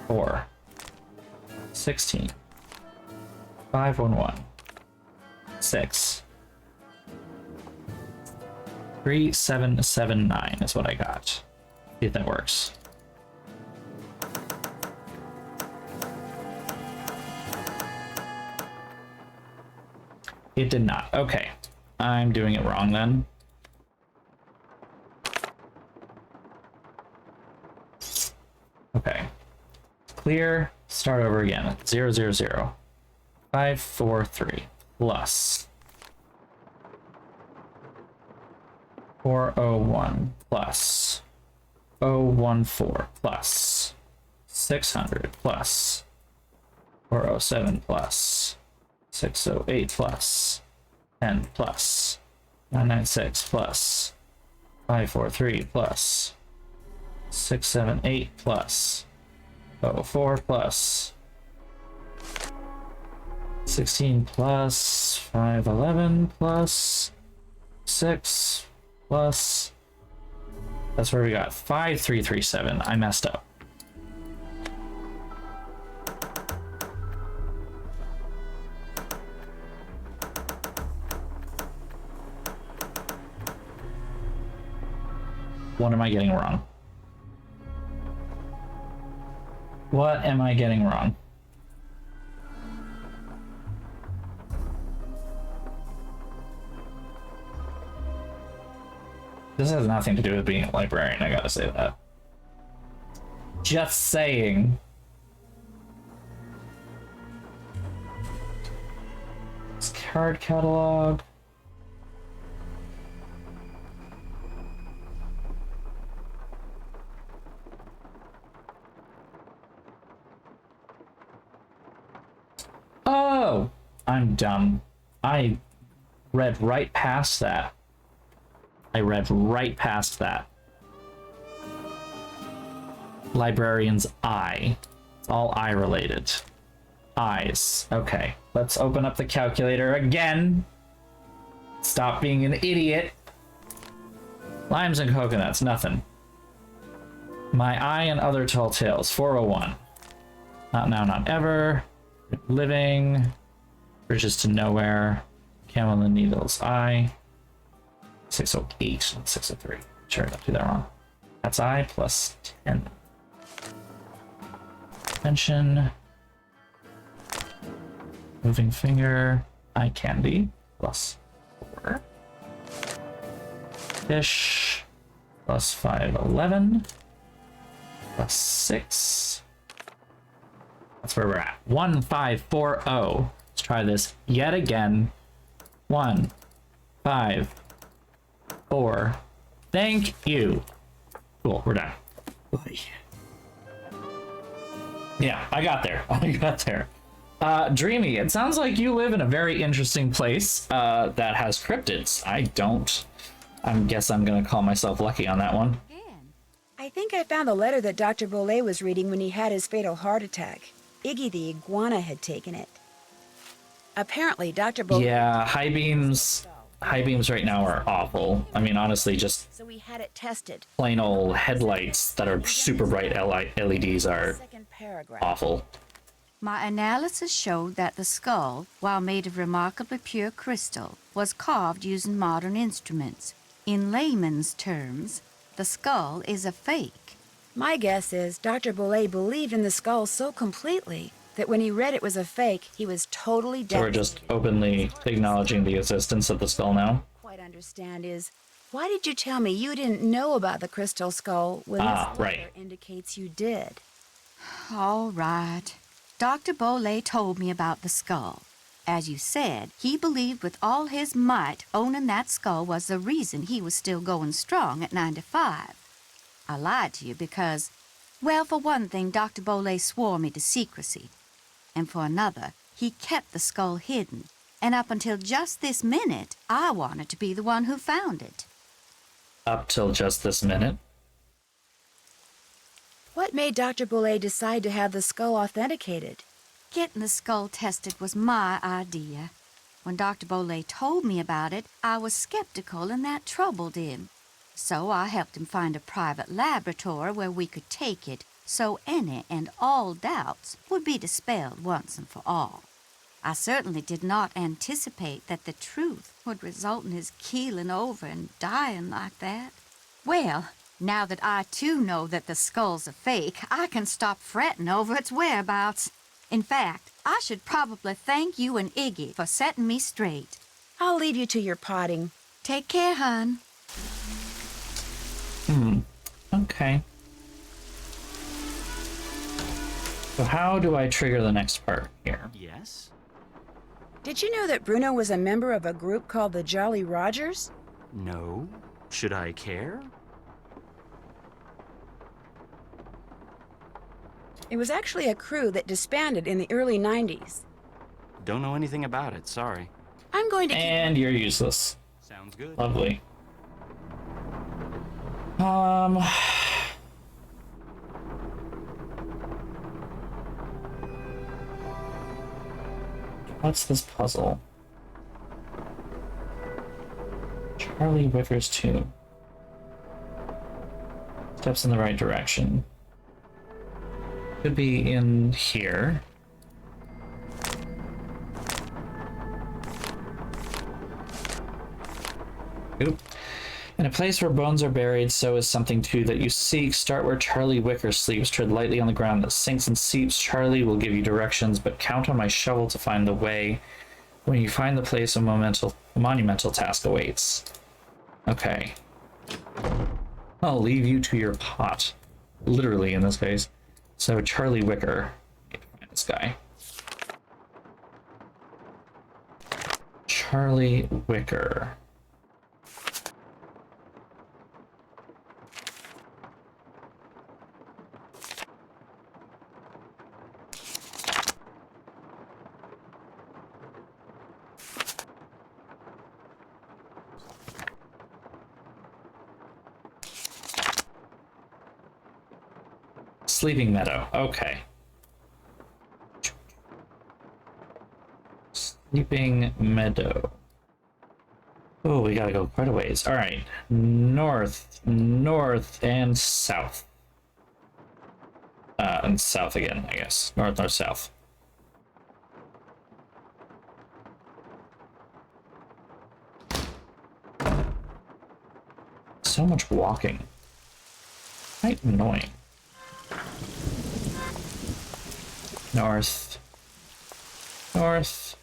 4. 16. 511. 6. 3779 is what I got. See if that works. It did not. Okay. I'm doing it wrong then. Okay. Clear. Start over again. 000. 543 plus 401 plus 014 plus 600 plus 407 plus 608 plus 10 plus 996 plus 543 plus 678 plus 04 plus 16 plus 511 plus 6 plus, that's where we got 5337. I messed up. What am I getting wrong? What am I getting wrong? This has nothing to do with being a librarian, I gotta say that. Just saying. This card catalog. Oh, I'm dumb. I read right past that. Librarian's eye. It's all eye related. Eyes. Okay, let's open up the calculator again. Stop being an idiot. Limes and coconuts, nothing. My eye and other tall tales, 401. Not now, not ever. Living. Bridges to nowhere. Camel and Needles, eye. 608, not 603. Sure, don't do that wrong. That's I plus 10. Mention. Moving finger. Eye candy plus 4. Fish plus 511. Plus 6. That's where we're at. 1540. Let's try this yet again. 1, 5, 4. Thank you. Cool, we're done. Yeah, I got there. Dreamy, it sounds like you live in a very interesting place that has cryptids. I guess I'm gonna call myself lucky on that one. I think I found the letter that Dr. Bolet was reading when he had his fatal heart attack. Iggy the iguana had taken it. Apparently, Dr. Bolet... Yeah, high beams right now are awful. I mean, honestly, just So we had it tested. plain old headlights that are super bright LEDs are awful. My analysis showed that the skull, while made of remarkably pure crystal, was carved using modern instruments. In layman's terms, the skull is a fake. My guess is Dr. Bolet believed in the skull so completely that when he read it was a fake, he was totally So devastated. we're just openly acknowledging the existence of the skull now. Quite understand is, why did you tell me you didn't know about the crystal skull when this letter right. indicates you did? All right. Dr. Bolet told me about the skull. As you said, he believed with all his might owning that skull was the reason he was still going strong at 95. I lied to you because, well, for one thing, Dr. Bolet swore me to secrecy. And for another, he kept the skull hidden. And up until just this minute, I wanted to be the one who found it. Up till just this minute. What made Dr. Bolet decide to have the skull authenticated? Getting the skull tested was my idea. When Dr. Bolet told me about it, I was skeptical and that troubled him. So I helped him find a private laboratory where we could take it so any and all doubts would be dispelled once and for all. I certainly did not anticipate that the truth would result in his keeling over and dying like that. Well, now that I too know that the skull's a fake, I can stop fretting over its whereabouts. In fact, I should probably thank you and Iggy for setting me straight. I'll leave you to your potting. Take care, hon. Okay. So how do I trigger the next part here? Yes? Did you know that Bruno was a member of a group called the Jolly Rogers? No? Should I care? It was actually a crew that disbanded in the early 90s. Don't know anything about it, sorry. I'm going to And you're useless. Sounds good. Lovely. What's this puzzle? Charlie Wicker's tomb. Steps in the right direction. Could be in here. Oop. In a place where bones are buried, so is something too that you seek. Start where Charlie Wicker sleeps. Tread lightly on the ground that sinks and seeps. Charlie will give you directions, but count on my shovel to find the way. When you find the place, a monumental task awaits. Okay. I'll leave you to your pot. Literally, in this case. So, Charlie Wicker. Find this guy. Charlie Wicker. Sleeping Meadow. Okay. Sleeping Meadow. Oh, we gotta go quite a ways. All right. North, north, and south. And south again, I guess. North, north, south. So much walking. Quite annoying. North, north,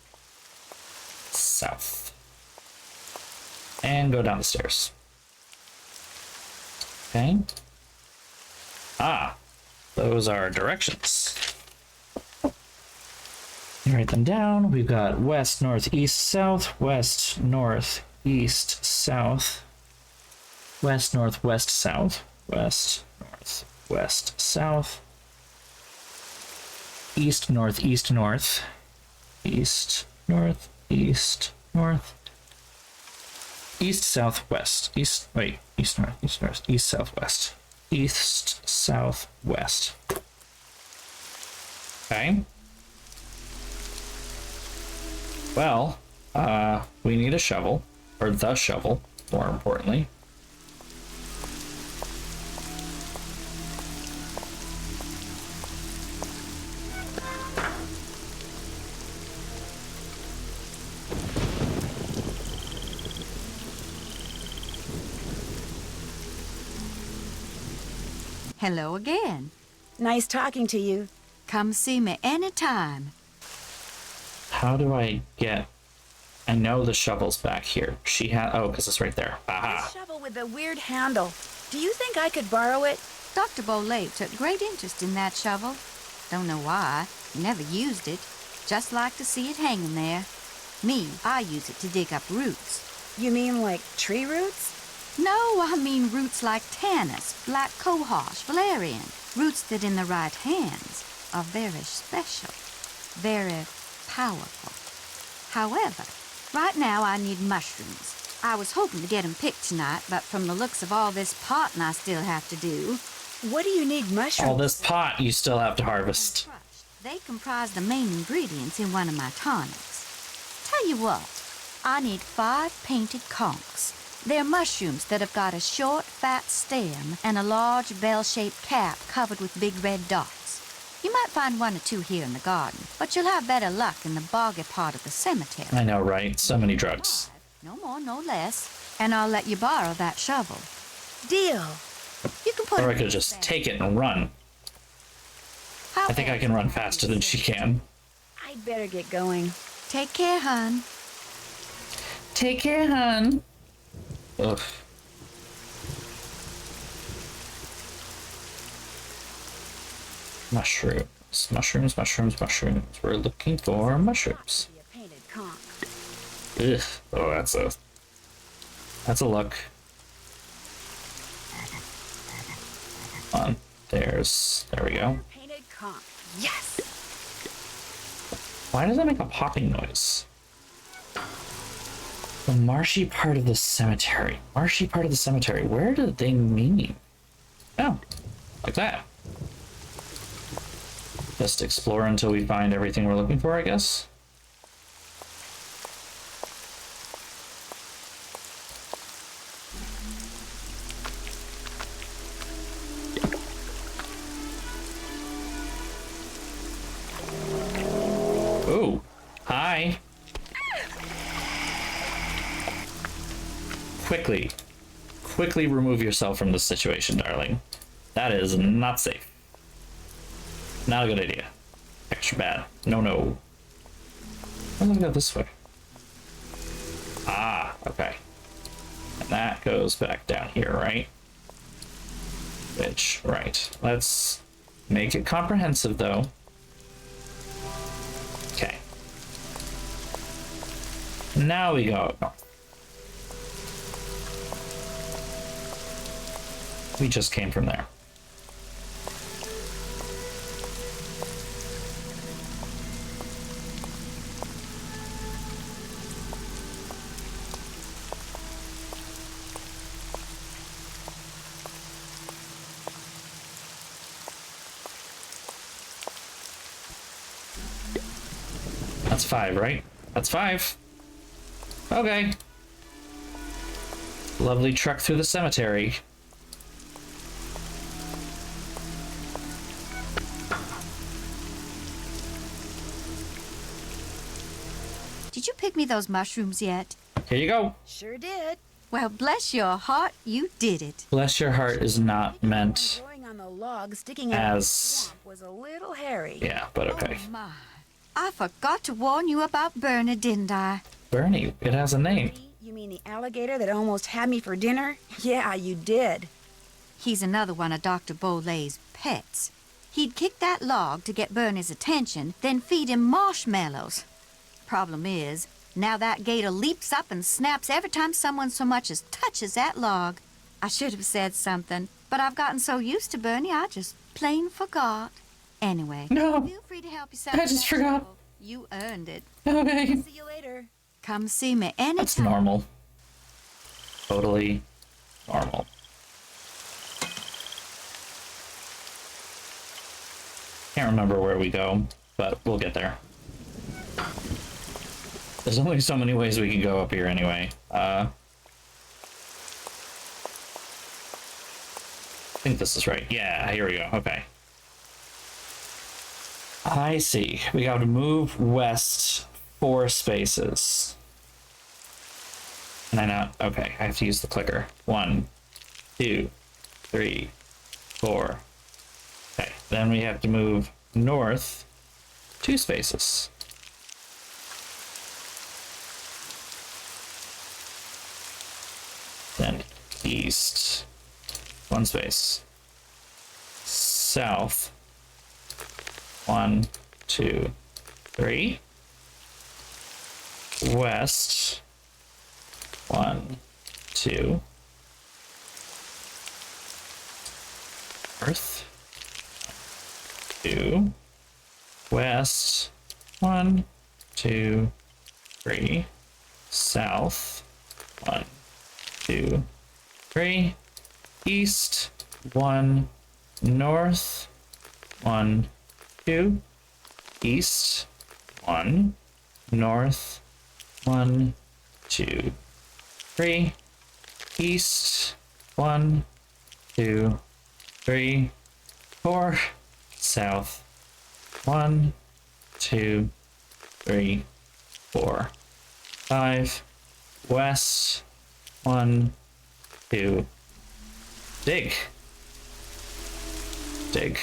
south, and go down the stairs. Okay. Ah, those are directions. You write them down. We've got west, north, east, south, west, north, east, south, west, north, west, south, west, north, west, south. East, north, east, north, east, north, east, north, east, south, west, east, wait, east, north, east, south, west, east, south, west. Okay. Well, we need a shovel, or the shovel, more importantly. Hello again. Nice talking to you. Come see me anytime. How do I get... I know the shovel's back here. She had... Oh, because it's right there. Aha. This shovel with the weird handle. Do you think I could borrow it? Dr. Bolay took great interest in that shovel. Don't know why. He never used it. Just like to see it hanging there. Me, I use it to dig up roots. You mean like tree roots? No, I mean roots like Tanis, black cohosh, valerian. Roots that in the right hands are very special, very powerful. However, right now I need mushrooms. I was hoping to get them picked tonight, but from the looks of all this potting I still have to do... What do you need mushrooms? All this pot you still have to harvest. They comprise the main ingredients in one of my tonics. Tell you what, I need 5 painted conchs. They're mushrooms that have got a short, fat stem and a large bell-shaped cap covered with big red dots. You might find 1 or 2 here in the garden, but you'll have better luck in the boggy part of the cemetery. I know, right? So many drugs. No more, no less. And I'll let you borrow that shovel. Deal. You can put Or I it could just take it and run. I think I can run faster than she can. I'd better get going. Take care, hon. Take care, hon. Ugh. Mushrooms, mushrooms, mushrooms, mushrooms. We're looking for mushrooms. A painted conch. Ugh. Oh, that's a look. On. There we go. Painted conch. Yes. Why does that make a popping noise? The marshy part of the cemetery. Marshy part of the cemetery. Where do they mean? Oh, like that. Just explore until we find everything we're looking for, I guess. Oh, hi. quickly remove yourself from this situation, darling. That is not safe. Not a good idea. Extra bad. No, no. I'm gonna go this way. Ah, okay. And that goes back down here, right? Which, right. Let's make it comprehensive, though. Okay. Now we go. No. We just came from there. That's 5, right? That's 5. Okay. Lovely truck through the cemetery. Did you pick me those mushrooms yet? Here you go. Sure did. Well, bless your heart, you did it. Bless your heart is not meant Going on the log sticking out of the as... swamp was a little hairy. Yeah, but okay. Oh, my. I forgot to warn you about Bernie, didn't I? Bernie, it has a name. You mean the alligator that almost had me for dinner? Yeah, you did. He's another one of Dr. Bolay's pets. He'd kick that log to get Bernie's attention, then feed him marshmallows. Problem is, now that gator leaps up and snaps every time someone so much as touches that log. I should have said something, but I've gotten so used to Bernie, I just plain forgot. Anyway, no, feel free to help yourself. I just forgot. You earned it. Okay. See you later. Come see me anytime. That's normal. Totally normal. Can't remember where we go, but we'll get there. There's only so many ways we can go up here anyway. I think this is right. Yeah, here we go. Okay. I see. We got to move west 4 spaces. And I know. Okay, I have to use the clicker. 1, 2, 3, 4. Okay, then we have to move north 2 spaces. Then east 1 space. South 1, 2, 3. West 1, 2. North 2. West 1, 2, 3. South 1, 2, 3. East 1. North 1, 2. East 1. North 1, 2, 3. East 1, 2, 3, 4. South 1, 2, 3, 4, 5. West 1, 2. Dig. Dig.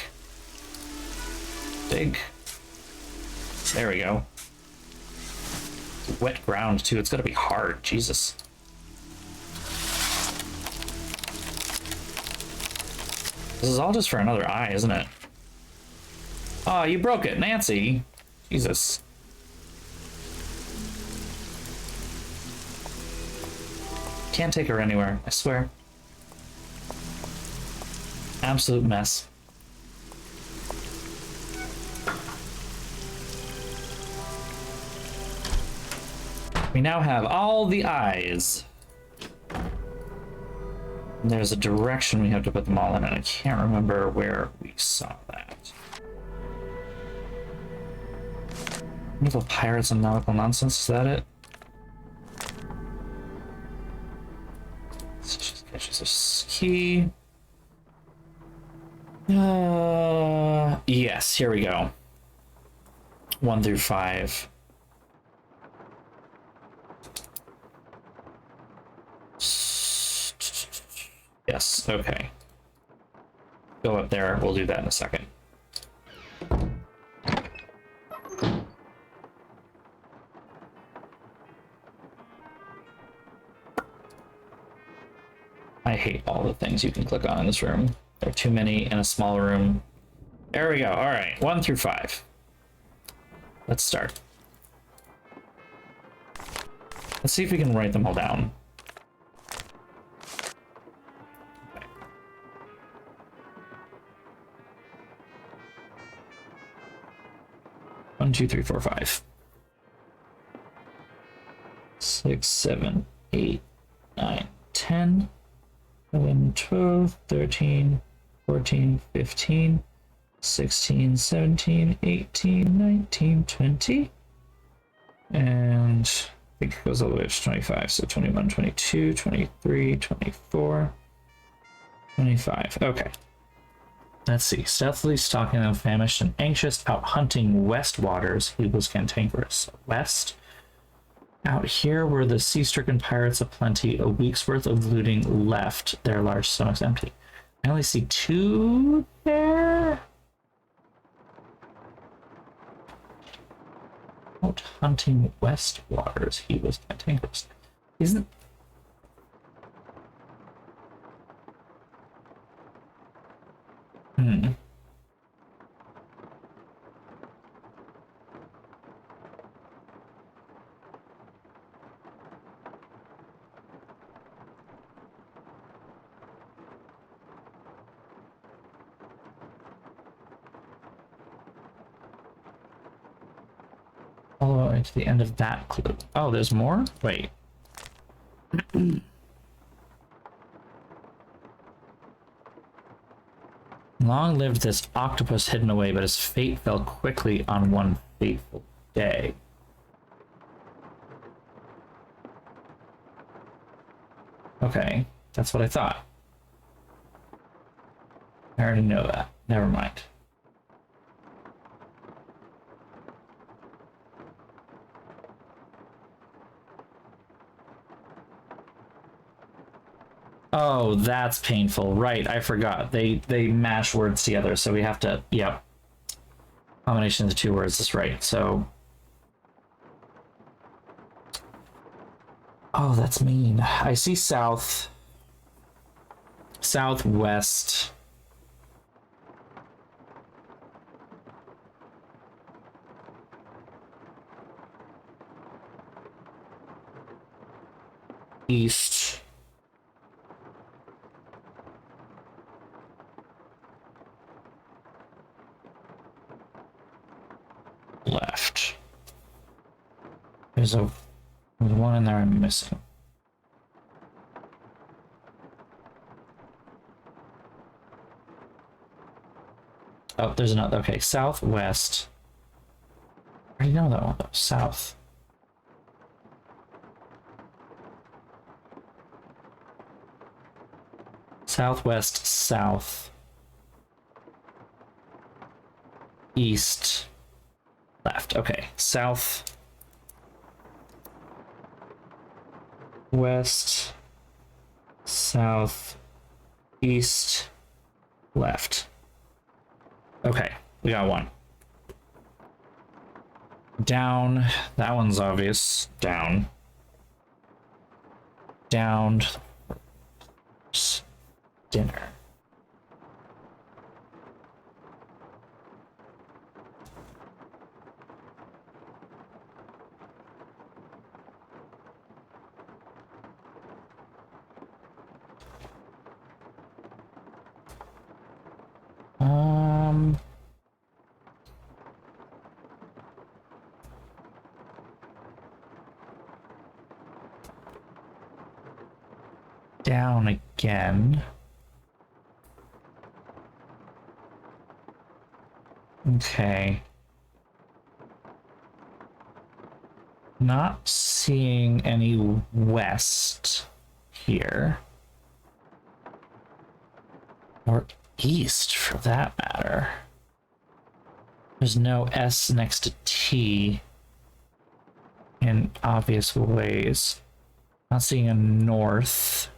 Dig. There we go. Wet ground too. It's gonna be hard. Jesus. This is all just for another eye, isn't it? Oh, you broke it, Nancy. Jesus. Can't take her anywhere, I swear. Absolute mess. We now have all the eyes. And there's a direction we have to put them all in, and I can't remember where we saw that. Evil pirates and nautical nonsense, is that it? Catches a key. Yes, here we go. 1 through 5. Yes, okay. Go up there. We'll do that in a second. I hate all the things you can click on in this room. There are too many in a small room. There we go. All right, 1 through 5. Let's start. Let's see if we can write them all down. Okay. 1, 2, 3, 4, 5. 6, 7, 8, 9, 10, 11, 12, 13, 14, 15, 16, 17, 18, 19, 20. And I think it goes all the way up to 25. So 21, 22, 23, 24, 25. Okay. Let's see. Stealthily stalking the famished and anxious, out hunting west waters, he was cantankerous. West? Out here were the sea-stricken pirates aplenty, a week's worth of looting left, their large stomachs empty. I only see 2 there? Out hunting west waters, he was cantankerous. Isn't... all the way to the end of that clue. Oh, there's more? Wait. Long lived this octopus hidden away, but his fate fell quickly on one fateful day. Okay, that's what I thought. I already know that. Never mind. Oh, that's painful. Right, I forgot. They mash words together, so we have to, yep. Combination of the 2 words is right, so... Oh, that's mean. I see south. Southwest. East. Left. There's one in there I'm missing. Oh, there's another. Okay, southwest. I already know that one though. South. Southwest, south. East. Left. Okay. South. West. South. East. Left. Okay. We got one. Down. That one's obvious. Down. Down. Dinner. Down again. Okay. Not seeing any west here. Or east, for that matter. There's no S next to T in obvious ways. Not seeing a north.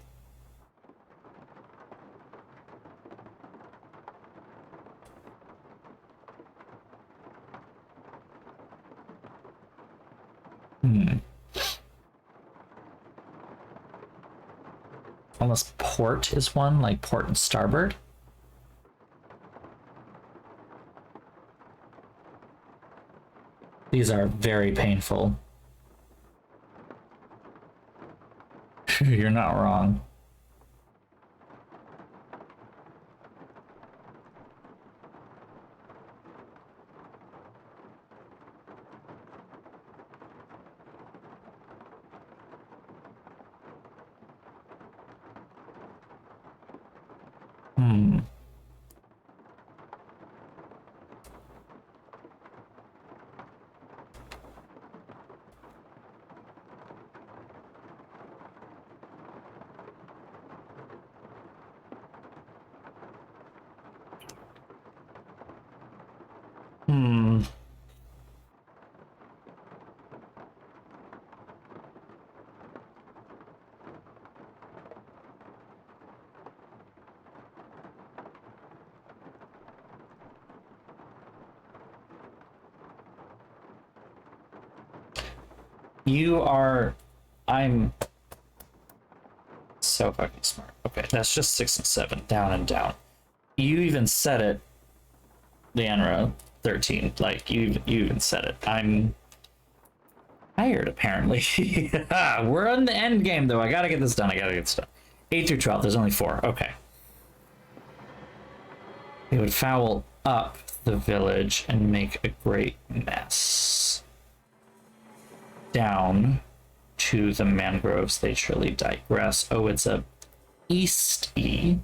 Unless port is one, like port and starboard. These are very painful. You're not wrong. I'm so fucking smart. Okay, that's just 6 and 7, down and down. You even said it, Leandro, 13. Like, you even said it. I'm tired, apparently. We're on the end game, though. I gotta get this done. 8 through 12, there's only 4. Okay. They would foul up the village and make a great mess. Down to the mangroves, they surely digress. Oh, it's a east-y.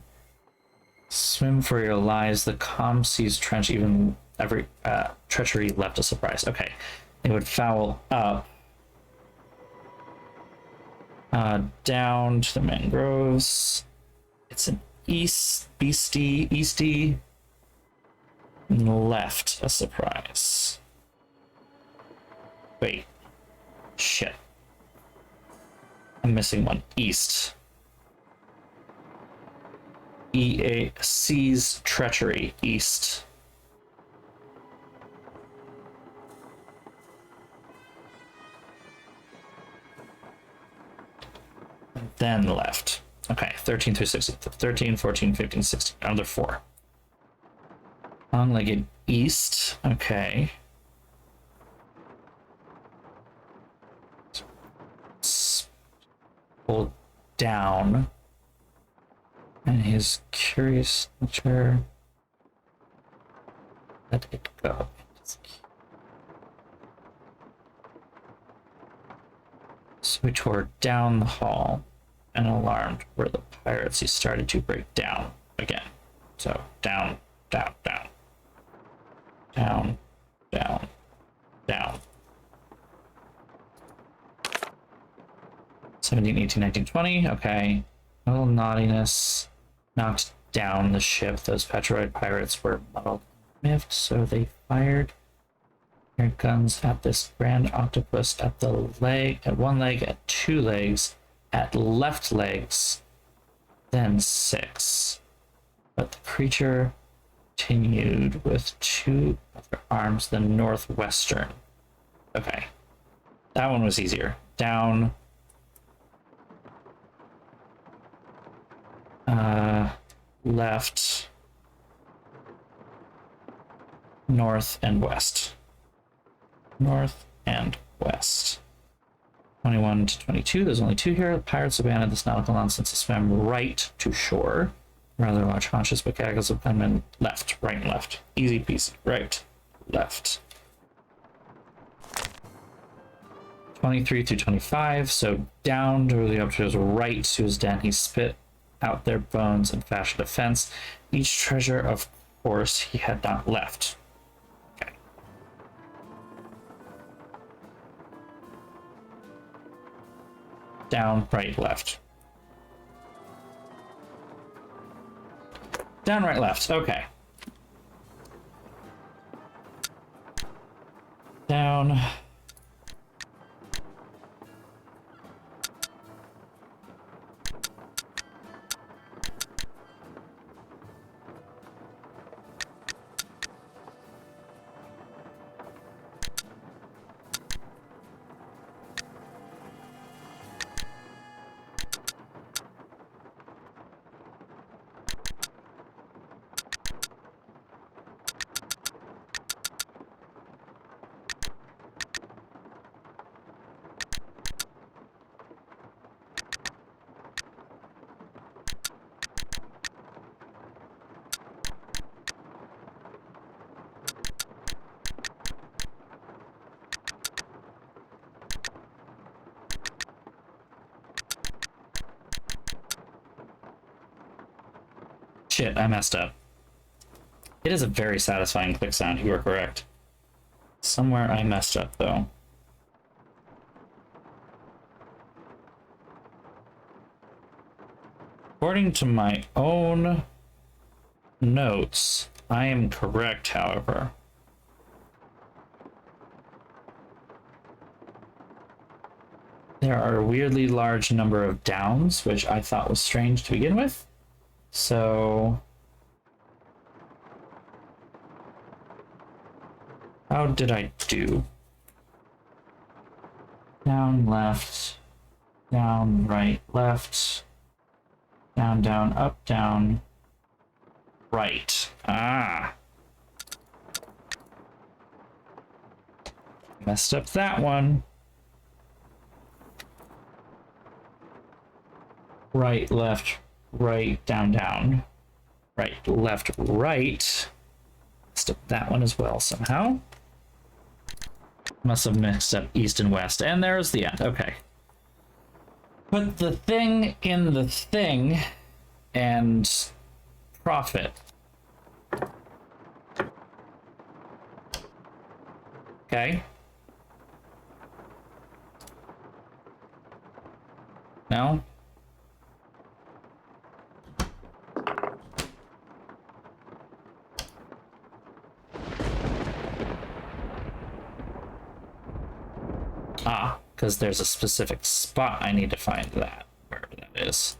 Swim for your lives. The calm seas trench, even every treachery left a surprise. Okay, they would foul up. Down to the mangroves. It's an easty, left a surprise. Wait. Shit. I'm missing one. East. Seas treachery. East. And then left. Okay, 13 through 16. 13, 14, 15, 16. Another 4. Long-legged east. Okay. Pull down. And his curious nature. Let it go. So we tore down the hall and alarmed were the pirates. He started to break down again. So down, down, down. Down, down, down. 17, 18, 19, 20. Okay. A little naughtiness. Knocked down the ship. Those Petroid pirates were muddled and miffed, so they fired their guns at this grand octopus at the leg, at one leg, at 2 legs, at left legs, then 6. But the creature continued with 2 other arms, the northwestern. Okay. That one was easier. Down. Left, north, and west. North and west. 21 to 22. There's only 2 here. The pirates abandoned this nautical nonsense and swam right to shore. Rather large haunches, but gaggles of gunmen left, right, and left. Easy peasy. Right, left. 23 through 25. So down to the upstairs, right to his den. He spit out their bones and fashioned a fence. Each treasure, of course, he had not left. Okay. Down, right, left. Down, right, left. Okay. Down. Shit, I messed up. It is a very satisfying click sound, you are correct. Somewhere I messed up, though. According to my own notes, I am correct, however. There are a weirdly large number of downs, which I thought was strange to begin with. So... how did I do? Down, left, down, right, left, down, down, up, down, right. Ah. Messed up that one. Right, left, right, down, down. Right, left, right. Messed up that one as well somehow. Must have mixed up east and west. And there's the end. Okay. Put the thing in the thing and profit. Okay. No? Ah, because there's a specific spot I need to find that, wherever that is.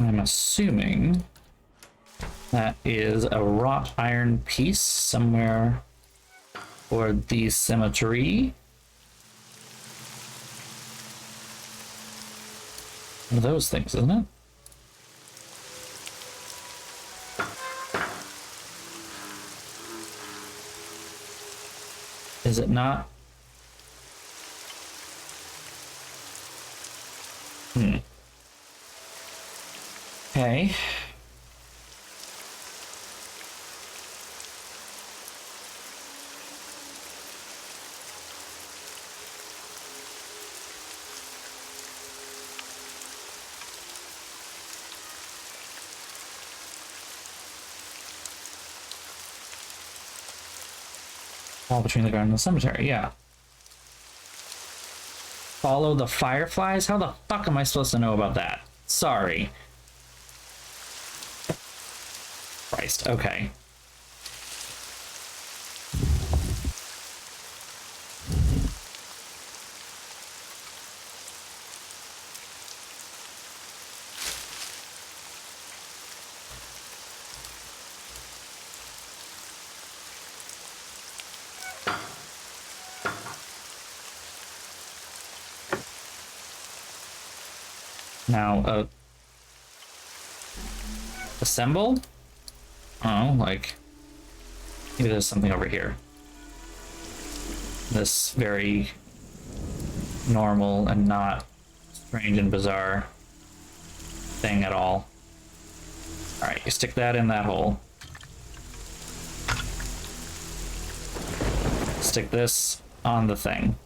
I'm assuming that is a wrought iron piece somewhere for the cemetery. One of those things, isn't it? Is it not? Okay. Wall between the garden and the cemetery, yeah. Follow the fireflies? How the fuck am I supposed to know about that? Sorry. Christ, okay. Now, assemble? Oh, like, maybe there's something over here. This very normal and not strange and bizarre thing at all. Alright, you stick that in that hole. Stick this on the thing.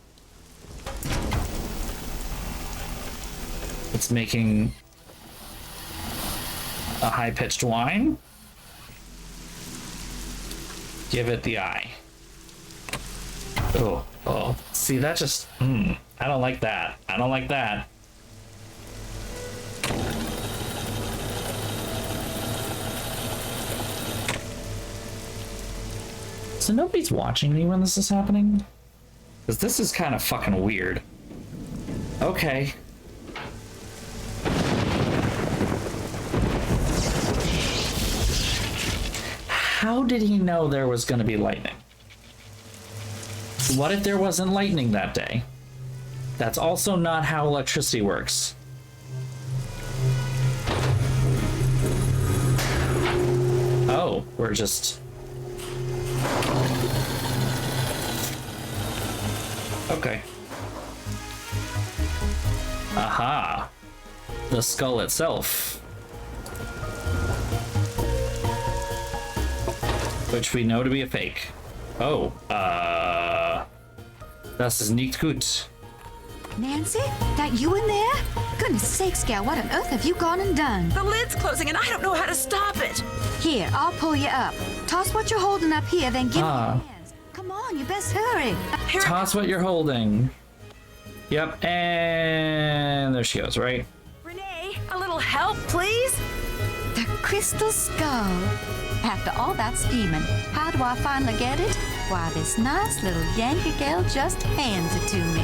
It's making a high-pitched whine. Give it the eye. Oh, oh. See, that just... I don't like that. I don't like that. So nobody's watching me when this is happening? Because this is kind of fucking weird. Okay. How did he know there was going to be lightning? What if there wasn't lightning that day? That's also not how electricity works. Oh, we're just... Okay. Aha! The skull itself. which we know to be a fake. Oh, das ist nicht gut. Nancy, that you in there? Goodness sakes, gal, what on earth have you gone and done? The lid's closing and I don't know how to stop it. Here, I'll pull you up. Toss what you're holding up here, then give me your hands. Come on, you best hurry. Toss what you're holding. Yep, and there she goes, right? Renee, a little help, please? The crystal skull. After all that scheming, how do I finally get it? Why, this nice little Yankee gal just hands it to me.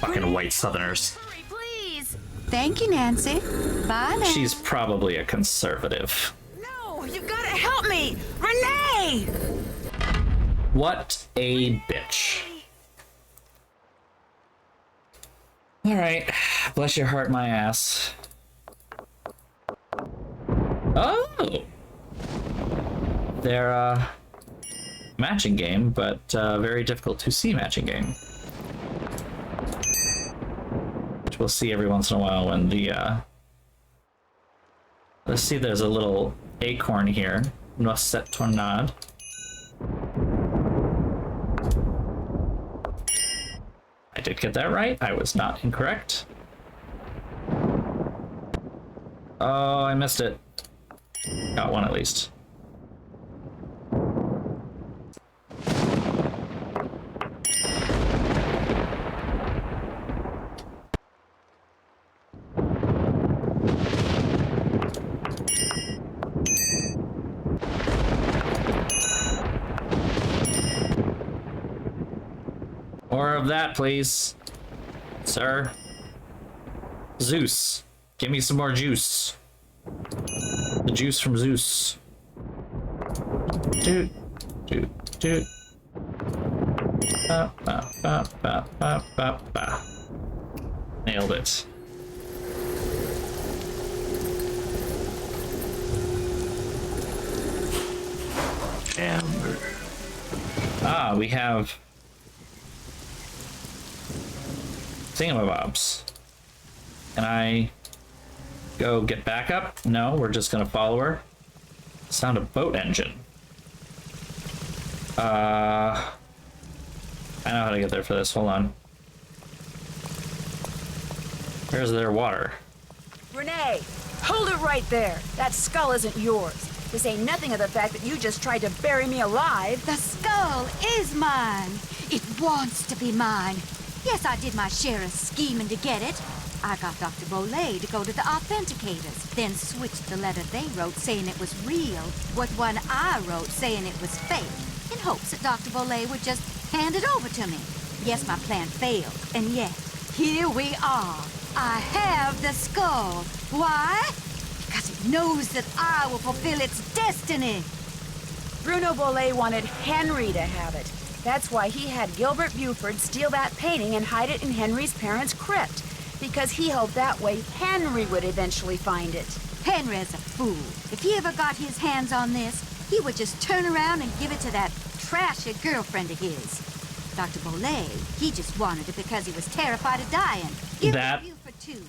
Fucking white Southerners. Hurry, please. Thank you, Nancy. Bye now. She's probably a conservative. No, you gotta help me. Renee! What a bitch. All right, bless your heart, my ass. Oh! They're, matching game, but very difficult to see matching game. Which we'll see every once in a while when the, let's see, there's a little acorn here. Noisette tornade. I did get that right. I was not incorrect. Oh, I missed it. Got one at least. More of that, please. Sir. Zeus. Give me some more juice. The juice from Zeus. Doot. Doot. Doot. Ba, ba, ba, ba, ba, ba, ba. Nailed it. Amber. Ah, we have thingamabobs. Can I go get back up? No, we're just gonna follow her. Sound a boat engine. I know how to get there for this. Hold on. Where's their water? Renee, hold it right there. That skull isn't yours. To say nothing of the fact that you just tried to bury me alive. The skull is mine. It wants to be mine. Yes, I did my share of scheming to get it. I got Dr. Bolay to go to the authenticators, then switched the letter they wrote saying it was real with one I wrote saying it was fake, in hopes that Dr. Bolay would just hand it over to me. Yes, my plan failed, and yet, here we are. I have the skull. Why? Because it knows that I will fulfill its destiny. Bruno Bolay wanted Henry to have it. That's why he had Gilbert Buford steal that painting and hide it in Henry's parents' crypt. Because he hoped that way Henry would eventually find it. Henry's a fool. If he ever got his hands on this, he would just turn around and give it to that trashy girlfriend of his. Dr. Bolay, he just wanted it because he was terrified of dying. That Buford too.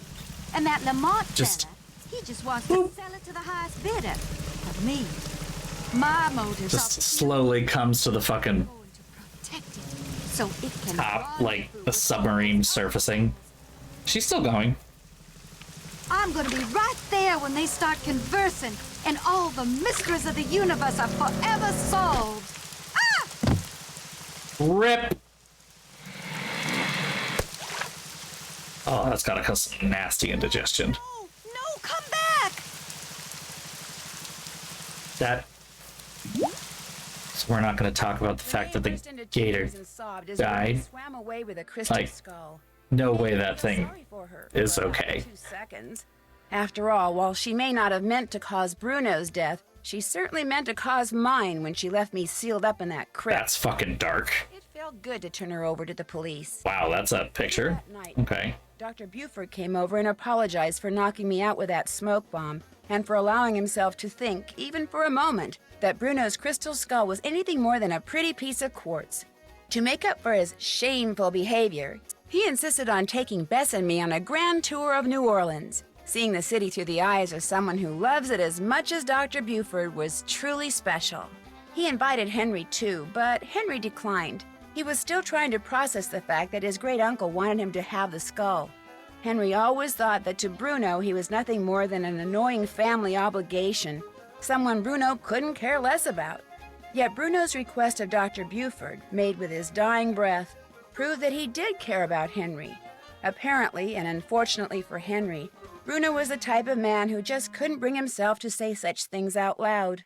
And that Lamont just fella, he just wants to sell it to the highest bidder. But me, my motives just are slowly comes to the fucking protect it, so it can top, like the submarine surfacing. She's still going. I'm gonna be right there when they start conversing, and all the mysteries of the universe are forever solved. Ah! Rip. Oh, that's gotta cause some nasty indigestion. No, come back! That. So we're not gonna talk about the fact that the gator died. Swam away with a crystal Like, skull. no way that thing Sorry for her, is but okay. 2 seconds. After all, while she may not have meant to cause Bruno's death, she certainly meant to cause mine when she left me sealed up in that crypt. That's fucking dark. It felt good to turn her over to the police. Wow, that's a picture. That night, Okay. Dr. Buford came over and apologized for knocking me out with that smoke bomb, and for allowing himself to think, even for a moment, that Bruno's crystal skull was anything more than a pretty piece of quartz. To make up for his shameful behavior, he insisted on taking Bess and me on a grand tour of New Orleans. Seeing the city through the eyes of someone who loves it as much as Dr. Buford was truly special. He invited Henry too, but Henry declined. He was still trying to process the fact that his great-uncle wanted him to have the skull. Henry always thought that to Bruno he was nothing more than an annoying family obligation, someone Bruno couldn't care less about. Yet Bruno's request of Dr. Buford, made with his dying breath, proved that he did care about Henry. Apparently, and unfortunately for Henry, Bruno was the type of man who just couldn't bring himself to say such things out loud.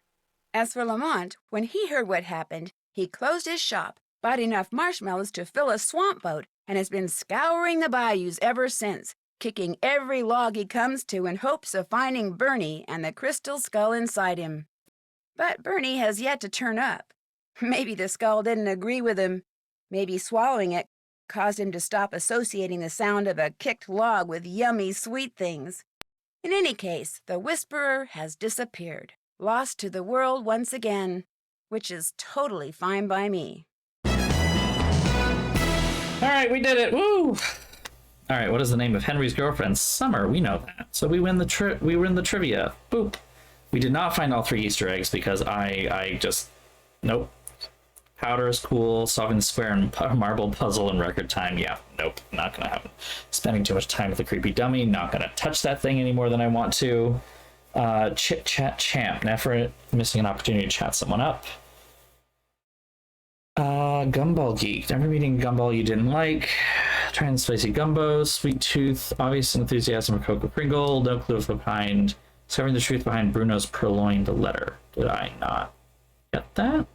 As for Lamont, when he heard what happened, he closed his shop, bought enough marshmallows to fill a swamp boat, and has been scouring the bayous ever since, kicking every log he comes to in hopes of finding Bernie and the crystal skull inside him. But Bernie has yet to turn up. Maybe the skull didn't agree with him. Maybe swallowing it caused him to stop associating the sound of a kicked log with yummy sweet things. In any case, the Whisperer has disappeared, lost to the world once again, which is totally fine by me. All right, we did it. Woo! All right, what is the name of Henry's girlfriend? Summer. We know that. So we win the we win the trivia. Boop. We did not find all 3 Easter eggs because I just nope. Powder is cool. Solving the square and marble puzzle in record time. Yeah, nope, not gonna happen. Spending too much time with the creepy dummy. Not gonna touch that thing any more than I want to. Chit chat champ. Never missing an opportunity to chat someone up. Gumball geek. Never meeting gumball you didn't like. Trans spicy gumbo. Sweet tooth. Obvious enthusiasm for Cocoa Pringle. No clue of behind. Discovering the truth behind Bruno's purloined letter. Did I not get that?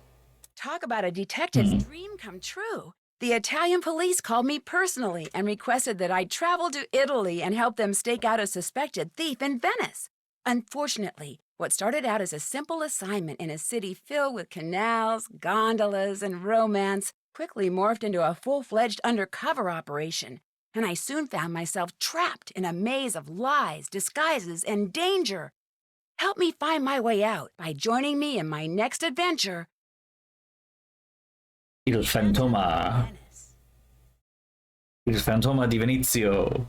Talk about a detective's dream come true. The Italian police called me personally and requested that I travel to Italy and help them stake out a suspected thief in Venice. Unfortunately, what started out as a simple assignment in a city filled with canals, gondolas, and romance quickly morphed into a full-fledged undercover operation, and I soon found myself trapped in a maze of lies, disguises, and danger. Help me find my way out by joining me in my next adventure. Il Fantoma. Il Fantoma di Venezio.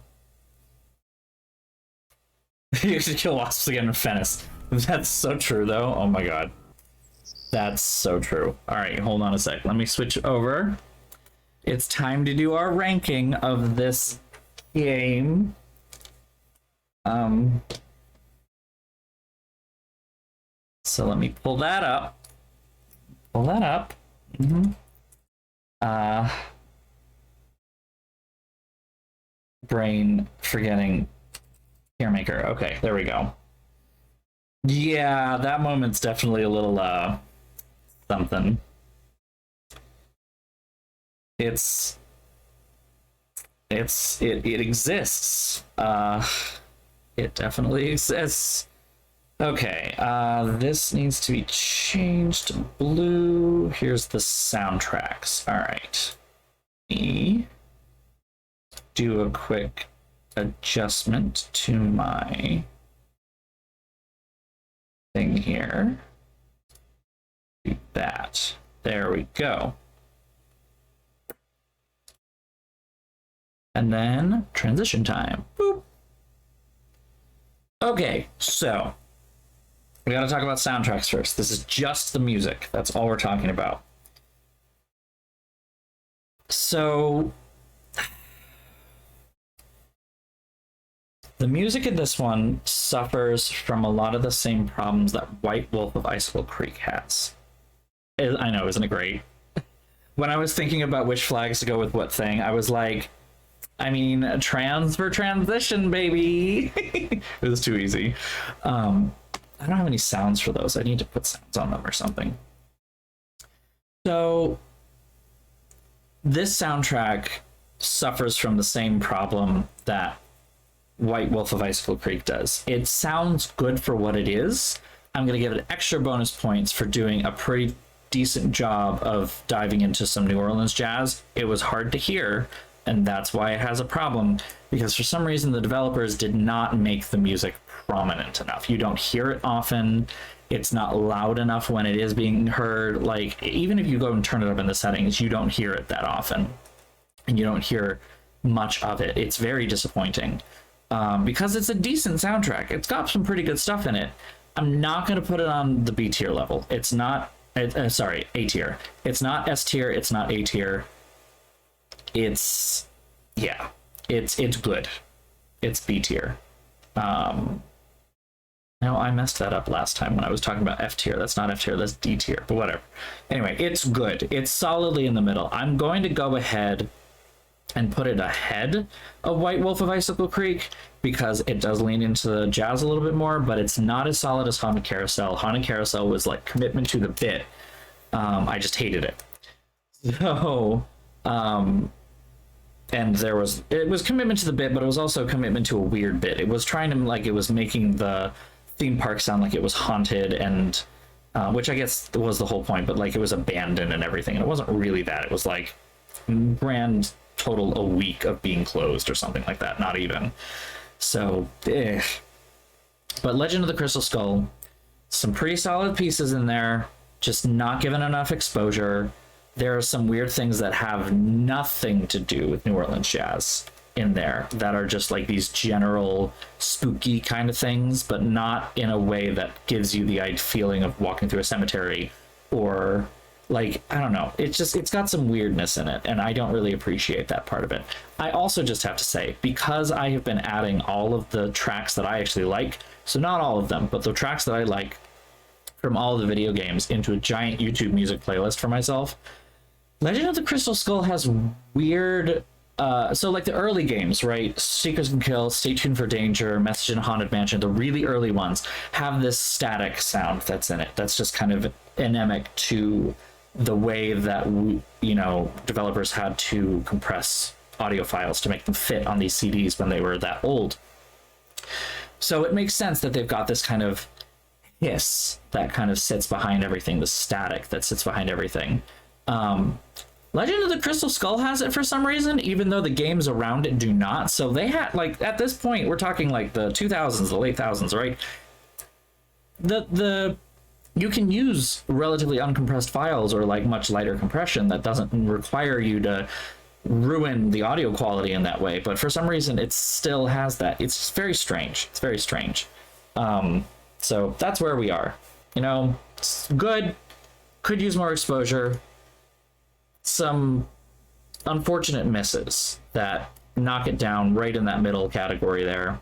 You should kill wasps again in Venice. That's so true, though. Oh my god. That's so true. Alright, hold on a sec. Let me switch over. It's time to do our ranking of this game. So let me pull that up. Pull that up. Brain forgetting Caremaker. Okay, there we go. Yeah, that moment's definitely a little something. It exists. It definitely exists. Okay, this needs to be changed to blue. Here's the soundtracks. All right. Me do a quick adjustment to my thing here. Do that. There we go. And then transition time. Boop. Okay, so we gotta talk about soundtracks first. This is just the music. That's all we're talking about. So the music in this one suffers from a lot of the same problems that White Wolf of Icicle Creek has. I know, isn't it great? When I was thinking about which flags to go with what thing, I was like, I mean, trans for transition, baby. It was too easy. I don't have any sounds for those. I need to put sounds on them or something. So this soundtrack suffers from the same problem that White Wolf of Icicle Creek does. It sounds good for what it is. I'm going to give it extra bonus points for doing a pretty decent job of diving into some New Orleans jazz. It was hard to hear, and that's why it has a problem, because for some reason the developers did not make the music prominent enough. You don't hear it often. It's not loud enough when it is being heard. Like, even if you go and turn it up in the settings, you don't hear it that often, and you don't hear much of it. It's very disappointing, because it's a decent soundtrack. It's got some pretty good stuff in it. I'm not going to put it on the B tier level. It's not Sorry, A tier. It's not S tier. It's not A tier. It's good. It's B tier. No, I messed that up last time when I was talking about F tier. That's not F tier, that's D tier, but whatever. Anyway, it's good. It's solidly in the middle. I'm going to go ahead and put it ahead of White Wolf of Icicle Creek because it does lean into the jazz a little bit more, but it's not as solid as Haunted Carousel. Haunted Carousel was like commitment to the bit. I just hated it. So, and it was commitment to the bit, but it was also commitment to a weird bit. It was trying to, like, it was making the theme park sound like it was haunted, and which I guess was the whole point, but like it was abandoned and everything, and it wasn't really that. It was like grand total a week of being closed or something like that, not even. So but Legend of the Crystal Skull, some pretty solid pieces in there, just not given enough exposure. There are some weird things that have nothing to do with New Orleans jazz in there that are just like these general spooky kind of things, but not in a way that gives you the feeling of walking through a cemetery, or like, I don't know. It's got some weirdness in it, and I don't really appreciate that part of it. I also just have to say, because I have been adding all of the tracks that I actually like, so not all of them, but the tracks that I like from all of the video games into a giant YouTube music playlist for myself, Legend of the Crystal Skull has weird, so like the early games, right? Seekers Can Kill, Stay Tuned for Danger, Message in a Haunted Mansion, the really early ones have this static sound that's in it. That's just kind of endemic to the way that, developers had to compress audio files to make them fit on these CDs when they were that old. So it makes sense that they've got this kind of hiss that kind of sits behind everything, the static that sits behind everything. Legend of the Crystal Skull has it for some reason, even though the games around it do not. So they had, like, at this point, we're talking like the 2000s, the late thousands, right? You can use relatively uncompressed files or like much lighter compression that doesn't require you to ruin the audio quality in that way. But for some reason, it still has that. It's very strange. It's very strange. So that's where we are. It's good. Could use more exposure. Some unfortunate misses that knock it down right in that middle category there.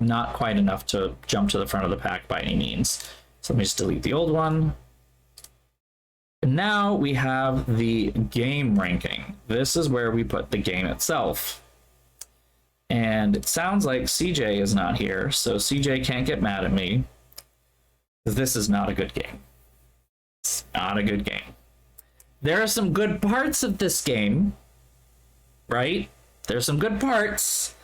Not quite enough to jump to the front of the pack by any means. So let me just delete the old one. And now we have the game ranking. This is where we put the game itself. And it sounds like CJ is not here, so CJ can't get mad at me. This is not a good game. It's not a good game. There are some good parts of this game, right? There's some good parts.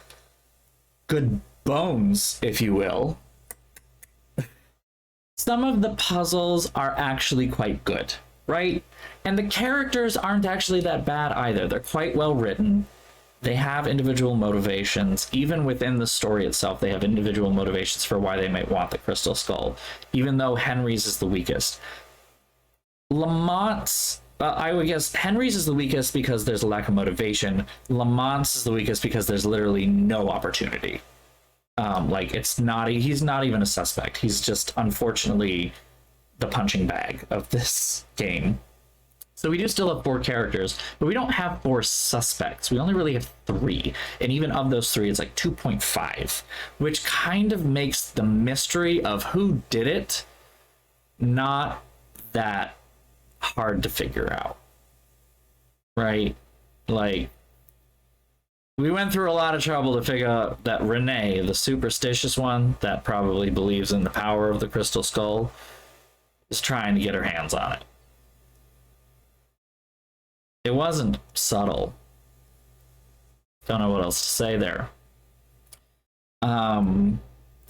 Good bones, if you will. Some of the puzzles are actually quite good, right? And the characters aren't actually that bad either. They're quite well written. They have individual motivations. Even within the story itself, they have individual motivations for why they might want the Crystal Skull, even though Henry's is the weakest. Lamont's, I would guess Henry's is the weakest because there's a lack of motivation. Lamont's is the weakest because there's literally no opportunity. He's not even a suspect. He's just, unfortunately, the punching bag of this game. So we do still have 4 characters, but we don't have 4 suspects. We only really have 3. And even of those 3, it's like 2.5, which kind of makes the mystery of who did it not that hard to figure out. Right? Like, we went through a lot of trouble to figure out that Renee, the superstitious one that probably believes in the power of the Crystal Skull, is trying to get her hands on it. It wasn't subtle. Don't know what else to say there. The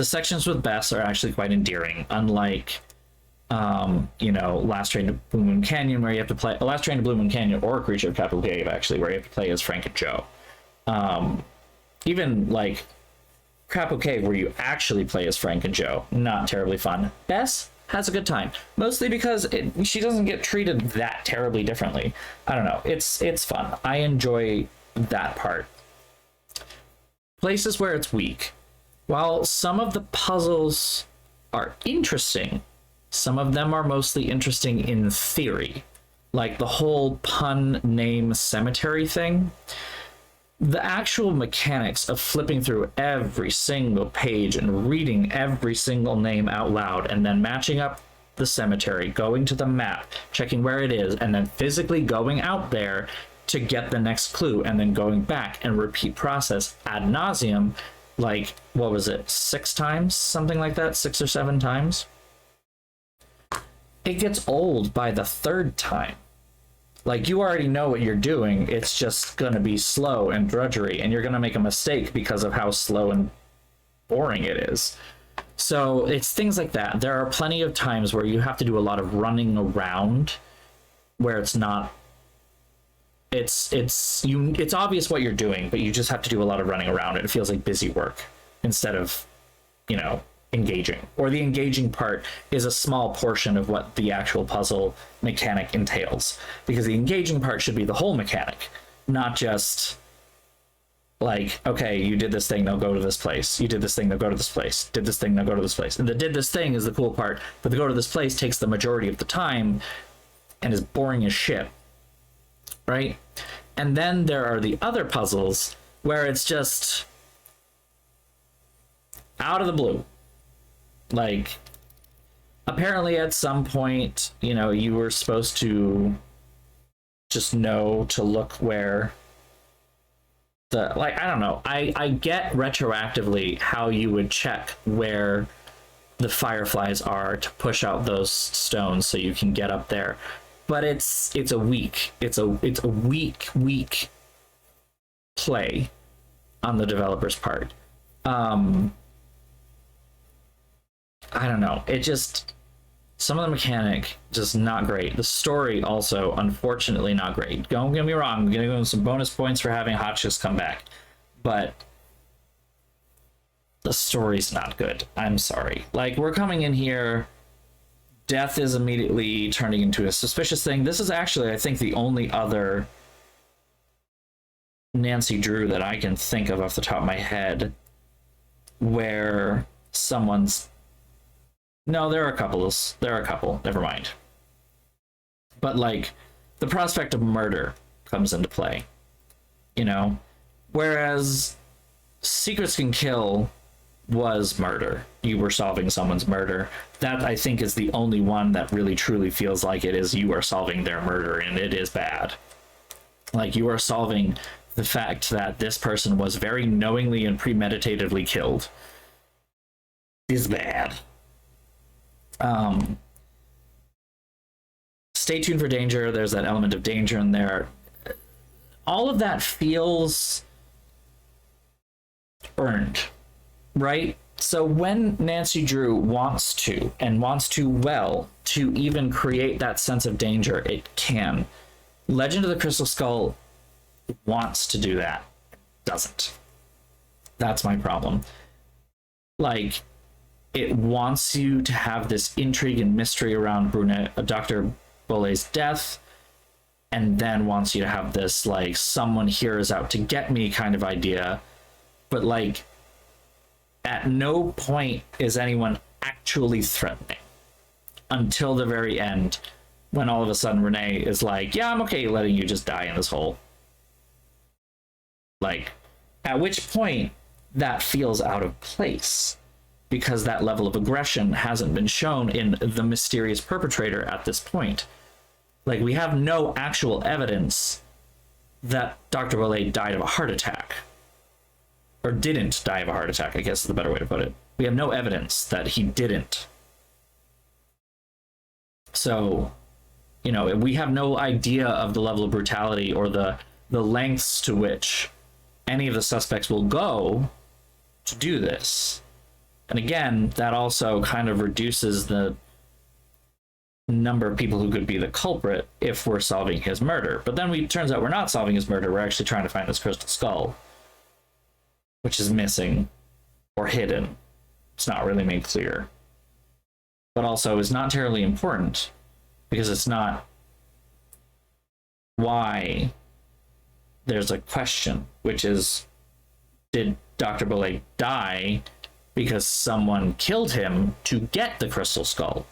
sections with Bess are actually quite endearing, unlike Last Train to Blue Moon Canyon, where you have to play Last Train to Blue Moon Canyon, or Creature of Capital Cave, actually, where you have to play as Frank and Joe. Even like Crapo Cave, where you actually play as Frank and Joe, not terribly fun. Bess has a good time, mostly because she doesn't get treated that terribly differently. I don't know, it's fun. I enjoy that part. Places where it's weak. While some of the puzzles are interesting, Some of them are mostly interesting in theory, like the whole pun name cemetery thing. The actual mechanics of flipping through every single page and reading every single name out loud and then matching up the cemetery, going to the map, checking where it is, and then physically going out there to get the next clue and then going back and repeat process ad nauseum, like, what was it, 6 times? Something like that, 6 or 7 times? It gets old by the 3rd time. Like, you already know what you're doing, it's just gonna be slow and drudgery, and you're gonna make a mistake because of how slow and boring it is. So it's things like that. There are plenty of times where you have to do a lot of running around, where it's not, it's obvious what you're doing, but you just have to do a lot of running around, and it feels like busy work instead of, you know, engaging. Or the engaging part is a small portion of what the actual puzzle mechanic entails, because the engaging part should be the whole mechanic, not just like, okay, you did this thing, now go to this place, you did this thing, now go to this place, did this thing, now go to this place. And the did this thing is the cool part, but the go to this place takes the majority of the time and is boring as shit, right? And then there are the other puzzles where it's just out of the blue. Like, apparently at some point, you know, you were supposed to just know to look where the, like, I don't know. I get retroactively how you would check where the fireflies are to push out those stones so you can get up there. But it's a weak play on the developer's part. I don't know. It just, some of the mechanic just not great. The story also, unfortunately, not great. Don't get me wrong. I'm gonna give him some bonus points for having Hotchkiss come back, but the story's not good. I'm sorry. Like, we're coming in here, death is immediately turning into a suspicious thing. This is actually, I think, the only other Nancy Drew that I can think of off the top of my head where someone's, no, there are a couple, never mind. But, like, the prospect of murder comes into play, you know? Whereas Secrets Can Kill was murder. You were solving someone's murder. That, I think, is the only one that really truly feels like it is you are solving their murder, and it is bad. Like, you are strolving the fact that this person was very knowingly and premeditatively killed is bad. Stay tuned for danger. There's that element of danger in there. All of that feels earned, right? So when Nancy Drew wants to, and wants to well, to even create that sense of danger, it can. Legend of the Crystal Skull wants to do that, doesn't. That's my problem. Like, it wants you to have this intrigue and mystery around Dr. Bole's death, and then wants you to have this, like, someone here is out to get me kind of idea. But, like, at no point is anyone actually threatening until the very end, when all of a sudden Renee is like, yeah, I'm okay letting you just die in this hole. Like, at which point that feels out of place, because that level of aggression hasn't been shown in the mysterious perpetrator at this point. Like, we have no actual evidence that Dr. Bole died of a heart attack. Or didn't die of a heart attack, I guess is the better way to put it. We have no evidence that he didn't. So, you know, we have no idea of the level of brutality or the lengths to which any of the suspects will go to do this. And again, that also kind of reduces the number of people who could be the culprit if we're solving his murder. But then turns out we're not solving his murder, we're actually trying to find this crystal skull, which is missing or hidden. It's not really made clear. But also is not terribly important, because it's not why there's a question, which is, did Dr. Bole die because someone killed him to get the crystal skull?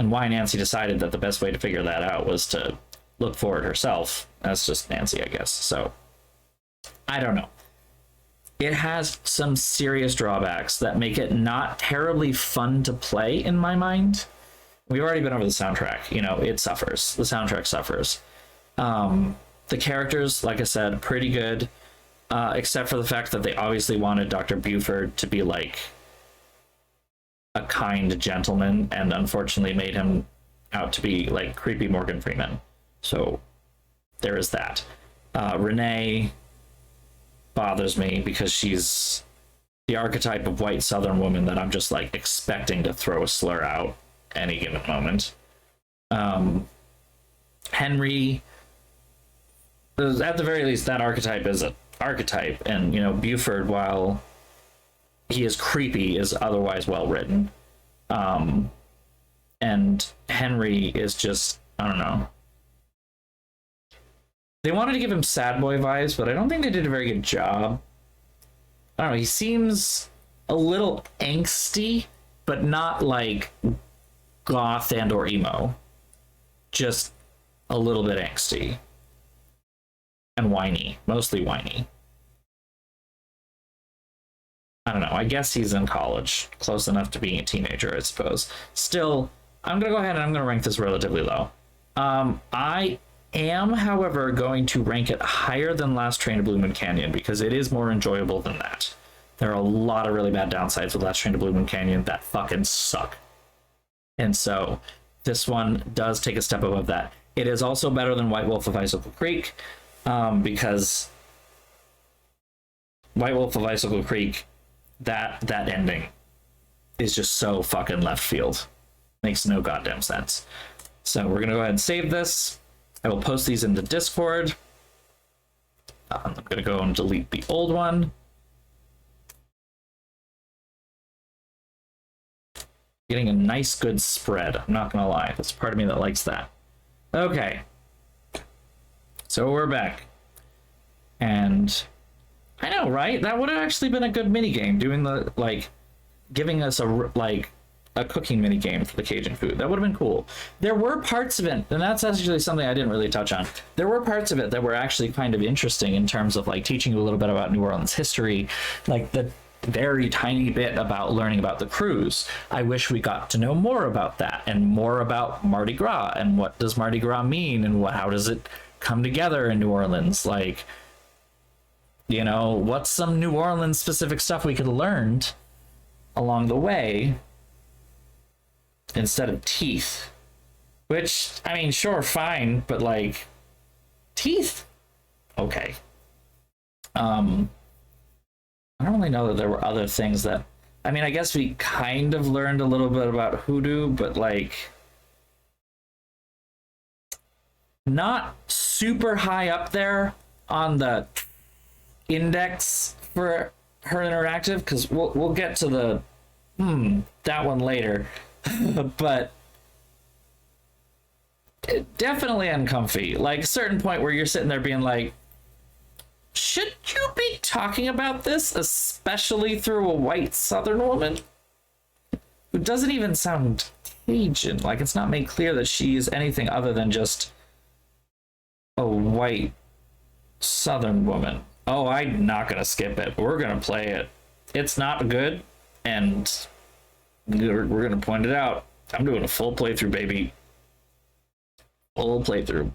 and why Nancy decided that the best way to figure that out was to look for it herself. That's just Nancy, I guess. So I don't know. It has some serious drawbacks that make it not terribly fun to play in my mind. We've already been over the soundtrack. You know, it suffers. The soundtrack suffers. The characters, like I said, pretty good, except for the fact that they obviously wanted Dr. Buford to be like a kind gentleman, and unfortunately made him out to be like creepy Morgan Freeman. So there is that. Renee bothers me because she's the archetype of white Southern woman that I'm just like expecting to throw a slur out any given moment. Henry, at the very least, that archetype is an archetype, and you know, Buford, while he is creepy, is otherwise well written. And Henry is just, I don't know. They wanted to give him sad boy vibes, but I don't think they did a very good job. I don't know, he seems a little angsty, but not like goth and or emo. Just a little bit angsty. And whiny, mostly whiny. I don't know, I guess he's in college, close enough to being a teenager, I suppose. Still, I'm gonna go ahead and I'm gonna rank this relatively low. I am, however, going to rank it higher than Last Train to Blue Moon Canyon because it is more enjoyable than that. There are a lot of really bad downsides with Last Train to Blue Moon Canyon that fucking suck. And so this one does take a step above that. It is also better than White Wolf of Icicle Creek because White Wolf of Icicle Creek, that ending is just so fucking left field. Makes no goddamn sense. So we're gonna go ahead and save this. I will post these into Discord. I'm gonna go and delete the old one. Getting a nice good spread, I'm not gonna lie. There's part of me that likes that. Okay. So we're back. And I know, right? That would have actually been a good mini game, doing the like giving us a cooking mini game for the Cajun food. That would have been cool. There were parts of it, and that's actually something I didn't really touch on. There were parts of it that were actually kind of interesting in terms of like teaching you a little bit about New Orleans history, like the very tiny bit about learning about the cruise. I wish we got to know more about that and more about Mardi Gras and what does Mardi Gras mean and how does it come together in New Orleans. Like, you know, what's some New Orleans specific stuff we could have learned along the way instead of teeth, which, I mean, sure, fine, but like teeth, okay. I don't really know that there were other things that, I mean, I guess we kind of learned a little bit about hoodoo, but like not super high up there on the index for her interactive, because we'll get to the that one later. But definitely uncomfy. Like a certain point where you're sitting there being like, should you be talking about this, especially through a white Southern woman who doesn't even sound Cajun? Like, it's not made clear that she is anything other than just a white Southern woman. Oh, I'm not gonna skip it. We're gonna play it. It's not good, and we're gonna point it out. I'm doing a full playthrough, baby. Full playthrough.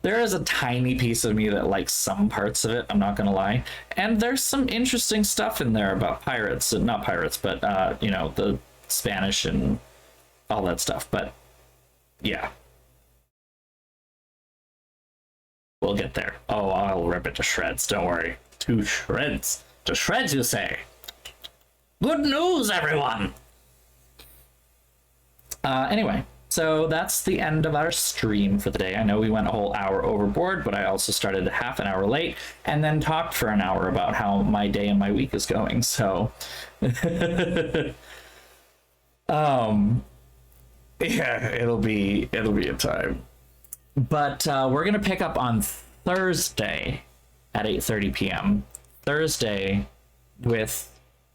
There is a tiny piece of me that likes some parts of it, I'm not gonna lie. And there's some interesting stuff in there about pirates, not pirates, but you know, the Spanish and all that stuff. But yeah, we'll get there. Oh, I'll rip it to shreds, don't worry. To shreds. To shreds, you say? Good news, everyone! Anyway, so that's the end of our stream for the day. I know we went a whole hour overboard, but I also started half an hour late and then talked for an hour about how my day and my week is going, so... yeah, it'll be a time. But we're gonna pick up on Thursday at 8:30 p.m. Thursday with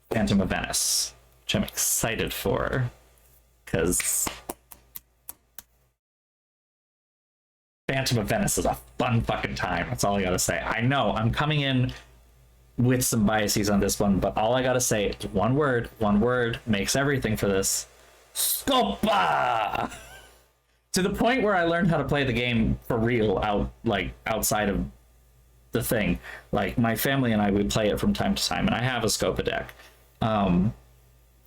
Phantom of Venice, which I'm excited for, because Phantom of Venice is a fun fucking time. That's all I gotta say. I know I'm coming in with some biases on this one, but all I gotta say is one word makes everything for this. Scopa! To the point where I learned how to play the game for real outside of the thing. Like, my family and I would play it from time to time, and I have a Scopa deck.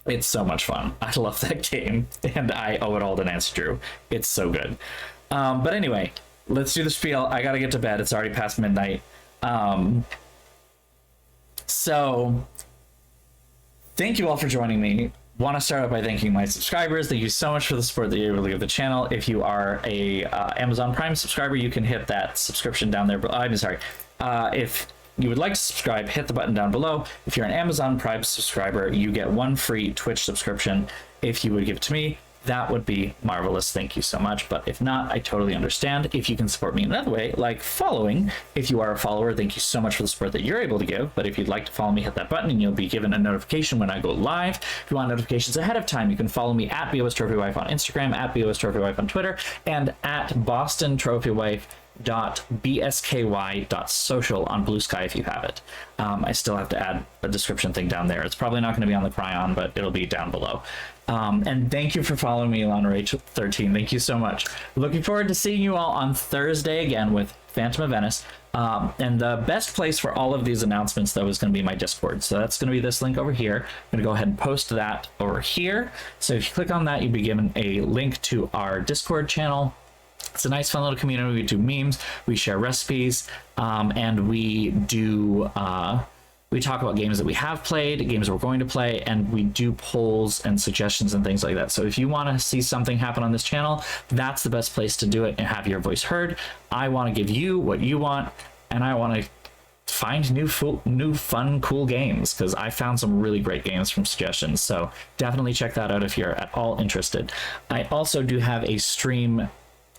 It's so much fun. I love that game, and I owe it all to Nancy Drew. It's so good. But anyway, let's do the spiel. I gotta get to bed. It's already past midnight. So thank you all for joining me. Want to start out by thanking my subscribers. Thank you so much for the support that you're able to give the channel. If you are a Amazon Prime subscriber, you can hit that subscription down there. I'm sorry. If you would like to subscribe, hit the button down below. If you're an Amazon Prime subscriber, you get one free Twitch subscription. If you would give it to me, that would be marvelous. Thank you so much. But if not, I totally understand. If you can support me another way, like following, if you are a follower, thank you so much for the support that you're able to give. But if you'd like to follow me, hit that button and you'll be given a notification when I go live. If you want notifications ahead of time, you can follow me at BOSTrophyWife on Instagram, at BOSTrophyWife on Twitter, and at BostonTrophyWife.bsky.social on Blue Sky if you have it. I still have to add a description thing down there. It's probably not going to be on the Cryon, but it'll be down below. And thank you for following me, Lana Rachel 13. Thank you so much. Looking forward to seeing you all on Thursday again with Phantom of Venice. And the best place for all of these announcements, though, is going to be my Discord. So that's going to be this link over here. I'm going to go ahead and post that over here. So if you click on that, you'll be given a link to our Discord channel. It's a nice, fun little community. We do memes, we share recipes, and we do... we talk about games that we have played, games we're going to play, and we do polls and suggestions and things like that. So if you want to see something happen on this channel, that's the best place to do it and have your voice heard. I want to give you what you want, and I want to find new, fun, cool games, because I found some really great games from suggestions. So definitely check that out if you're at all interested. I also do have a stream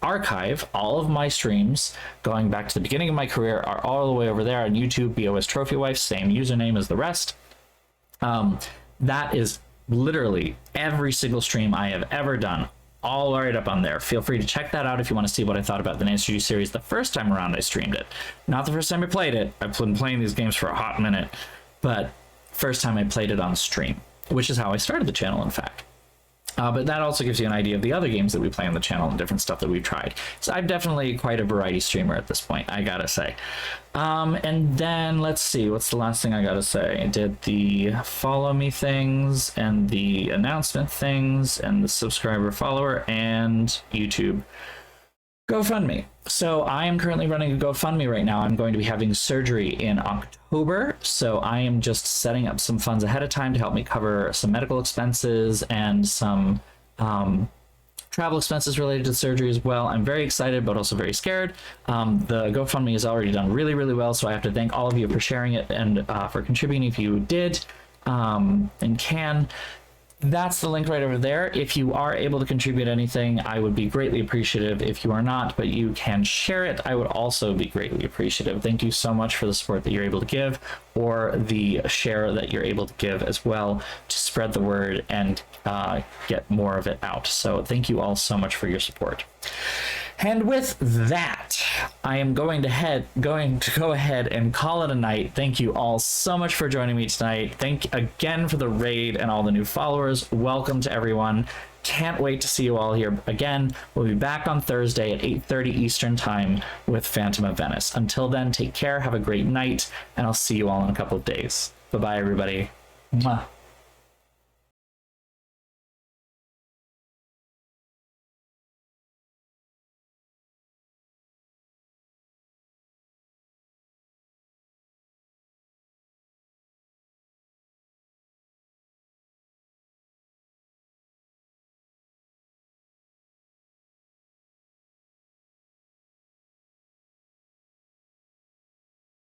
archive. All of my streams going back to the beginning of my career are all the way over there on YouTube, BOSTrophyWife, same username as the rest. That is literally every single stream I have ever done, all right up on there. Feel free to check that out if you want to see what I thought about the Nancy Drew series the first time around I streamed it. Not the first time I played it. I've been playing these games for a hot minute, but first time I played it on stream, which is how I started the channel, in fact. But that also gives you an idea of the other games that we play on the channel and different stuff that we've tried. So I'm definitely quite a variety streamer at this point, I gotta say. And then let's see, what's the last thing I gotta say? I did the follow me things and the announcement things and the subscriber follower and YouTube GoFundMe. So I am currently running a GoFundMe right now. I'm going to be having surgery in October, so I am just setting up some funds ahead of time to help me cover some medical expenses and some travel expenses related to surgery as well. I'm very excited, but also very scared. The GoFundMe has already done really, really well, so I have to thank all of you for sharing it and for contributing if you did and can. That's the link right over there. If you are able to contribute anything, I would be greatly appreciative. If you are not, but you can share it, I would also be greatly appreciative. Thank you so much for the support that you're able to give, or the share that you're able to give as well, to spread the word and get more of it out. So thank you all so much for your support. And with that, I am going to go ahead and call it a night. Thank you all so much for joining me tonight. Thank again for the raid and all the new followers. Welcome to everyone. Can't wait to see you all here again. We'll be back on Thursday at 8:30 Eastern Time with Phantom of Venice. Until then, take care, have a great night, and I'll see you all in a couple of days. Bye-bye, everybody. Mwah.